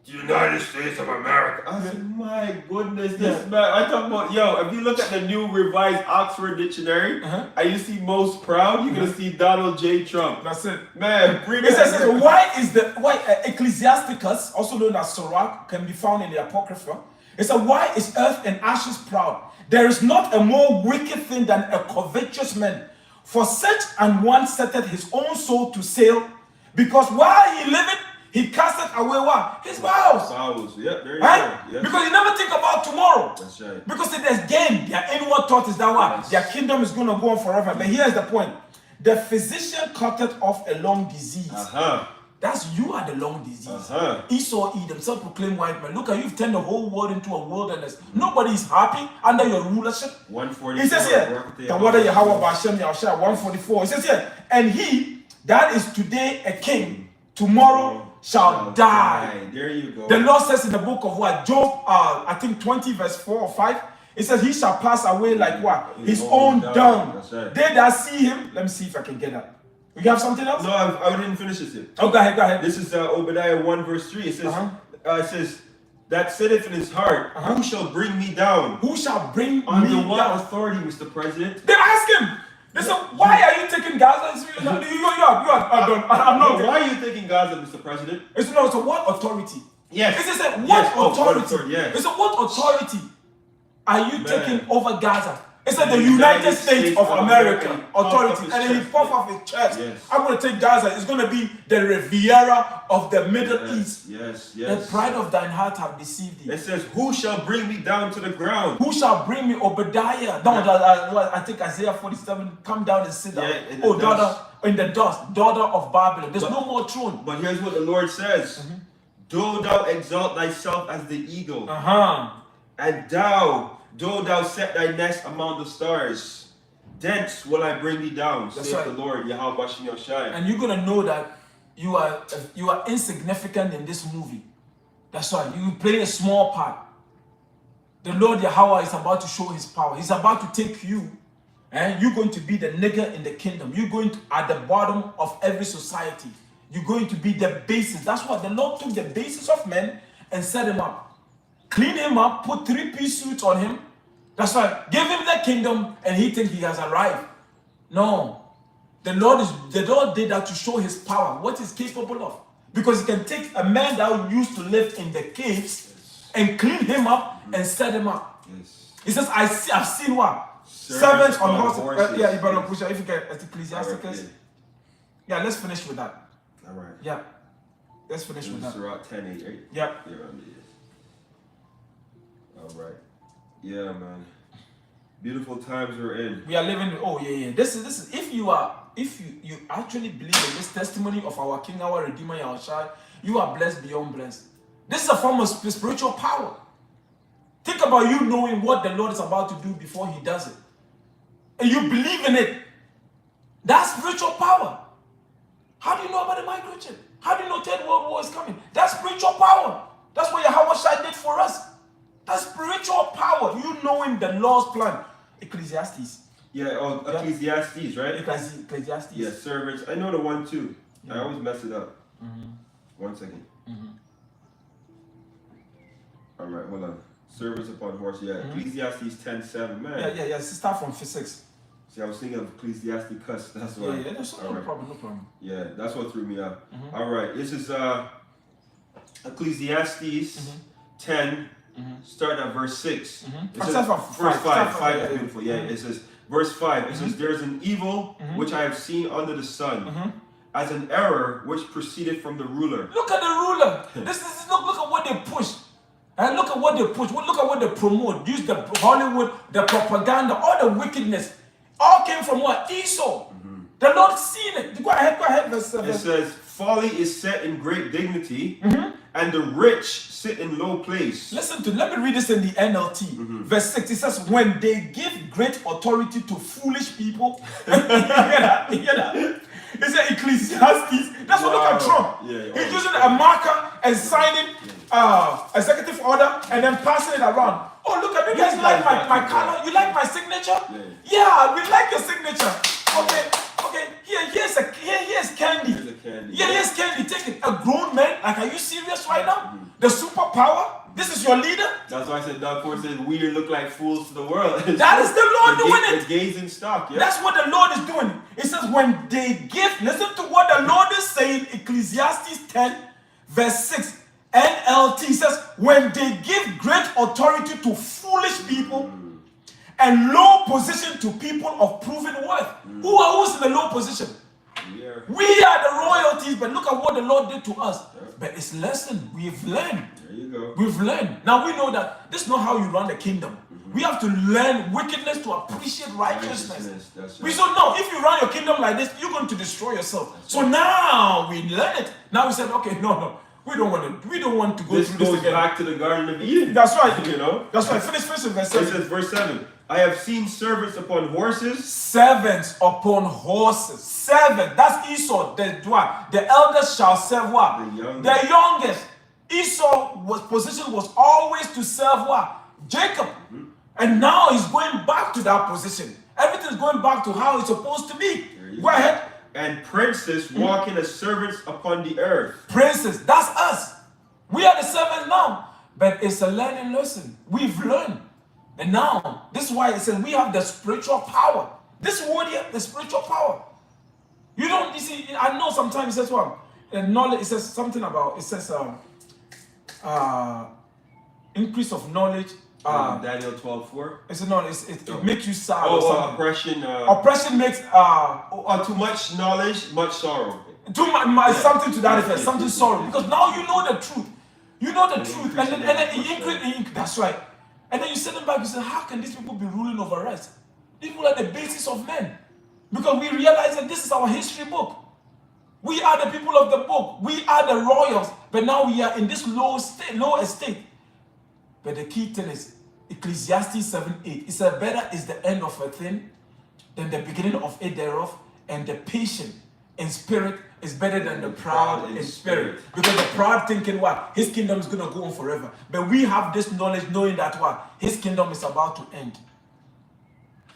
United States of America. I said, my goodness, this man. I talk about, if you look at the new revised Oxford Dictionary, and you see most proud, you're gonna see Donald J. Trump. That's it. Man, it says, why Ecclesiasticus, also known as Sirach, can be found in the Apocrypha. It said, why is earth and ashes proud? There is not a more wicked thing than a covetous man. For such an one setteth his own soul to sale, because while he liveth, he casteth away what? His vows. Yep, there you right? go. Yes. Because you never think about tomorrow. That's right. Because if there's gain, their inward thought is that what? Their kingdom is going to go on forever. But here's the point. The physician cutteth off a long disease. That's you are the long disease. Esau, Edom, self-proclaimed white man. Look at you, you've turned the whole world into a wilderness. Nobody is happy under your rulership. 144. It says here, the word of Yahawah, Bahasham, Yahawashi, 144. It says here, and he that is today a king, tomorrow shall die. There you go. The Lord says in the book of what? Job, I think 20 verse 4 or 5. It says he shall pass away like what? His own dung. That's right. They that see him, let me see if I can get that. You have something else? No, I didn't finish this yet. Oh, go ahead. This is Obadiah 1 verse 3. It says, that sitteth in his heart, who shall bring me down? Who shall bring me Under down? what authority, Mr. President? Then ask him. They said, why are you taking Gaza? I'm not. Why are you taking Gaza, Mr. President? It's no. So what authority? Yes. It said what authority? Yes. It's what authority are you taking over Gaza? It said the United States of America authority, and then he puff off his chest. Yes. I'm going to take Gaza. It's going to be the Riviera of the Middle East. Yes. The pride of thine heart have deceived thee. It says, who shall bring me down to the ground? Who shall bring me Obadiah? No, I think Isaiah 47. Come down and sit down. Daughter in the dust, daughter of Babylon. There's no more throne. But here's what the Lord says: though thou exalt thyself as the eagle, and though thou set thy nest among the stars, thence will I bring thee down, saith the Lord, Yahawashi. And you're gonna know that you are insignificant in this movie. That's why you play a small part. The Lord Yahawah is about to show his power. He's about to take you, and you're going to be the nigger in the kingdom. You're going to at the bottom of every society. You're going to be the basis. That's why the Lord took the basis of men and set him up. Clean him up, put 3-piece suits on him. That's why give him the kingdom and he thinks he has arrived. No. The Lord did that to show his power, what he's capable of. Because he can take a man that used to live in the caves and clean him up and set him up. Yes. He says, I've seen what? Servants on horses. You better push it. If you get Ecclesiasticus. Yeah, let's finish with that. All right. Yeah. Let's finish with that. Sirach 10:8, right? Yep. All right. Yeah, man. Beautiful times we're in. We are living. Oh yeah. This is. If you actually believe in this testimony of our King, our Redeemer, Yahawashi, you are blessed beyond blessed. This is a form of spiritual power. Think about you knowing what the Lord is about to do before He does it, and you believe in it. That's spiritual power. How do you know about the microchip? How do you know Third World War is coming? That's spiritual power. That's what Yahawashi did for us. That's spiritual power. You knowing the Lord's plan. Ecclesiastes. Yeah, Ecclesiastes, right? Ecclesiastes. Yeah, servants. I know the one too. Yeah. I always mess it up. 1 second. All right, hold on. Servants upon horse. Yeah, Ecclesiastes 10:7. Man. Yeah. Start from physics. See, I was thinking of Ecclesiasticus. That's why. Yeah. No problem. Yeah, that's what threw me off. All right, this is Ecclesiastes 10. Starting at verse 6. It says, verse 5. Beautiful. Yeah, it says, verse 5. It says, there's an evil which I have seen under the sun, as an error which proceeded from the ruler. Look at the ruler. Look at what they push. And look at what they push. Look at what they promote. Use the Hollywood, the propaganda, all the wickedness. All came from what? Esau. The Lord seen it. Go ahead, verse 7. It says, folly is set in great dignity, and the rich sit in low place. Listen to, let me read this in the NLT. Verse 6, it says, when they give great authority to foolish people. You hear that? It's an Ecclesiastes. That's what look at Trump. He's using a marker and signing executive order and then passing it around. Oh, look at you guys like my color? You like my signature? Yeah, we like your signature. Okay. Here's candy. Here's candy. Take it. A grown man. Like, are you serious right now? The superpower. This is your leader. That's why I said Doug Ford said we look like fools to the world. That is the Lord doing it. The gaze in stock. Yeah. That's what the Lord is doing. It says when they give. Listen to what the Lord is saying. Ecclesiastes 10, verse 6. NLT says when they give great authority to foolish people and low position to people of proven worth. Who's in the low position? We are the royalties, but look at what the Lord did to us. But it's lesson. We've learned. There you go. We've learned. Now we know that this is not how you run the kingdom. We have to learn wickedness to appreciate righteousness. That's We said, no, if you run your kingdom like this, you're going to destroy yourself. So now we learn it. Now we said, okay, no. We don't want to go this through this goes again. back to the Garden of Eden. That's right. You know? That's right. Finish verse 7. It says verse 7. I have seen servants upon horses. Servants upon horses. Servant. That's Esau. The eldest shall serve what? The youngest. Esau's position was always to serve what? Jacob. And now he's going back to that position. Everything's going back to how it's supposed to be. Go ahead. And princes walking as servants upon the earth. Princes. That's us. We are the servants now. But it's a learning lesson. We've learned. And now, this is why it says we have the spiritual power. This word here, the spiritual power. You see, I know sometimes it says what? Knowledge, it says something about, it says increase of knowledge. Daniel 12:4. It's no, it makes you sad. Oppression. Oppression makes too much knowledge, much sorrow. Too much, something to that effect, something sorrow. Because now you know the truth. You know the truth. And then you increase. That's right. And then you send them back, you say, how can these people be ruling over us? These people are the basis of men. Because we realize that this is our history book. We are the people of the book. We are the royals. But now we are in this low estate. But the key thing is, Ecclesiastes 7:8. It said, better is the end of a thing than the beginning of it thereof, and the patient in spirit is better than the proud in spirit. Because the proud thinking what? His kingdom is going to go on forever. But we have this knowledge knowing that what? His kingdom is about to end.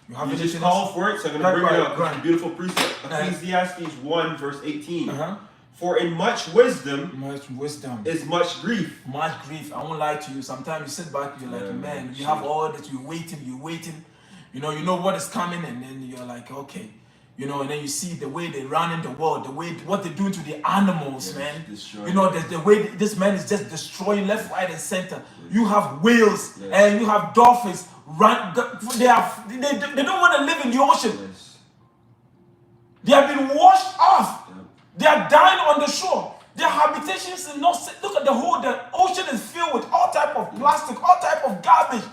You just call for it, so I'm going to bring it up. It's a beautiful precept. Ecclesiastes 1 verse 18. For in much wisdom is much grief. Much grief. I won't lie to you. Sometimes you sit back, you're like, man, you have all this, you're waiting. You know what is coming, and then you're like, okay. And then you see the way they run in the world, what they're doing to the animals, man. The way this man is just destroying left, right, and center. You have whales and you have dolphins. They don't want to live in the ocean. They have been washed off. They are dying on the shore. Their habitations is not. Look at the ocean is filled with all type of plastic, all type of garbage.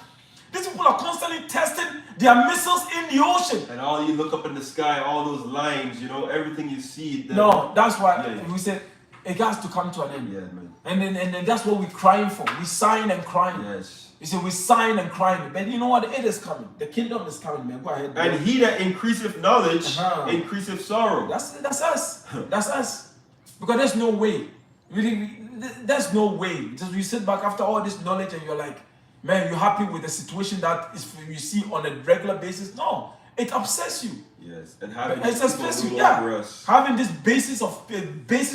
These people are constantly testing their missiles in the ocean. And all you look up in the sky, all those lines, everything you see. No, that's why we said it has to come to an end. Yeah, man. And then that's what we're crying for. We're sighing and crying. Yes. You see, we're sighing and crying. But you know what? It is coming. The kingdom is coming, man. Go ahead. And he that increaseth knowledge, increaseth sorrow. That's us. That's us. Because there's no way. There's no way. Just you sit back after all this knowledge and you're like, man, you're happy with the situation that you see on a regular basis? No, it upsets you. Yes, and having it upsets you. Over us. Having this basis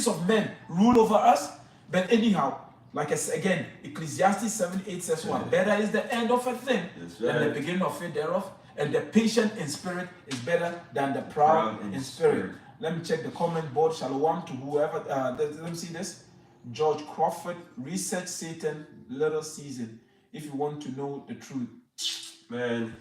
of men rule over us. But anyhow, like I said again, Ecclesiastes 7:8 says what? Better is the end of a thing than the beginning of it thereof, and the patient in spirit is better than the proud in spirit. Let me check the comment board. Shalom to whoever. Let me see this. George Crawford, research Satan, little season. If you want to know the truth. Man.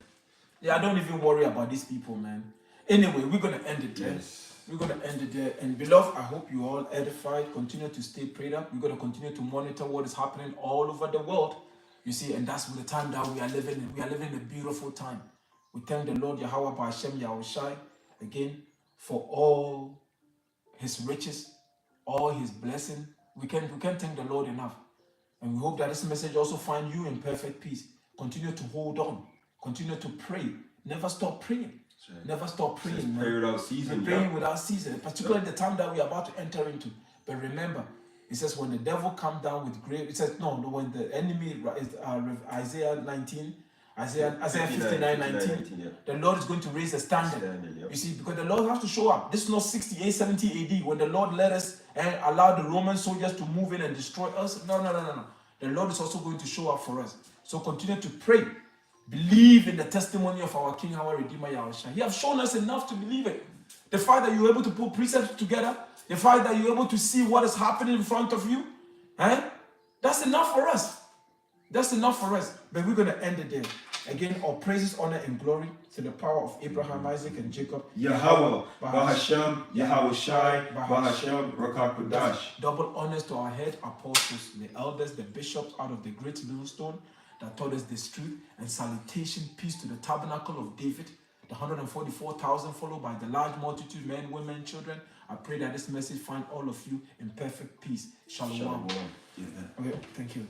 Yeah, I don't even worry about these people, man. Anyway, we're going to end it there. Yes. We're going to end it there. And beloved, I hope you all edified. Continue to stay prayed up. We're going to continue to monitor what is happening all over the world. You see, and that's the time that we are living in. We are living in a beautiful time. We thank the Lord Yahawah, Bahasham, Yahawashi, again, for all his riches, all his blessing, We can't thank the Lord enough. And we hope that this message also find you in perfect peace. Continue to hold on. Continue to pray. Never stop praying. Right. Never stop praying. Pray without ceasing. Praying without ceasing, particularly the time that we are about to enter into. But remember, it says when the devil comes down with grave, it says no, when the enemy, Isaiah 19, Isaiah 59, 19, the Lord is going to raise a standard. You see, because the Lord has to show up. This is not 68, 70 AD when the Lord let us and allow the Roman soldiers to move in and destroy us. No. The Lord is also going to show up for us. So continue to pray. Believe in the testimony of our King, our Redeemer, Yahawashi. He has shown us enough to believe it. The fact that you're able to put precepts together, the fact that you're able to see what is happening in front of you, that's enough for us. That's enough for us. But we're going to end it there. Again, all praises, honor, and glory to the power of Abraham, Isaac, and Jacob. Yahawah, Bahasham, Yahawashi, Bahasham, Rawchaa, Qadash. Double honors to our head apostles, the elders, the bishops out of the great millstone that taught us this truth, and salutation, peace to the tabernacle of David, the 144,000 followed by the large multitude, men, women, children. I pray that this message find all of you in perfect peace. Shalom. Yeah. Okay, thank you.